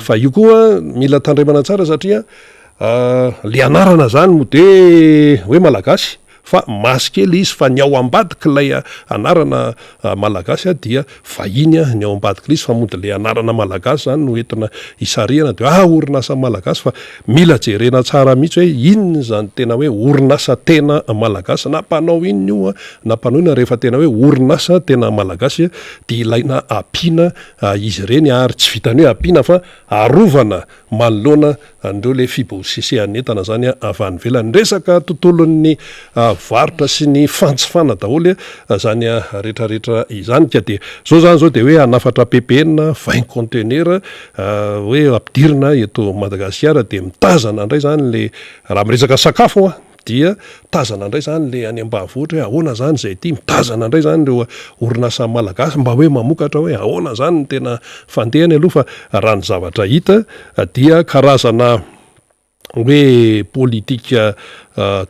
fa io koa mila tandremana tsara satria le anarana zany mo de hoe malagasy fa maskely izy fa ny ao ambadika ilay anarana malagasy dia vahiny ny ao ambadika izy fa mody le anarana malagasy zany no entina isariana de orinasa malagasy fa mila jerena tsara mihitsy hoe inona zany tena hoe orinasa tena malagasy na mpanao inona io na mpanao ina rehefa tena hoe orinasa tena malagasy dia ilaina ampiana izy ireny ary tsy vitany hoe ampiana fa arovana manoloana andreo le fibosesehany entana zany avy any ivelany resaka tontolon'ny varotra sy ny fantsifana daholo zany rehetrarehetra izany ka de zao zany zao de hoe anafatra PPN 20 conteneur hoe ampidirina eto Madagasikara de mitazana indray zany le raha miresaka sakafo dia tazana indray zany le any ambanivohitra hoe ahoana zany zay ty mitazana indray zany reo orinasa malagasy mba hoe mamokatra hoe ahoana zany ny tena fandehany aloha fa raha ny zavatra hita dia karazana hoe politika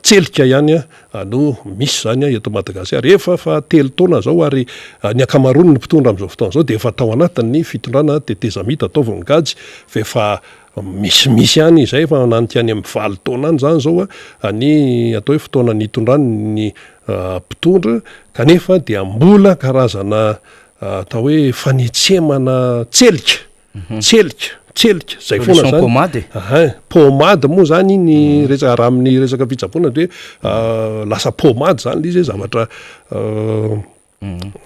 tselika ihany no misy zany eto Madagasikara efa fa telo taona zao ary ny akamarony ny mpitondra amin'izao fotoana zao de efa tao anatin'ny fitondrana tetezamita ataovy gady fa efa misy ihany izay fa nanika any amin'ny 20 taona any zany zao ny atao hoe fotoana nitondrany ny mpitondra kanefa dia mbola karazana atao hoe fanetsemana tselika tselika zay foana zany pomade pomade moa zany ny resaka raha amin'ny resaka fitsaboana de hoe lasa pomade zany le izy zavatra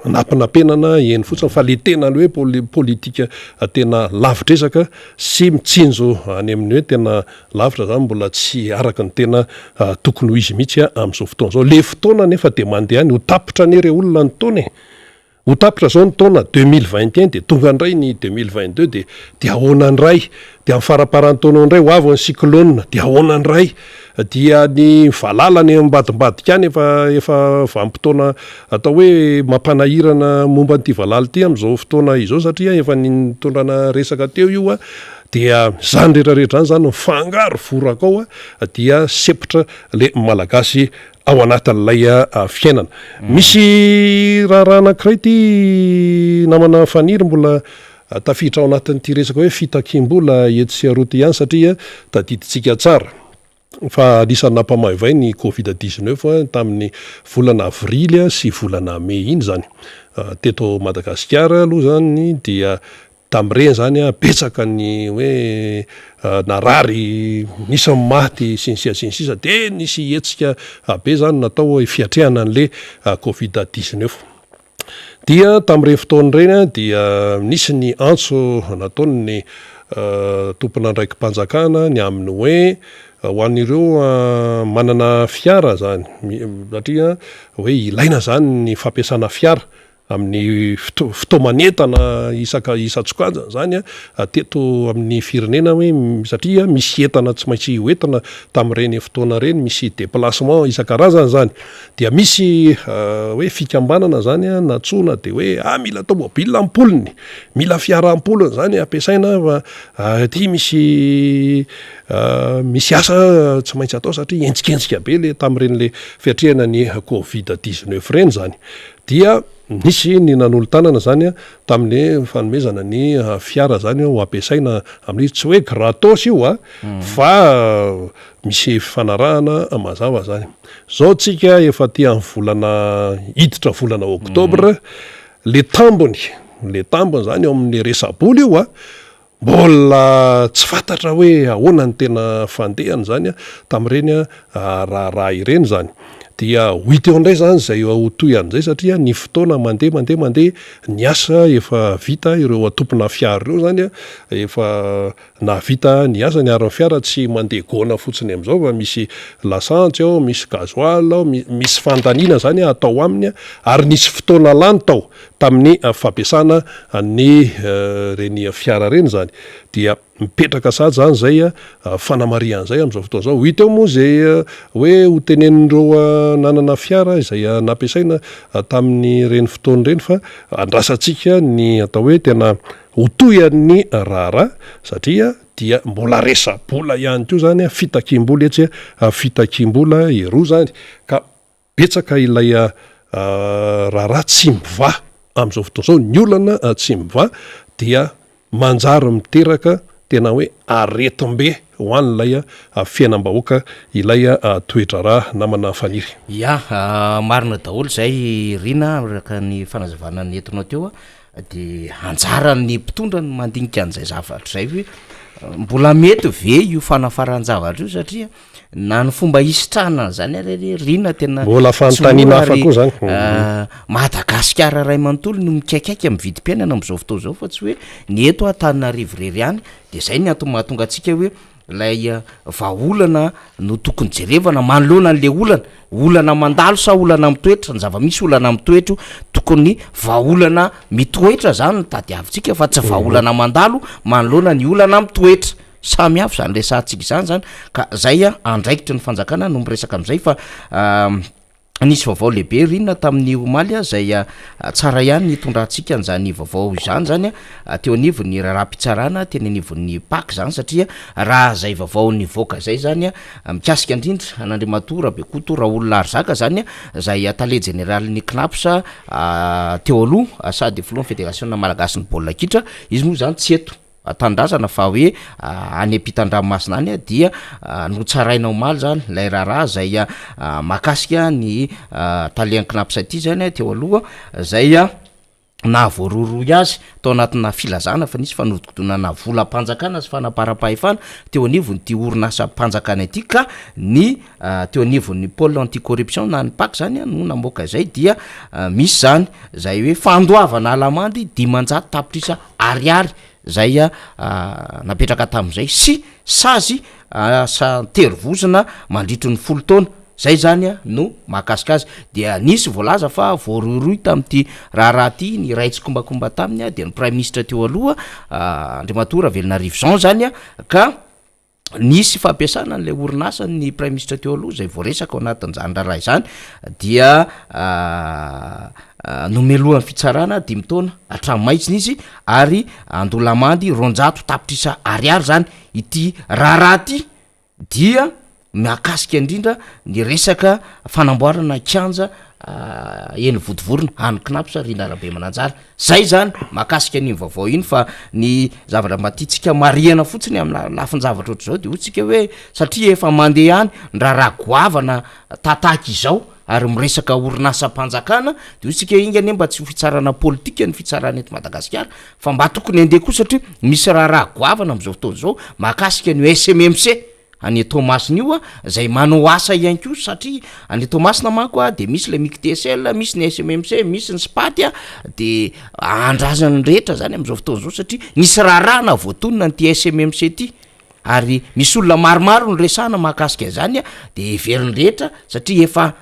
nampinapenana eny fotsiny fa le tena le hoe politika tena lavitresaka sy mitsinjo any amin'ny hoe tena lavitra zany mbola tsy araka ny tena tokony ho izy mihitsy amin'izao fotoana zao le fotoana nefa de mandeha any ho tapitra ny re olona ny taona ho tapitra zao ny taona 2021 de tonga indray ny 2022 de ahoana ndray de amin'ny faraparany taona ndray ho avy ny cyclone de ahoana ndray dia ny valalany ambadimbadika any efa vanim-potoana atao hoe mampanahirana momba n'ity valala ity amin'izao fotoana izao satria efa nitondrana resaka teo io dia zany rehetrarehetra zany mifangaro voraka ao dia sepitra le malagasy ao anatin'ilay fiainana misy raha anankiray ty namana faniry mbola tafiditra ao anatin'ity resaka hoe fitakim-bola eto sy aroty ihany satria tadiditsika tsara fa anisan'ny nampamaivay ny covid-19 tamin'ny volana avrily sy volana mai iny zany teto Madagasikara aloha zany dia tam'ireny zany betsaka ny hoe narary nisy maty sinsisa de nisy hetsika be zany natao fiatrehana an'le covid-19 dia tam'ireny fotoana ireny dia nisy ny antso nataony ny tompona andraiky mpanjakana ny amin'ny hoe ho an'ireo manana fiara zany satria hoe ilaina zany ny fampiasana fiara amin'ny fitoamanentana isatsokanjana zany teto amin'ny firenena hoe satria misy entana tsy maintsy hoentina tamin'ireny fotoana reny misy déplacement isan-karazany zany dia misy hoe fikambanana zany natsona de hoe mila tomobile ampolony mila fiara ampolony zany ampiasaina fa ty misy asa tsy maintsy atao satria entsiketsika be le tamin'ireny le fiatrehana ny covid-19 reny zany dia nisy ny nanolo tanana zany tamin'ny fanomezana ny fiara zany ho ampiasaina amin'ny tsy hoe gratos io fa misy fanarahana mazava zany zao tsika efa ty amin'ny volana hiditra volana oktobra le tambony zany eo amin'ny resaboly io mbola tsy fantatra hoe ahoana ny tena fandehany zany tamin'ireny raha ireny zany dia hoity eo indray zany zay hotoy an'izay satria ny fotoana mandeha ny asa efa vita ireo atompona fiara ireo zany efa navita ny asa ny aran'ny fiara tsy mandeha gona fotsiny amin'izao fa misy lasantsy ao misy gazoil ao misy fandaniana zany atao aminy ary nisy fotoana lany tao tamin'ny fampiasana ny reny fiara reny zany dia mipetraka sady zany zay fanamarian'izay amin'izao fotoana zao hita eo moa zay hoe ho tenenindreo nanana fiara izay nampiasaina tamin'ny reny fotoana reny fa andrasantsika ny atao hoe tena hotoyan'ny raharaha satria dia mbola resa-bola ihany ko zany fitakim-bola etsy fitakim-bola eroa zany ka betsaka ilay raharaha tsy miva amin'izao fotoana zao ny olana tsy miva dia manjary miteraka tena hoe aretim-be ho an'ilay fiainam-bahoaka ilay toetra raha namana faniry marina daholo zay rina raka ny fanazavana ny entinao teo de anjarany mpitondra ny mandinika an'izay zavatra zay hoe mbola mety ve io fanafaran zavatra io satria na ny fomba isitrana zany ary rina tena mbola fanontaniana hafa koa zany Madagasikara ray manontolo no mikaikaiky amin'ny vidim-piainana amin'izao fotoana zao fa tsy hoe ny eto Antananarivo irery any de zay ny antony mahatonga antsika hoe lay vaolana no tokony jerevana manoloana an'le olana mandalo sa olana mitoetra ny zava-misy olana mitoetro tokony vaolana mitoetra zany no tady avitsika fa tsy vaolana mandalo manoloana ny olana mitoetra samy hafa zany resantsika zany ka zay andraikitra ny fanjakana no miresaka amin'izay fa nisy vaovao lehibe rinona tamin'ny omaly zay tsara ihany nitondrantsika n'zany vaovao izany zany teo anivony raharam-pitsarana teny anivon'ny pak zany satria raha zay vaovao nivoaka zay zany mikasika indrindra n'Andriamatora Bekoto raha olona arzaka zany zay tale général'ny CNAPS teo aloha sady filohan'ny fédération malagasy ny baolina kitra izy moa zany tsy eto tandrazana fa hoe any ampitan-dranomasina any dia no tsaraina omaly zany lay raharaha zay makasika ny talian CNAPS ty zany teo aloha zay na voaroroy azy tao anatina filazana fa nisy fanodikidonana volam-panjakana sy fanapara-pahefana teo anivony ty orinasa mpanjakana ity ka ny teo anivon'ny pôle anticorruption na ny pak zany no namoaka zay dia misy zany zay hoe fandoavana alamandy 500 tapitrisa ariary zay napetraka tam'izay sy sazy sa-terovozana mandritry ny 10 taona zay zany no mahakasika azy dia nisy voalaza fa voaroroy tam'ty raharaha ty ny raitsy kombakomba taminy de ny prime ministre teo aloha Andriamatora Velonarivo Jean zany ka nisy fampiasana n'le orinasa ny prime ministre teo aloha zay voaresaka ao anatin'izany raha izany dia nomelohan'ny fitsarana 5 taona hatramaitsiny izy ary andolamandy 200 tapitrisa ariary zany ity raharaha ty dia mahakasika indrindra ny resaka fanamboarana kianja eny vodivorona anokinapo sa Rina Rabe Mananjara zay zany mahakasika ny vaovao iny fa ny zavatra matitsika mariana fotsiny amina lafin-javatra ohatr' zao de otsika hoe satria efa mandeha any ndraraha goavana tataky izao ary miresaka orinasa mpanjakana de otsika inga ne mba tsy fitsarana politika ny fitsarana eto Madagasikara fa mba tokony andeha koa satria misy raha goavana am'izao fotoana zao mahakasika ny SMMC any Thomasina io zay manao asa ihany ko satria any Thomasina manko de misy le MICTSL, misy ny SMMC, misy ny SPAT de andrazany rehetra zany am'izao fotoana zao satria nisy raharaha voatonona ny SMMC ty ary misy olona maromaro ny resana mahakasika zany de everiny rehetra satria efa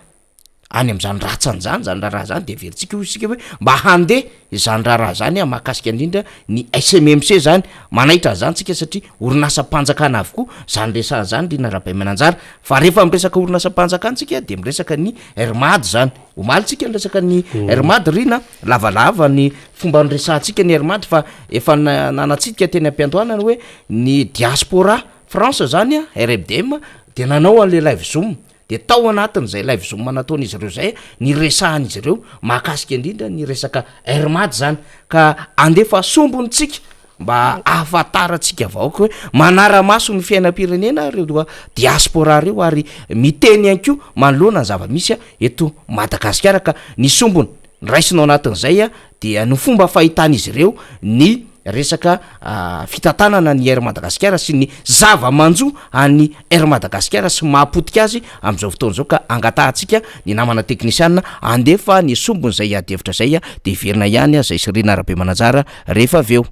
any am'zany ratsan'zany zany raha zany de veritsika isika hoe mba handeha zany raha zany mahakasika indrindra ny SMMC zany manaitra zany tsika satria orinasa mpanjakana avokoa zany resana zany Rina Rabe Mananjara fa rehefa miresaka orinasa mpanjakana tsika de miresaka ny RMAD zany omaly tsika miresaka ny RMAD Rina lavalava ny fomba nyresantsika ny RMAD fa efa nanatsika teny ampiantoanana hoe ny diaspora France zany RFDM de nanao an'le live zoom de tao anatin'izay live zoom nataon'izy ireo zay ny resahan'izy ireo mahakasika indrindra ny resaka RMAD zany ka andefa sombonytsika mba afataratsika vaoka hoe manara-maso ny fiainam-pirenena reo diaspora reo ary miteny ihany ko manoloana ny zava-misy eto Madagasikara ka ny sombony raisinao anatin'izay dia ny fomba fahitan'izy ireo ny resaka fitantanana ny Air Madagasikara sy ny zava-manjo any Air Madagasikara sy mahapotika azy am'izao fotoana zao ka angatahantsika ny namana teknisiana andefa ny sombony zay adevitra zay de verina ihany zay sy Rina Rabe Mananjara rehefa aveo.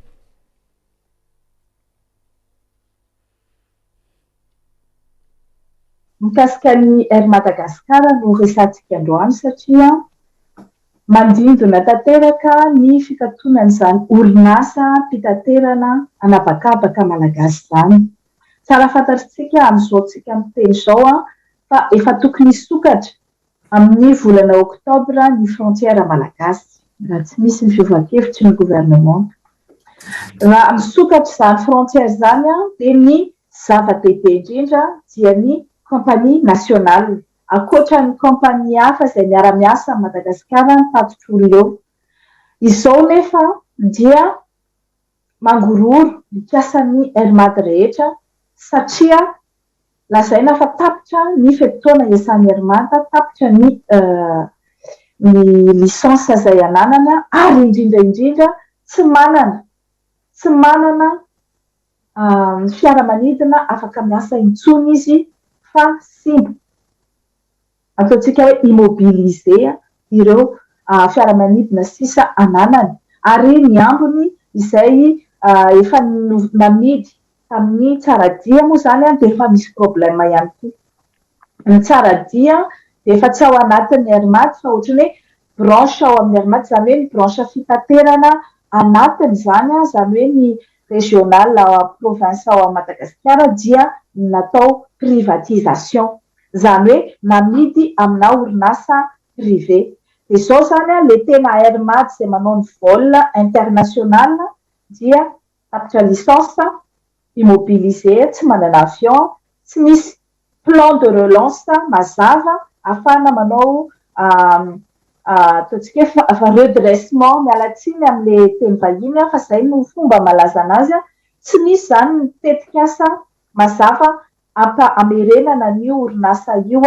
Mikasika ny Air Madagasikara no resantsika androany satria mandindona tanteraka ny fikatonan'izany orinasa mpitaterana anabakabaka malagasy zany. Tsara fantatritsika am'izao tsika miteny zao fa efa tokony hisokatra amin'ny volana oktobra ny frontière malagasy raha tsy misy ny fiovan-kevitry ny gouvernement. Raha misokatra zany frontière zany de ny zava-dehibe indrindra dia ny compagnie nationale akoatra ny kompania hafa izay miara-miasa Madagasikara ny tatotr'olo eo. Izao nefa dia mangororo ny piasan'ny RMAD rehetra satria lazaina fa tapitra ny fotoana iasan'ny RMAD, tapitra ny lisansa izay ananana ary indrindra tsy manana fiaramanidina afaka miasa intsony izy fa simba. Ataotsika hoe immobiliser ireo fiaramanidina sisa ananany ary ny ambony izay efa namidy tamin'ny tsaradia moa zany de efa misy problème ihany koa. Ny tsaradia de efa tsy ao anatin'ny RMAD fa ohatrany hoe branche ao amin'ny RMAD zany hoe ny branche fitaterana anatiny zany hoe ny régional province ao Madagasikara dia natao privatisation. Zany hoe namidy amina orinasa privé. De zao zany le tena RMAD izay manao ny vol international dia tapitra licence immobiliser, tsy manana avion, tsy misy plan de relance mazava afana manao ataotsika hoe redressement mialatsiny am'le teny vahiny fa zay no fomba malaza anazy tsy misy zany mitetika asa mazava amerenana ny orinasa io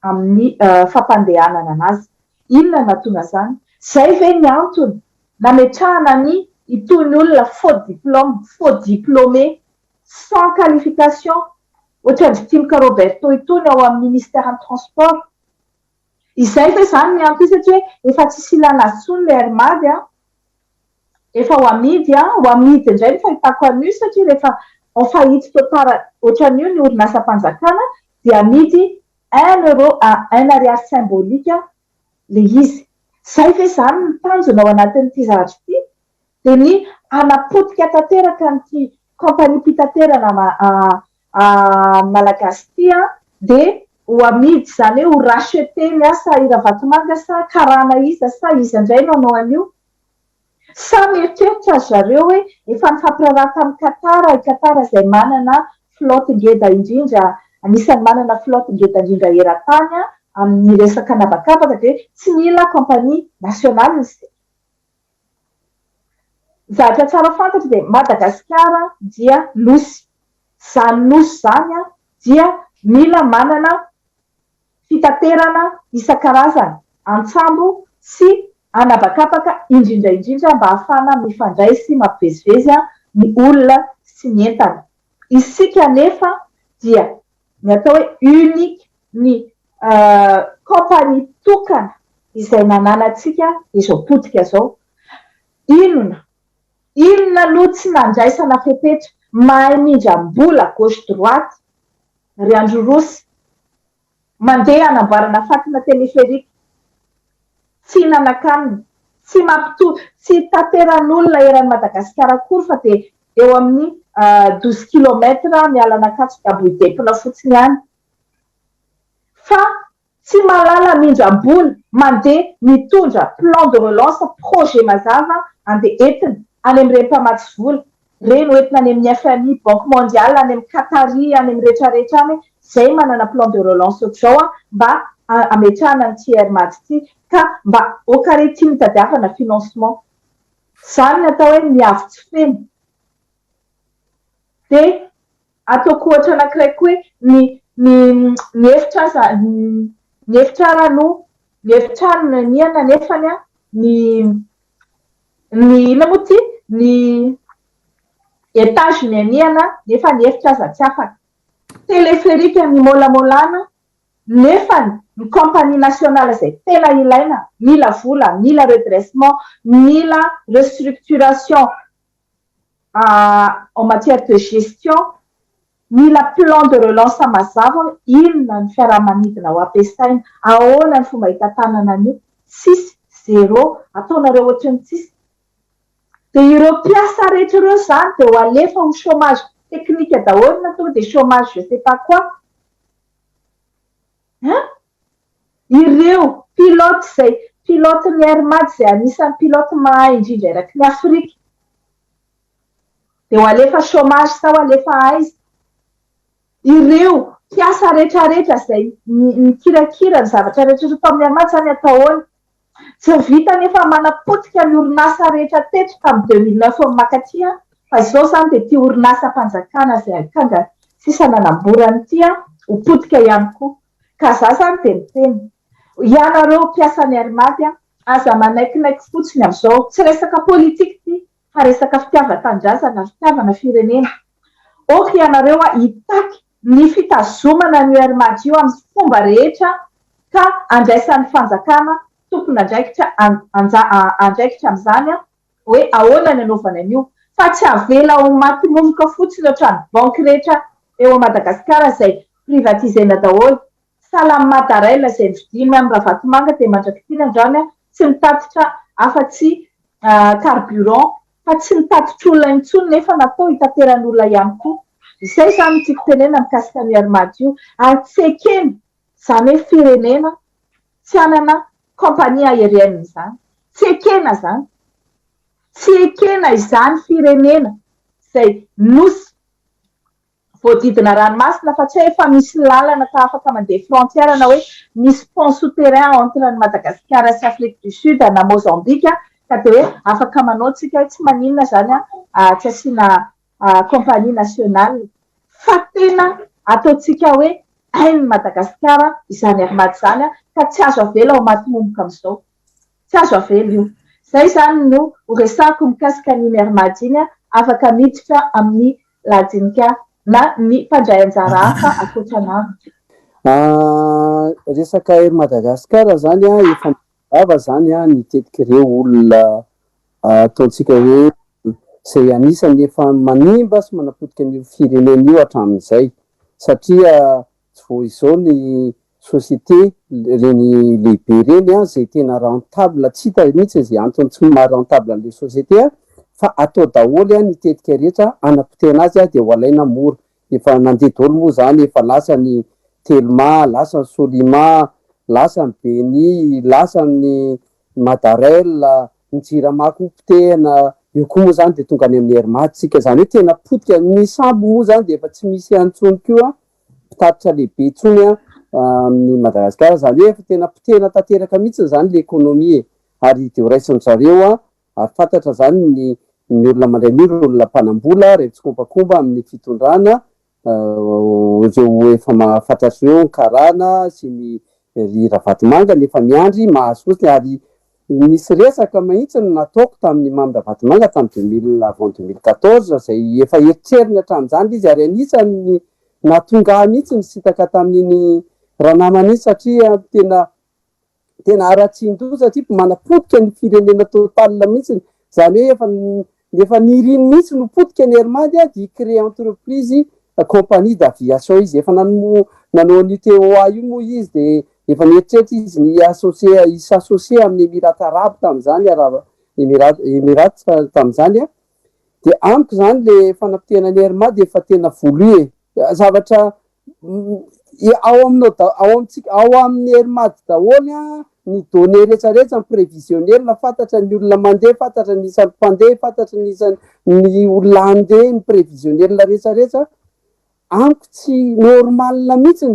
amin'ny fampandehanana anazy. Inona nahatonga zany? Zay ve ny antony nametrahana ny itony olona faux diplômé sans qualification ohatran'ny Timka Roberto itony ao amin'ny ministère ny transport. Izay fa izany miampy satria hoe efa tsisy ilana atsony le armady efa ho amidy indray ny fahitako an'io satria rehefa en faillite totale ohatran'io ny orinasa mpanjakana dia amidy 1 euro à 1 ariary symbolique le izy. Zay fa izany ny tanjona ao anatin'ity zavatra ity dia ny anapotika tanteraka nyty kompania mpitaterana malagasy ity dia ho amidy zany hoe ho rachete ny asa ira vatomanga sa karana iza sa izy indray no anao an'io. Samy eritreritra azy zareo hoe efa nifampiraraka amin'ny Qatar izay manana flotte ngeda indrindra, anisan'ny manana flotte ngeda indrindra eran-tany amin'ny resaka nabakabaka dia tsy mila kompania nasionaly izy. Zavatra tsara fantatra dia Madagasikara dia nosy. Zany nosy zany dia mila manana fitaterana isan-karazany antsambo sy anabakabaka indrindra mba ahafana mifandray sy mampivezivezy ny olona sy ny entana. Isika nefa dia ny atao hoe unique ny kompania tokana izay nananantsika izao potika zao. Inona no tsy nandraisana fepetra mahay mindram-bola gauche droite ry Andro Rosy mandeha anamboarana fatina teleferiky tsy nanakanina tsy tsy tateran'olona eran'ny Madagasikara akory fa dia eo amin'ny 12 kilometra mialana Katsoka Bohidepona fotsiny ihany fa tsy malala mindram-bola mandeha mitondra plan de relance projet mazava andeha entina any amin'ny mpamatsy vola reny entina any amin'ny FMI Banque mondiale any amin'ny Qatari any amin'ny rehetrarehetra any zay manana plan de relance ohatr'izao mba ametrahana nyty armady ity ka mba okare tia mitadiavana financement zany natao hoe miavy tsy feny. Dia ataoko ohatra anankiray koa hoe ny efitrano niana nefany ny namoty ny étage ny aniana nefa ny efitra aza tsy afaka teleferika ny molamolana nefa ny kompania nationale izay tena ilaina mila vola mila redressement mila restructuration en matière de gestion mila plan de relance mazava inona ny fiaramanidina ho ampiasaina ahoana ny fomba hitantanana an'io 6-0 ataonareo ohatrany 6 dia ireo mpiasa rehetra ireo zany dia ho alefa ho chômage technique daholo na tonga dia chômage je sais pas quoi ireo pilote ny armady izay anisan'ny pilote mahay indrindra eraky ny Afrika dia ho alefa chômage sa ho alefa aiza ireo mpiasa rehetrarehetra izay mikirakira ny zavatra rehetra tao amin'ny armady zany ataony tsy vita nefa manapotika ny orinasa rehetra tetra tamin'ny 2009 makatia fa izao zany dia tia orinasa mpanjakana izay akanga sisa nanamborany tia ho potika ihany koa ka za zany dia miteny ianareo mpiasa ny armady aza manaikinaiky fotsiny amin'izao tsy resaka politika ty fa resaka fitiavan-tanindrazana fitiavana firenena oka ianareo hitaky ny fitazomana ny armady io amin'ny fomba rehetra ka andraisan'ny fanjakana tompona andraikitra andraikitra amin'izany hoe ahoana ny anaovana an'io fa tsy avela ho maty movoka fotsiny ohatrany banky rehetra eo a Madagasikara izay privatiseina daholo Salam Matarella izay vidiny amin'ny Ravatomanga dia mandrakitiny androany tsy mitatitra afa-tsy carburant fa tsy mitatitra olona intsony nefa natao hitateran'olona ihany koa. Izay zany tiako tenena mikasika ny armady io ary tsy ekena zany hoe firenena tsy anana kompania aérienne izany tsy ekena zany tsy ekena izany firenena izay nosy voadidina ranomasina fa tsy hoe efa misy lalana ka afaka mandeha frontière na hoe misy pont souterrain entre ny Madagasikara sy Afrique du Sud na Mozambique ka dia hoe afaka manao tsika tsy maninona zany tsy asiana kompania nationale fa tena ataotsika hoe hainy Madagasikara izany armady izany ka tsy azo avela ho maty momboka amin'izao tsy azo avela io Zay zany no horesako mikasika ny miarmadiny afaka miditra amin'ny lajinika na ny mpandray anjara hafa akoatran'azy. Resaka ery Madagasikara zany efa ava zany nitetiky ireo olona ataontsika hoe zay anisany efa manimba sy manapotika ny firenena io hatramin'izay satria tsy vo izao ny société reny lehibe reny zay tena rentable tsy hita mihitsy zay antony tsy maha rentable an'le société fa atao daholy nitetika rehetra anapotena azy de ho alaina mora efa nandeha daholo moa zany efa lasa ny Telma, lasa ny Solima, lasa ny Beny, lasa ny Madarel, ny Jiramako potehana, io koa moa zany de tonga any amin'ny Hermatsika zany hoe tena potika ny sambo moa zany de efa tsy misy antsony koa mpitatitra lehibe itsony amin'ny Madagasikara zany hoe efa tena potehana tanteraka mihitsy zany le ekonomia ary de raisiny zareo ary fantatra zany ny olona mandray miro olona mpanambola rehefa kombakomba amin'ny fitondrana reo efa mahafantatry reo ny karana sy ny Ravatomanga nefa miandry mahasosony ary nisy resaka mahitsy ny nataoko tamin'ny Ravatomanga tamin'ny avant 2014 zay efa eritseriny hatramin'izany izy ary anisany natonga mihitsy ny sitaka tamin'iny ranamany satria tena aratsindo satria manapotika ny firenena total mihitsy zany hoe efa niriny mihitsy no potika ny Hermady de créer entreprise compagnie d'aviation izy efa nanao UTOA io moa izy de efa nieritreritry izy ny s'associer amin'ny Émirats Arabes tamin'izany Émirats tamin'izany de amiko zany le fanapotehana ny Hermady efa tena voaloe zavatra ao amin'ny Hermady daholo ny données rehetrarehetra ny prévisionnel na fantatra ny olona mandeha fantatra ny isan'ny mpandeha fantatra ny isan'ny olona andeha ny prévisionnel rehetrarehetra amiko tsy normal mihitsy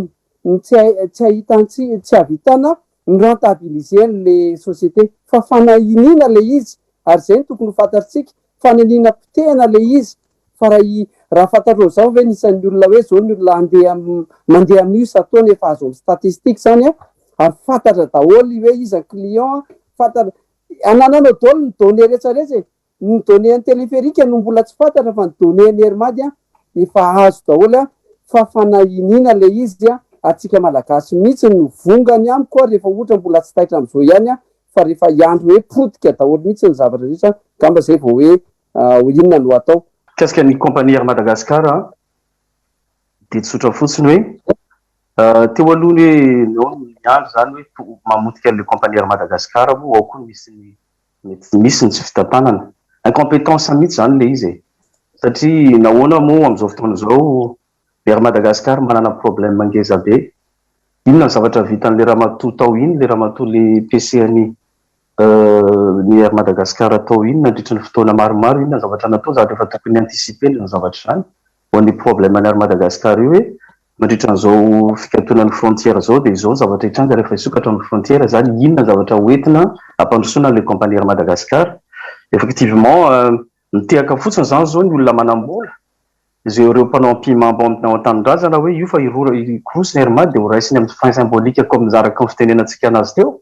tsy havitana ny rentabiliser le société fa fanahinina le izy ary zay ny tokony ho fantatsika fananina potehana le izy fa raha fantatrao zao hoe nisan'ny olona hoe zao ny olona mandeha amin'io sataony efa azo amin'ny statistique zany ary fantatra daholo hoe izy client fantatra anananao daholo ny données rehetrarehetra ny données ny téléphérique no mbola tsy fantatra fa ny données ny Hermady efa azo daholo fa fanahinina le izy atsika malagasy mihitsy ny vongany amiko rehefa ohatra mbola tsy taitra am'izao ihany fa rehefa iandro hoe potika daholo mihitsy ny zavatra rehetra gamba zay vao hoe inona no atao kasika ny compagnie Air Madagascar de tsotra fotsiny hoe teo aloha hoe nao niandro zany hoe mamotika le compagnie Air Madagascar ao koa misy ny tsy fitapanana incompétence mihitsy zany le izy satria nahoana moa am'izao fotoana zao Air Madagascar manana problème mangeza be inona ny zavatra vitan'le ramatoa tao iny le ramatoa le PC-ny ny Air Madagascar atao iny nandritra ny fotoana maromaro inona ny zavatra natao zavatra efa tokony anticiper ny zavatra zany ho ny problème ny Air Madagascar io hoe mandritra n'izao fikatonan'ny frontière zao de izao zavatra hitranga rehefa isokatra amin'ny frontière zany inona ny zavatra hoentina ampandrosoana le compagnie Air Madagascar effectivement mitehaka fotsiny zany zao ny olona manambola izay ireo mpanao ampimambo amin'ny tanindrazana hoe io fa ikorosiny Hermady de ho raisiny amin'ny fin symbolique comme nizaraka ny fitenenantsika anazy teo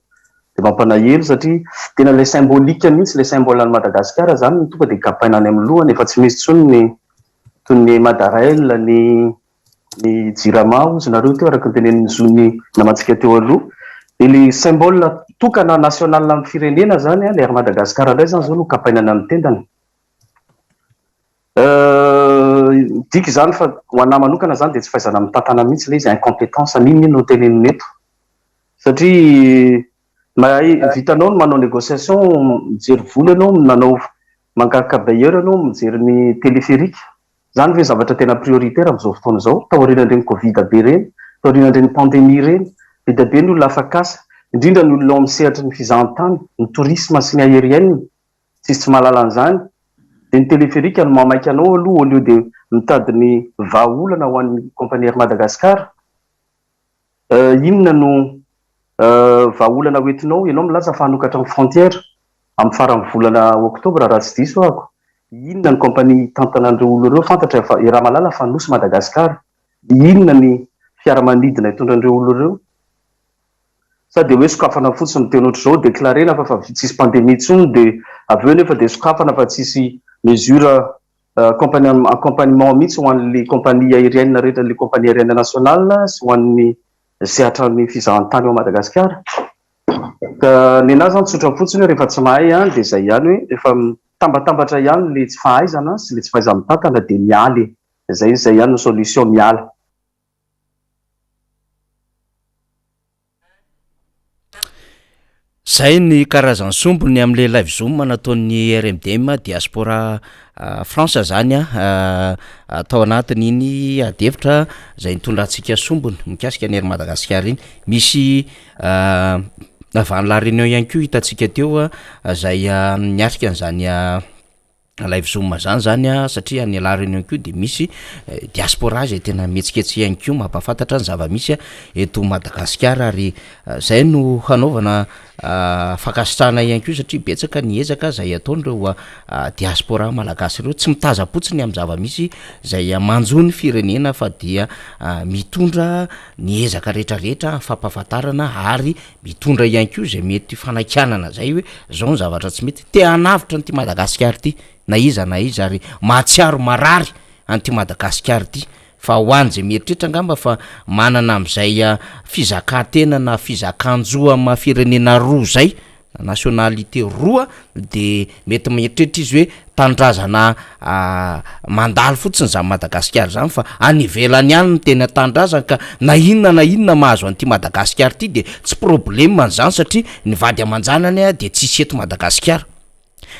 de mampalahelo satria tena le symbolique mihitsy le symbole any Madagasikara zany tonga de kapaina any amin'ny lohany efa tsy misy tsony ny Madarel ny Jirama ozy nareo teo araka ny teneniny zony namantsika teo aloha de le symbole tokana national amin'ny firenena zany le Air Madagascar indray zany zao no kapainana amin'ny tendany diky zany fa ho anahy manokana zany de tsy fahaizana mitantana mihitsy le izy incompétence niny no teneniny eto satria vitanao no manao négociation mijery vola anao nanao mangaka bailleur anao mijery ny téléphérique zany hoe zavatra tena prioritaire am'izao fotoana zao taorianandreny covid be reny taorianandreny pandémie reny be da be ny olona afakasa indrindra ny olona misehatry ny fizahantany ny tourisme sy ny aérienne tsisy tsy mahalala an'izany de ny téléphérique no mamaika anao aloha au lieu de mitady ny vahaolana ho an'ny compagnie Air Madagascar inona no vahaolana hoentinao ianao milaza fa hanokatra amin'ny frontière amin'ny faran'ny volana oktobra raha tsy diso ako inona ny compagnie tantanandreo olo ireo fantatra fa raha malala fa nosy Madagascar inona ny fiaramanidina hitondran'ireo olo ireo sady hoe sokafana fotsiny teny ohatr'izao déclarena fa tsisy pandémie intsony de avy eo nefa de sokafana fa tsisy mesure accompagnement mihitsy ho an'le compagnie aérienne rehetra le compagnie aérienne nationale sy ho an'ny sehatran'ny fizahantany ao Madagasikara ka ny anazy zany tsotra fotsiny rehefa tsy mahay de zay ihany hoe rehefa tambatambatra ihany le tsy fahaizana sy le tsy fahaiza mitantana de mialy zay ihany no solution miala. Zay ny karazany sombony am'le live zoom nataon'ny RMDM diaspora France zany atao anatiny iny adevitra zay nitondrantsika sombony mikasika ny Madagasikara iny misy avany la réunion ihany koa hitantsika teo zay niarika an'zany live zoom zany satria ny la réunion koa de misy diaspora zay tena metsiketsy ihany koa mampafantatra ny zava-misy eto Madagasikara ary zay no hanaovana fakasitrahana ihany koa satria betsaka niezaka zay ataon'ireo diaspora malagasy ireo tsy mitaza-potsiny amin'ny zava-misy zay manjony firenena fa dia mitondra niezaka rehetrarehetra fampahafantarana ary mitondra ihany koa zay mety fanakianana zay hoe zao ny zavatra tsy mety te hanavitra n'ity Madagasikara ty na iza ary mahatsiaro marary an'ity Madagasikara ty fa ho any zay mieritreritra angamba fa manana am'izay fizakantena na fizakanjoa amin'ny firenena roa zay nationalité roa de mety mieritreritra izy hoe tandrazana mandalo fotsiny za Madagasikara zany fa any ivelany ihany no tena tandrazana ka na inona mahazo an'ity Madagasikara ty de tsy problème an'izany satria ny vady aman-janany de tsisy eto Madagasikara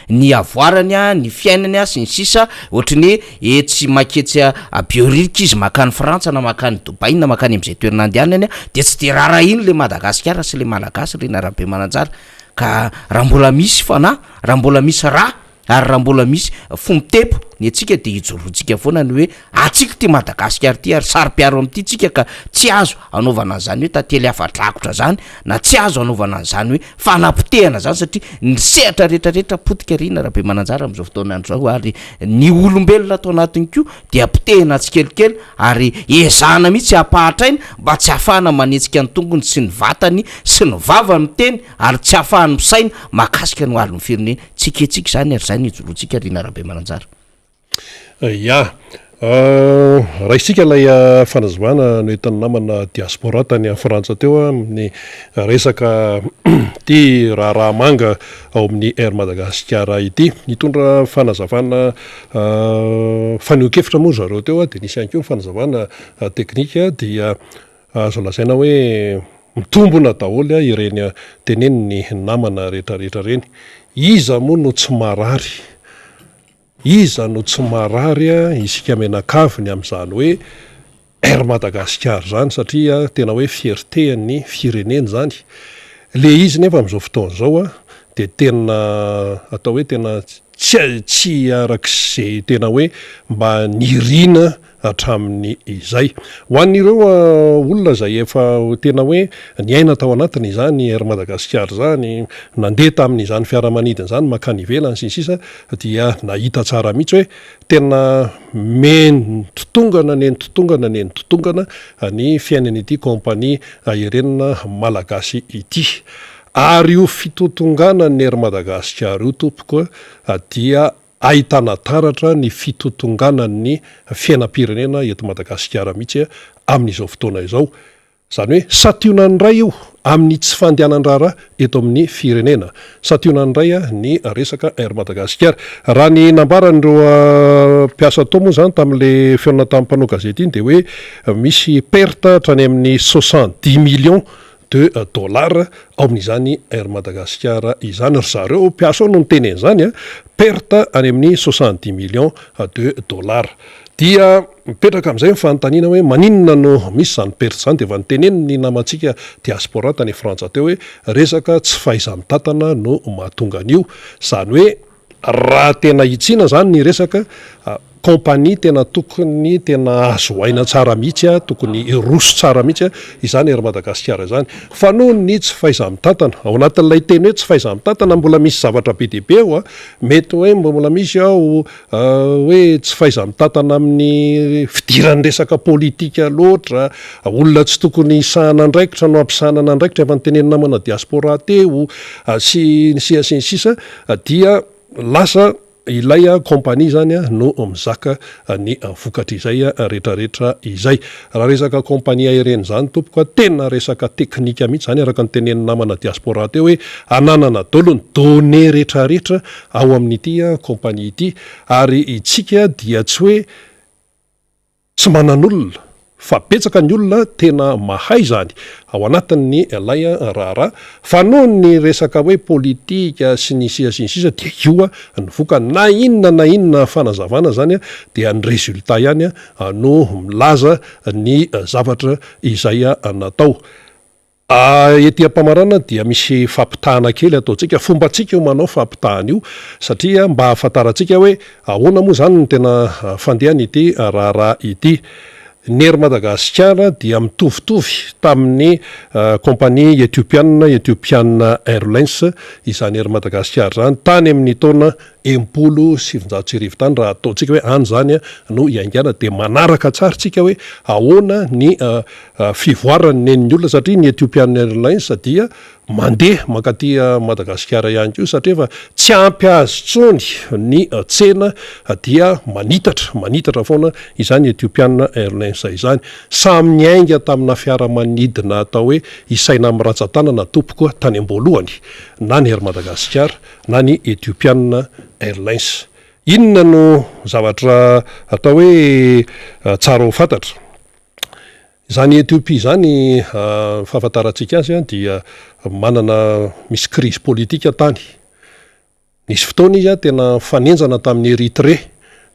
ny avoarany ny fiainany sy ny sisa ohatrany tsy maketsy biorika izy makany Frantsa na makany Dubai na makany am'izay toerana andehanany de tsy de rara iny le Madagasikara sy le malagasy reny arabe mananjara ka raha mbola misy fana raha mbola misy raha ary raha mbola misy fomitepo ny atsika de hijorotsika foana ny hoe atsika ty Madagasikara ty ary sary-piaro am'ty tsika ka tsy azo anaovana an'izany hoe tantely afa-drakotra zany na tsy azo anaovana an'izany hoe fanapotehana zany satria ny sehatra rehetrarehetra potika rina rahabe mananjara am'izao fotoana andro zao ary ny olombelona atao anatiny koa de apotehana tsikelikely ary ezahana mihitsy apahatraina mba tsy ahafahana manetsika ny tongony sy ny vatany sy ny vavany miteny ary tsy ahafahany misaina mahakasika ny oalin'ny firenena tsiketsika zany ary zany hijorotsika rina rahabe mananjara. Ya raha isika lay fanazavana no entan'ny namana diaspora tany a Frantsa teo amin'ny resaka ty raha manga ao amin'ny air Madagasikara ity nitondra fanazavana faneho-kevitra moa zareo teo de nisy ihany koa ny fanazavana teknika dia azo lazaina hoe mitombona daholo ireny teneniny namana rehetrarehetra reny iza moa no tsy marary iza no tsy marary isika menakaviny am'izany hoe air Madagasikara zany satria tena hoe fierté ny firenena zany le izy nefa am'izao fotoana zao de tena atao hoe tena tsy arak'izay tena hoe mba nirina hatramin'ny izay ho an'ireo olona zay efa tena hoe niaina tao anatiny izany air Madagasikara zany nandeha tamin'izany fiaramanidina zany makany ivelany sy ny sisa dia nahita tsara mihitsy hoe tena mentotongana ny fiainany ity kompania aérienne malagasy ity ary io fitotongana ny air Madagasikara io tompoko dia ahitana taratra ny fitotonganan'ny fiainam-pirenena eto Madagasikara mihitsy amin'izao fotoana izao zany hoe sationany ray io amin'ny tsy fandehanan-drara eto amin'ny firenena sationany ray ny resaka air Madagasikara raha ny nambaran'ireo mpiasa tao moa zany tamin'le fiainana tamin'ny mpanao gazety iny de hoe misy perte hatrany amin'ny 70 millions de dollars ao amin'izany air Madagasikara izany ry zareo mpiasa ao no niteny zany perte any amin'ny 70 millions de dollars dia mipetraka amin'izay mifanontaniana hoe maninona no misy zany perte zany de efa niteneny ny namantsika diaspora tany Frantsa teo hoe resaka tsy fahaiza-mitantana no mahatonga an'io zany hoe raha tena hitsina zany ny resaka kompania tena tokony tena azo aina tsara mihitsy a, tokony roso tsara mihitsy a, izany ery Madagasikara zany. Fa noho ny tsy fahaiza-mitantana ao anatin'ilay teny hoe tsy fahaiza-mitantana, mbola misy zavatra be deaibe ao a, mety hoe mbola misy ao hoe tsy fahaiza-mitantana amin'ny fidiran'ny resaka politika loatra, olona tsy tokony isahana andraikitra no ampisahanana andraikitra efa nytenenina namana diaspora teo sy ny sisa dia lasa ilay kompania zany no mizaka ny vokatra izay rehetrarehetra izay. Raha resaka kompania aérienne zany tompoko tena resaka teknika mihitsy zany, araka ny tenen'ny namana diaspora teo hoe ananana daholo ny données rehetrarehetra ao amin'ity kompania ity, ary itsika dia tsy hoe tsy manan'olona fa betsaka ny olona tena mahay zany ao anatin'ny lay raharaha, fa noho ny resaka hoe politika sy ny sisa dia io ny vokany na inona fanazavana zany dia ny résultat ihany no milaza ny zavatra izay natao. Ety am-pamarana dia misy fampitahana kely ataontsika, fombatsika io manao fampitahana io, satria mba hahafantarantsika hoe ahoana moa zany no tena fandehany ity raharaha ity. Ny ery Madagasikara dia mitovitovy tamin'ny kompania Ethiopian Airlines izany ery Madagasikara zany tany amin'ny taona 1700 tany, raha ataontsika hoe any zany no iaingana, dia manaraka tsara tsika hoe ahoana ny fivoarany nen'ny olona, satria ny Ethiopian Airlines dia mandeha mankaty Madagasikara ihany koa, satria fa tsy ampy azy tsony ny tsena dia manitatra foana izany Ethiopian Airlines izany. Samy niainga tamina fiaramanidina atao hoe isaina amin'ny ratsan-tanana tompoko tany am-boalohany, na ny ery Madagasikara na ny Ethiopian Airlines. Inona no zavatra atao hoe tsara ho fantatra? Zany Ethiopia zany fahafantarantsika azy dia manana misy crise politika tany. Nisy fotoana izy tena fanenjana tamin'ny Eritrea,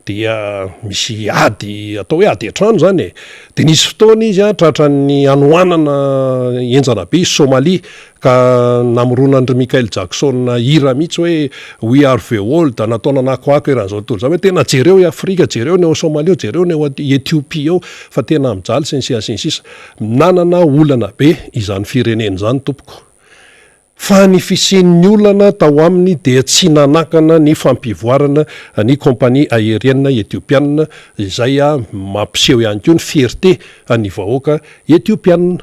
dia misy ady atao hoe ady an-trano zany dia nisy fotoana izy tratran'ny anoanana enjana be Somalia ka namoronandry Michael Jackson hira mihitsy hoe We Are The World, nataona nakoako eran'izao tontolo zao hoe tena jereo i Afrika, jereo ny ao Somalia, jereo ny ao Ethiopia ao, fa tena mijaly sy ny sisa. Nanana olana be izany firenena zany tompoko. Fa ny fisian'ny olana tao aminy dia tsy nanakana ny fampivoarana ny kompania aérienne Ethiopienne izay mampiseho ihany koa ny fierté ny vahoaka Ethiopienne.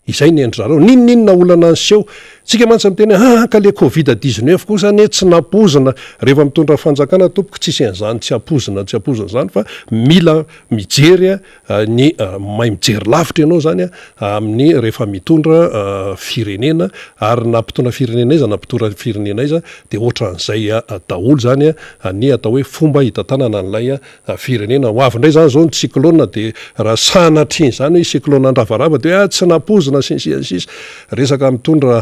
Izay ny endry zareo, ninona olana nyseho. Tsika mantsy miteny ka le Covid-19 kosa ny tsy nampozina, rehefa mitondra fanjakana tompoko tsisy an'izany tsy hampozina zany, fa mila mijery ny mahay mijery lavitra ianao zany amin'ny rehefa mitondra firenena, ary na mpitondra firenena iza na mpitondra firenena iza dia ohatran'izay daholo zany ny atao hoe fomba hitantanana an'ilay firenena. Ho avy indray zany zao ny cyclone, dia raha sanatriny zany hoe cyclone andravarava dia tsy nampozina sy ny sisa. Resaka mitondra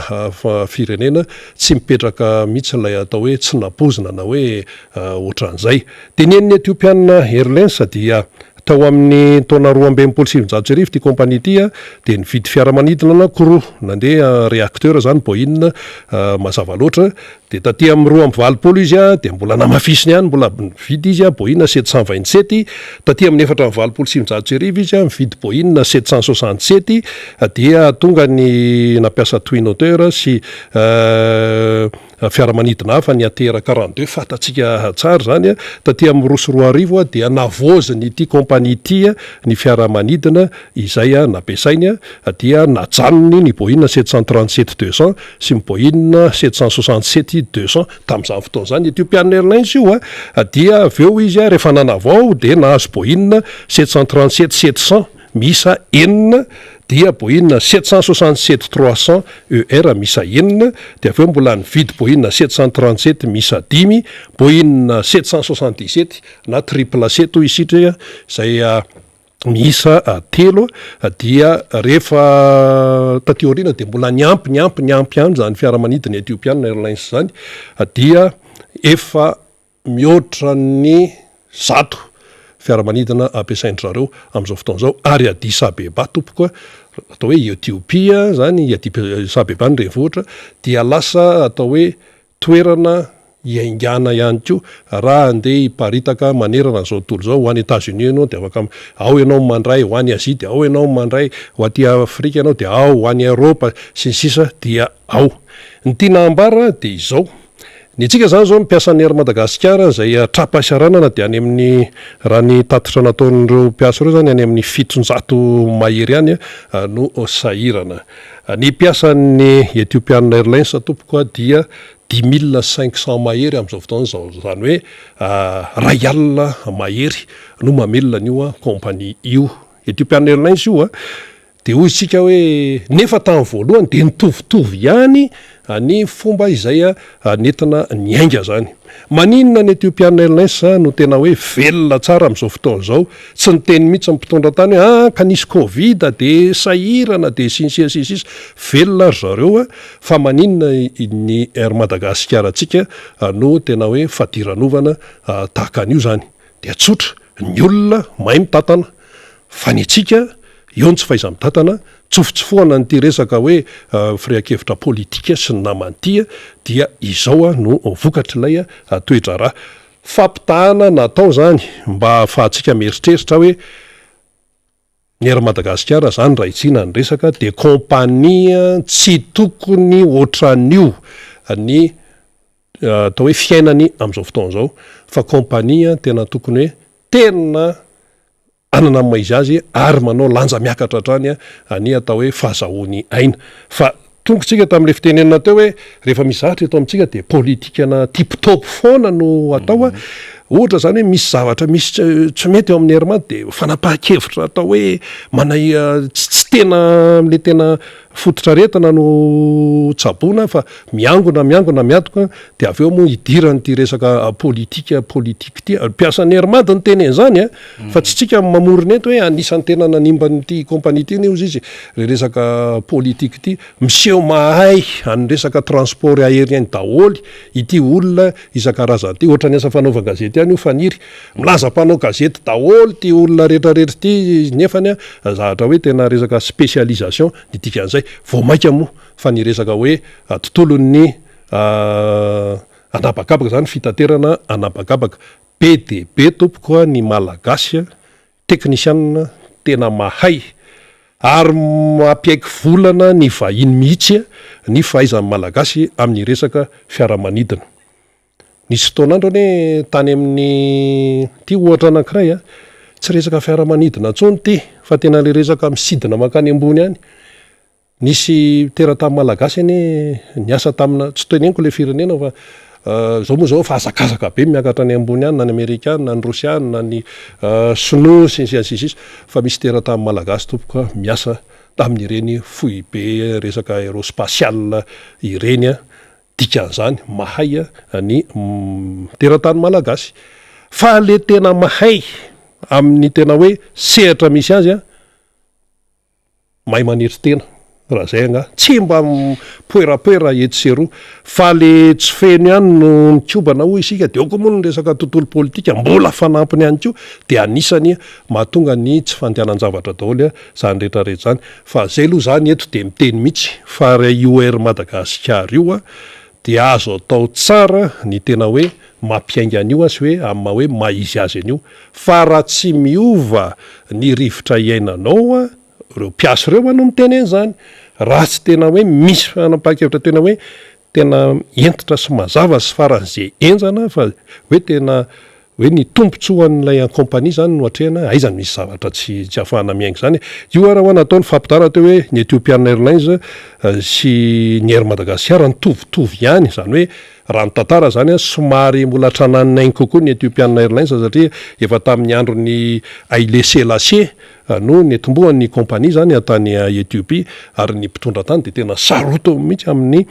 firenena tsy mipetraka mihitsy ilay atao hoe tsy nampozina na hoe ohatran'izay. Dia nen'ny Ethiopian Airlines dia tao amin'ny taona 2017 ty kompania ity dia nividy fiaramanidina anankiroa, nandeha réacteur zany Boeing mazava loatra, dia taty amin'ny 2020 izy dia mbola namafisiny ihany, mbola mividy izy Boeing 727, taty amin'ny 420 izy mividy Boeing 767, dia tonga ny nampiasa twin otter sy fiaramanidina hafa ny ATR 42 fatatsika tsara zany. Taty amin'ny roso 2000 dia navoziny ity kompania ity ny fiaramanidina izay nampiasainy dia najanony ny Boeing 737-200 sy ny Boeing 767-200 tamin'izany fotoana zany. Ethiopian Airlines io dia avy eo izy rehefa nanavao dia nahazo Boeing 737-700 misa enina, dia Boeing 767-300 ER misa enina, dia avy eo mbola nividy Boeing 737 misa 5, Boeing 777 na 777 isitra izay miisa telo. Dia rehefa taty aoriana dia mbola niampy ihany zany fiaramanidina Ethiopian Airlines zany, dia efa mihoatra ny 100 fiaramanidina ampiasaindry zareo amin'izao fotoana izao, ary Addis Abeba tompoko atao hoe Ethiopia zany, Addis Abeba ny renivohitra dia lasa atao hoe toerana iaingana ihany ko raha andeha hiparitaka manerana zao tontolo zao ho any États-Unis ianao de afaka ao ianao mandray ho any Azia de ao ianao mandray ho aty Afrika ianao de ao ho any Europa sy ny sisa dia ao. Ny tiana ambara de izao ny tsika zany zao mipiasa ny Air Madagasikara zay trapasiaranana de any amin'ny raha ny tatitra nataon'ireo mpiasa reo zany any amin'ny 700 mahery any no sahirana. Ny piasan'ny Ethiopian Airlines tompoko dia 10,500 mahery am'izao fotoana zao, zany hoe ray alina mahery no mamelona an'io compagnie io Ethiopian Airlines io de hoy isika hoe nefa tamin'ny voalohany de nitovitovy ihany ny fomba izay nentina niainga zany. Maninona ny Ethiopian Airlines no tena hoe velona tsara am'izao fotoana zao, tsy ny teny mihitsy mpitondra tany hoe ka nisy Covid de sahirana de sinsis velona zareo fa maninona ny Air Madagasikara tsika no tena hoe fadiranovana tahaka an'io zany. De tsotra ny olona mahay mitantana fa ny atsika eo ny tsy faiza mitantana, tsofotsofoana nyty resaka hoe fireakevitra politika sy ny namantia dia izao no vokatr'ilay toetra raha fampitahana natao zany mba ahafahantsika mieritreritra hoe ny Air Madagasikara zany raha itsina ny resaka de kompania tsy tokony ohatran'io ny atao hoe fiainany am'izao fotoana zao fa kompania tena tokony hoe tena anana amin'ny maizy azy ary manao lanja miakatra hatrany ny atao hoe fahazahoany aina fa tongotsika tamin'le fitenenana teo hoe rehefa mizahatra eto amintsika de politikana tiptop foana no atao ohatra zany hoe misy zavatra misy tsy mety eo amin'ny Airmad de fanapaha-kevitra atao hoe manay tsy tena am'le tena fototra retana no tsabona fa miangona miatoka de avy eo moa hidirany ty resaka politika ty piasan'ny Airmad ny teny zany fa tsy tsika mamorona eto hoe anisan'ny tena nanimban'ity kompania ty ny izy le resaka politika ty miseho mahay any resaka transport aérien daholy ity olona isan-karazany ty ohatra ny asa fanaova gazety any io faniry milaza mpanao gazety daholy ty olona rehetrarehetra ty nefany zahatra hoe tena resaka spécialisation ny dikan'izay vao maika moa fa ny resaka hoe tontolon'ny anabakabaka zany fitaterana anabakabaka be de be tompoko ny malagasy teknisianina tena mahay ary mampiaiky volana ny vahiny mihitsy ny fahaizan'ny malagasy amin'ny resaka fiaramanidina. Nisy fotoanandro hoe tany amin'ny ty ohatra anankiray tsy resaka fiaramanidina ntsony ty fa tena le resaka misidina makany ambony any. Nisy teratany malagasy any niasa tamina tsy teneniko le firenena fa zao moa zao fa azakazaka be miakatra any ambony any na ny Amerikana na ny Rosiana na ny Sinoa sy fa misy teratany malagasy tompoko miasa tamin'ireny fohy be resaka aérospatial ireny dikan'izany mahay ny teratany malagasy fa le tena mahay amin'ny tena hoe sehatra misy azy mahay manetry tena raha zay tsy mba poerapoera eto seroa fa le tsy feno ihany no mikobana hoy isika de oko moa ny resaka tontolo politika mbola fanampiny ihany ko de anisany mahatonga ny tsy fandehanan-javatra daholo zany rehetrarehetra zany fa zay aloha zany eto de miteny mihitsy fa io Air Madagasikara io de azo atao tsara ny tena hoe mampiainga an'io asy hoe amin'ny hoe maizy azy an'io fa raha tsy miova ny rivotra iainanao reo mpiasy reo no miteny zany raha tsy tena hoe misy fanapaha-kevitra tena hoe tena entitra sy mazava sy faran'izay enjana fa hoe tena hoe ny tompontsoan'ilay kompania zany no atrehana aizany misy zavatra tsy ahafahana miainga zany io raha nataony fampitara teo hoe ny Ethiopian Airlines sy ny Air Madagasikara nitovitovy ihany zany hoe raha ny tantara zany somary mbola trananinainy kokoa ny Ethiopian Airlines satria efa tamin'ny andro ny Haile Selassie no netombohan'ny kompania zany atany Ethiopia ary ny mpitondra tany de tena saroto mihitsy amin'ny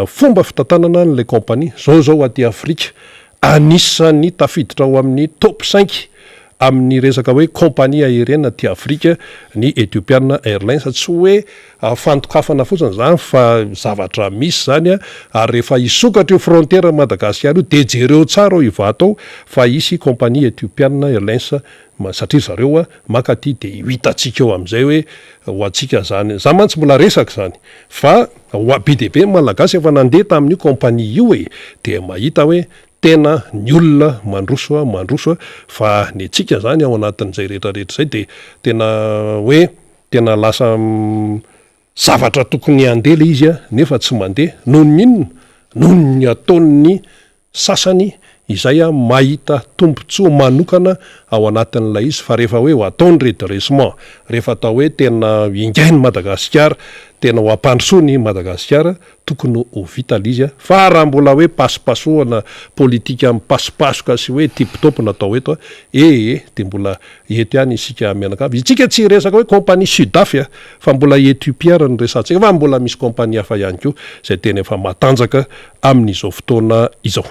fomba fitantanana n'ilay kompania zao aty Afrika anisan'ny tafiditra ao amin'ny top 5 amin'ny resaka hoe compagnie aérienne ty Afrika ny Ethiopian Airlines tsy hoe fantokafana fotsiny zany fa zavatra misy zany ary rehefa isokatra io frontière Madagasikara io de jereo tsara ivatao fa isy compagnie Ethiopian Airlines satria zareo makaty de hitantsika eo am'izay hoe ho atsika zany za mantsy mbola resaka zany fa ho be deabe malagasy efa nandeha tamin'io compagnie io de mahita hoe tena ny olona mandroso fa ny atsika zany ao anatin'izay rehetrarehetra zay de tena hoe tena lasa zavatra tokony andela izy nefa tsy mandeha noho ny ataon'ny sasany izay mahita tombontsoa manokana ao anatin'ilay izy fa rehefa hoe ho ataony redressement rehefa atao hoe tena ingainy Madagasikara tena ho ampandrosoany Madagasikara tokony ho vitala izy fa raha mbola hoe pasipasoana politika mipasipasoka sy hoe tipitop natao eto de mbola eto ihany isika mianakavy itsika tsy resaka hoe compagnie Sudaf fa mbola Ethiopia ny resantsika fa mbola misy compagnie hafa ihany koa zay tena efa matanjaka amin'izao fotoana izao.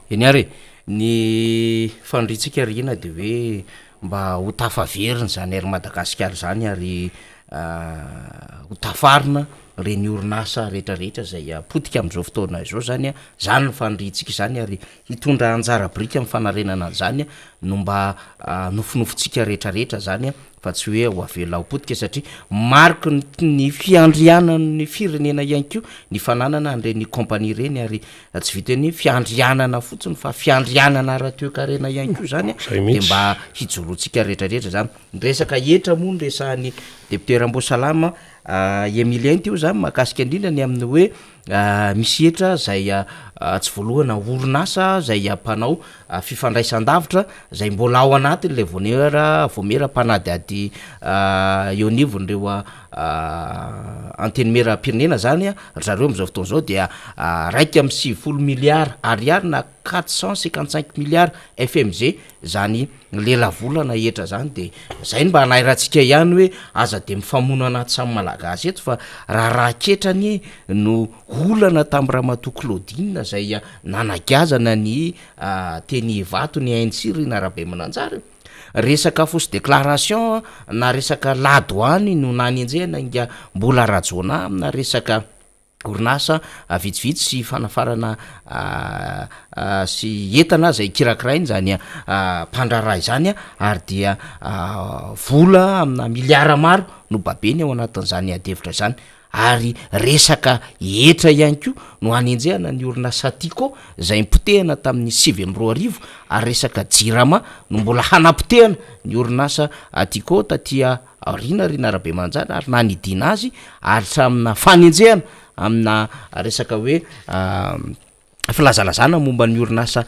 Eny ary ny fandritsika rina de hoe mba ho tafaverina zany ary Madagasikara zany ary ho tafarina reny orinasa rehetrarehetra zay apotika am'izao fotoana izao zany zany ny fandritsika zany ary hitondra anjara brika amin'ny fanarenana zany no mba nofinofitsika rehetrarehetra zany fa tsy hoe ho avela potika satria marque ny fiandrianany firenena ihany koa ny fananana an'ireny compagnie reny ary tsy vita ny fiandrianana fotsiny fa fiandrianana ara-toe-karena ihany koa zany de mba hijorotsika rehetrarehetra zany resaka etra moa ny resahan'ny député Rambosalama Emilien teo zany mahakasika indrindra ny amin'ny hoe misy etra zay tsy voalohana orinasa zay mpanao fifandraisan-davitra zay mbola ao anatiny le vomera mpanady ady eo anivon'ireo anteny pirenena zany zareo am'izao fotoana zao dia raiky am'y 9 milliards ariary na 455 milliards FMG zany lela volana etra zany de zay mba anairatsika ihany hoe aza de mifamono anaty samy malagasy eto fa raha ketrany no olana tamin'ny Ramatoa Claudine zay nanagazana ny teny vato ny aintsiry na Rabe Mananjara resaka fausse déclaration na resaka ladoany no nanenjehana inga mbola rajona amina resaka orinasa vitsivitsy sy fanafarana sy entana zay kirakirainy zany mpandraraha izany ary dia vola amina miliara maro no babeny ao anatin'izany adevitra zany ary resaka etra ihany koa no hanenjehana ny orinasa Tico zay nipotehana tamin'ny 2022 ary resaka jirama no mbola hanapotehana ny orinasa Tico tatia rina Rabe Mananjara ary nanidina azy ary samina fanenjehana amina resaka hoe filazalazana momba ny orinasa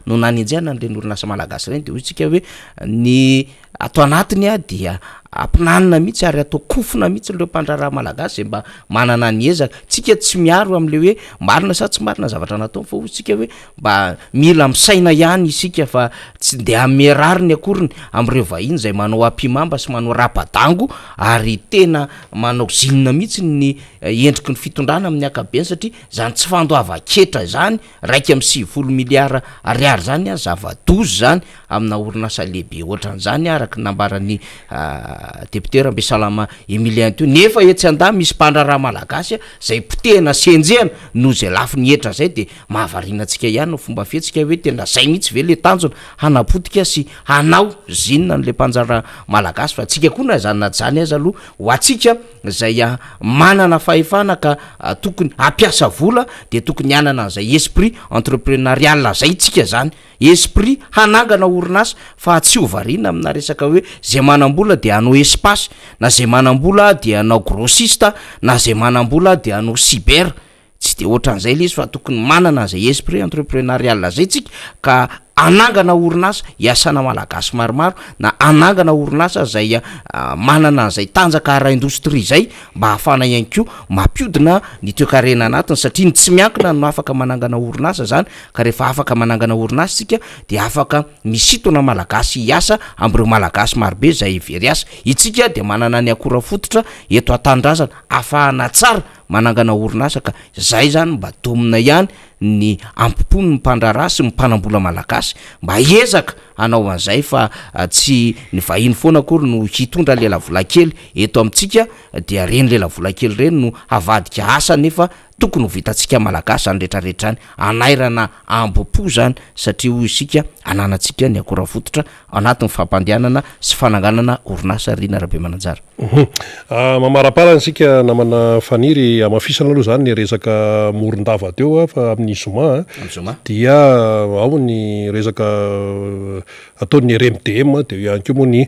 no nanenjehana n'ireny orinasa malagasy reny de hoy tsika hoe ny ato anatiny dia ampinanina mihitsy ary atao kofona mihitsy ireo mpandraraha malagasy zay mba manana ny ezaka tsika tsy miaro am'le hoe marina sa tsy marina zavatra natao fa hoy tsika hoe mba mila misaina ihany isika fa tsy de amerariny akoriny am'ireo vahiny zay manao ampimamba sy manao rapadango ary tena manao zinina mihitsy ny endriky ny fitondrana amin'ny akabeny satria zany tsy fandoava-ketra zany raiky am'y 9 milliards ariary zany zava-dozy zany amina orinasa lehibe ohatran'izany araky nambaran'ny député Rambosalama Emilien teo nefa etsy anda misy mpandraraha malagasy zay potehana senjehana no zay lafiny etra zay de mahavarina antsika ihany no fomba fetsika hoe tena zay mihitsy ve le tanjona hanapotika sy hanao zinona n'le mpanjara malagasy fa tsika koa na zany zany aza aloha ho atsika zay manana fahefana ka tokony ampiasa vola de tokony hanana an'izay esprit entrepreneurial zay tsika zany esprit hanangana orinasa fa tsy hovarina amina resaka hoe zay manambola de anao espace na zay manambola de anao grossiste na zay manambola de anao cyber tsy de ohatran'izay le izy fa tokony manana zay esprit entrepreneurial zay tsika ka anangana orinasa iasana malagasy maromaro na anangana orinasa zay manana zay tanjaka ara-indostria zay mba hafana ihany koa mampiodina ny toe-karena anatiny satria ny tsy miankina no afaka manangana orinasa zany ka rehefa afaka manangana orinasa tsika de afaka misitona malagasy hiasa am'ireo malagasy marobe zay ivery asa itsika de manana ny akora fototra eto an-tanindrazana afahana tsara manangana orinasa ka zay zany mba domina ihany ny ampopony ny mpandrara sy mpanambola malagasy mba ezaka anao an'izay fa tsy ny vahiny foana akory no hitondra lela vola kely eto amintsika dia reny lela vola kely reny no havadika asa nefa tokony ho vitantsika malagasy zany rehetrarehetra any anairana ambopo zany satria hoy isika ananantsika ny akora fototra anatin'ny fampandehanana sy fananganana orinasa Riana Rabe Mananjara. Mamaraparana sika namana faniry amafisana aloha zany ny resaka morondava teo fa amin'ny zoma dia ao ny resaka ataony RMDM dia ihany koa moa ny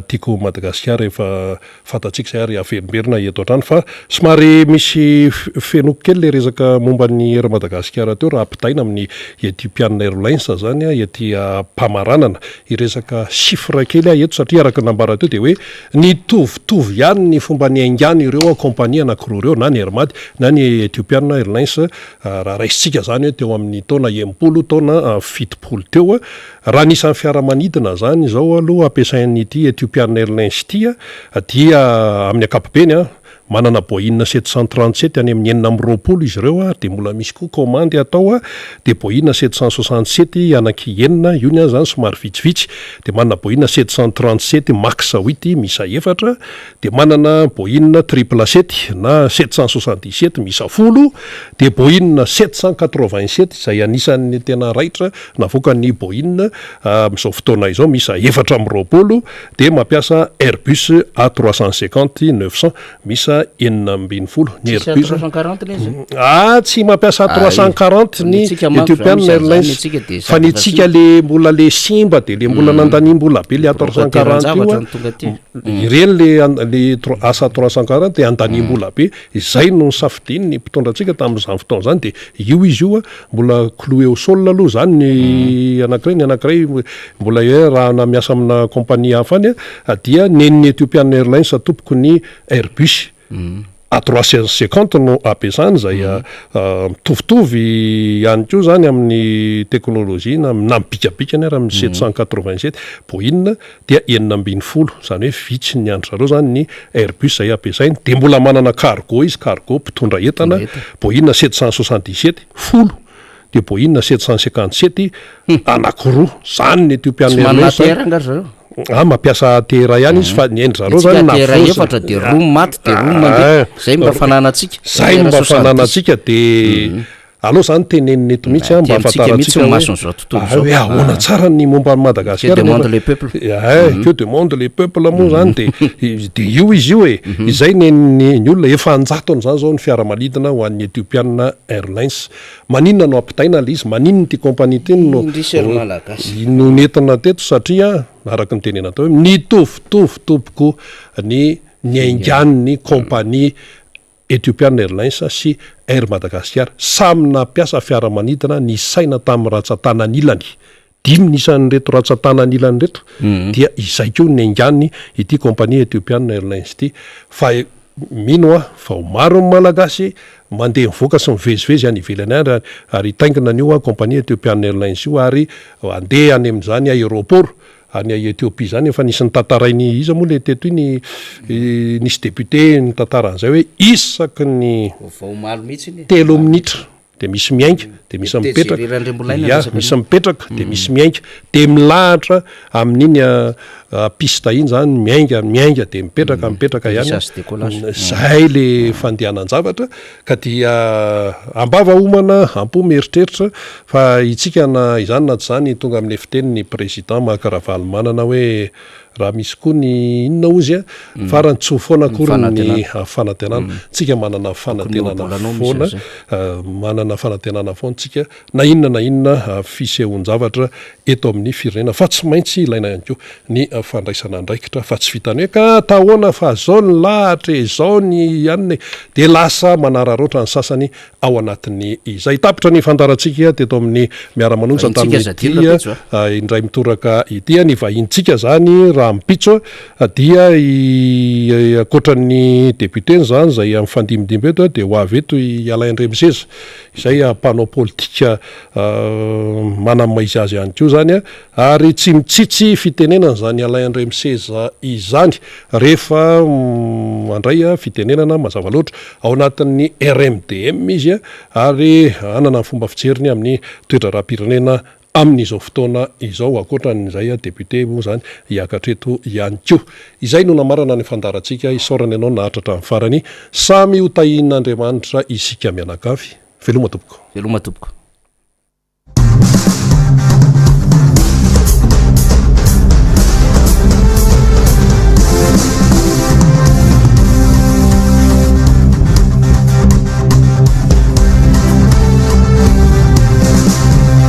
tiako Madagasikara efa fantatsika zay ary aferimberina eto an-trano fa somary misy fenoko kely le resaka momba ny Air Madagasikara teo raha ampitaina amin'ny Ethiopian Airlines zany ety Pamaranana iresaka chiffre kely eto satria araka nambara teo dia hoe nitovy ihany ny fomba ny aingany ireo kompania anankiroa ireo na ny Airmad na ny Ethiopian Airlines raha raisitsika zany teo amin'ny taona 10 taona 70 teo raha nisan'ny fiaramanidina zany zao aloha ampiasain'ity Ethiopian Airlines dia amin'ny ankapobeny manana Boeing 737 any amin'ny 420 izy ireo dia mbola misy koa commande atao dia Boeing 767 anaky-enina io ny zany somary vitsivitsy dia manana Boeing 737 max 8 misa 4 dia manana Boeing 777 na 777 misa 10 dia Boeing 787 izay anisan'ny tena raitra navoaka ny Boeing amin'izao fotoana izao misa 420 dia mampiasa Airbus A350 900 misa 420 ny Airbus tsy mampiasa 340 ny Ethiopian Airlines fa ny tsika le mbola le simba dia le mbola nandaniam-bola be le A340 ireny le asa 340 dia andaniam-bola be izay no safidiny ny mpitondrantsika tamin'izany fotoana zany dia io izy io mbola cloué au sol aloha zany ny anankiray mbola hoe raha na miasa amina kompania hafa any dia nen'ny Ethiopian Airlines tompoko ny Airbus A350 no ampiasany zay mitovitovy ihany koa zany amin'ny teknôlôjia na mibikabikany ary amin'ny 787 Boeing dia 420 zany hoe vitsy ny andro zareo zany ny Airbus zay ampiasainy dia mbola manana cargo izy cargo mpitondra entana Boeing 777 folo dia Boeing 757 anankiroa zany ny Ethiopian Airlines mampiasa tera ihany izy fa ny endry zareo zany efatra dia roa maty dia roa mandeha zay mba fananantsika dia aloha zany teneniny eto mihitsy mba afantarantsika hoe ahoana tsara ny momba ny Madagasikara que demande les peuples moa zany dia io izy io izay ny olona efa anjatony zany zao ny fiaramanidina ho an'ny Ethiopian Airlines maninona no ampitaina le izy maninona ty kompania teny no nentina teto satria araka ny tenena atao hoe nitovitovy tompoko ny aingan'ny kompania Ethiopian Airlines sy Air Madagasikara samy nampiasa fiaramanidina ny saina tamin'ny ratsan-tanan'ilany dimy nisan'ny reto ratsan-tanan'ilany reto dia izay koa ny aingany ity kompania Ethiopian Airlines ity fa mino fa ho maro ny malagasy mandeha mivoaka sy mivezivezy any ivelany ary taingina an'io kompania Ethiopian Airlines io ary andeha any amin'izany aéroport any Ethiopia zany efa nisy ny tantarainy iza moa le teto iny nisy député ny tantaran'izay hoe isaky ny 3 minitra dia misy miainga dia misy mipetraka misy mipetraka dia misy miainga dia milahatra amin'iny pista iny zany miainga dia mipetraka ihany zay le fandehanan-javatra ka dia ambava homana ampo mieritreritra fa itsika na izany na tsy zany tonga amin'ny fiteniny président Mahakaravaly manana hoe raha misy koa ny inona ozy farany tsy ho foana akory ny fanantenana tsika manana fanantenana foana tsika na inona fisehoan-javatra eto amin'ny firenena fa tsy maintsy ilaina ihany koa ny fandraisana andraikitra fa tsy vitany hoe ka tahoana fa zao ny lahatra zao ny aniny dia lasa manararoatra ny sasany ao anatin'ny izay tapitra ny fandarantsika teto amin'ny Miara Manonja tamin'ity indray mitoraka ity ny vahintsika zany raha mipitso dia akoatran'ny député zany zay amin'ny fandimidimby eto dia ho avy eto i Alain Remseza izay mpanao politika manamaizy azy ihany koa zany ary tsy mitsitsy fitenenana zany alay andray miseza izany rehefa andray fitenenana mazava loatra ao anatin'ny RMDM izy ary anana fomba fijeriny amin'ny toetra raha-pirenena amin'izao fotoana izao akoatran'izay député moa zany hiakatreto ihany koa izay no namarana ny fandarantsika isaorany ianao nahatratra amin'ny farany samy ho tahin'Andriamanitra isika mianakavy veloma tompoko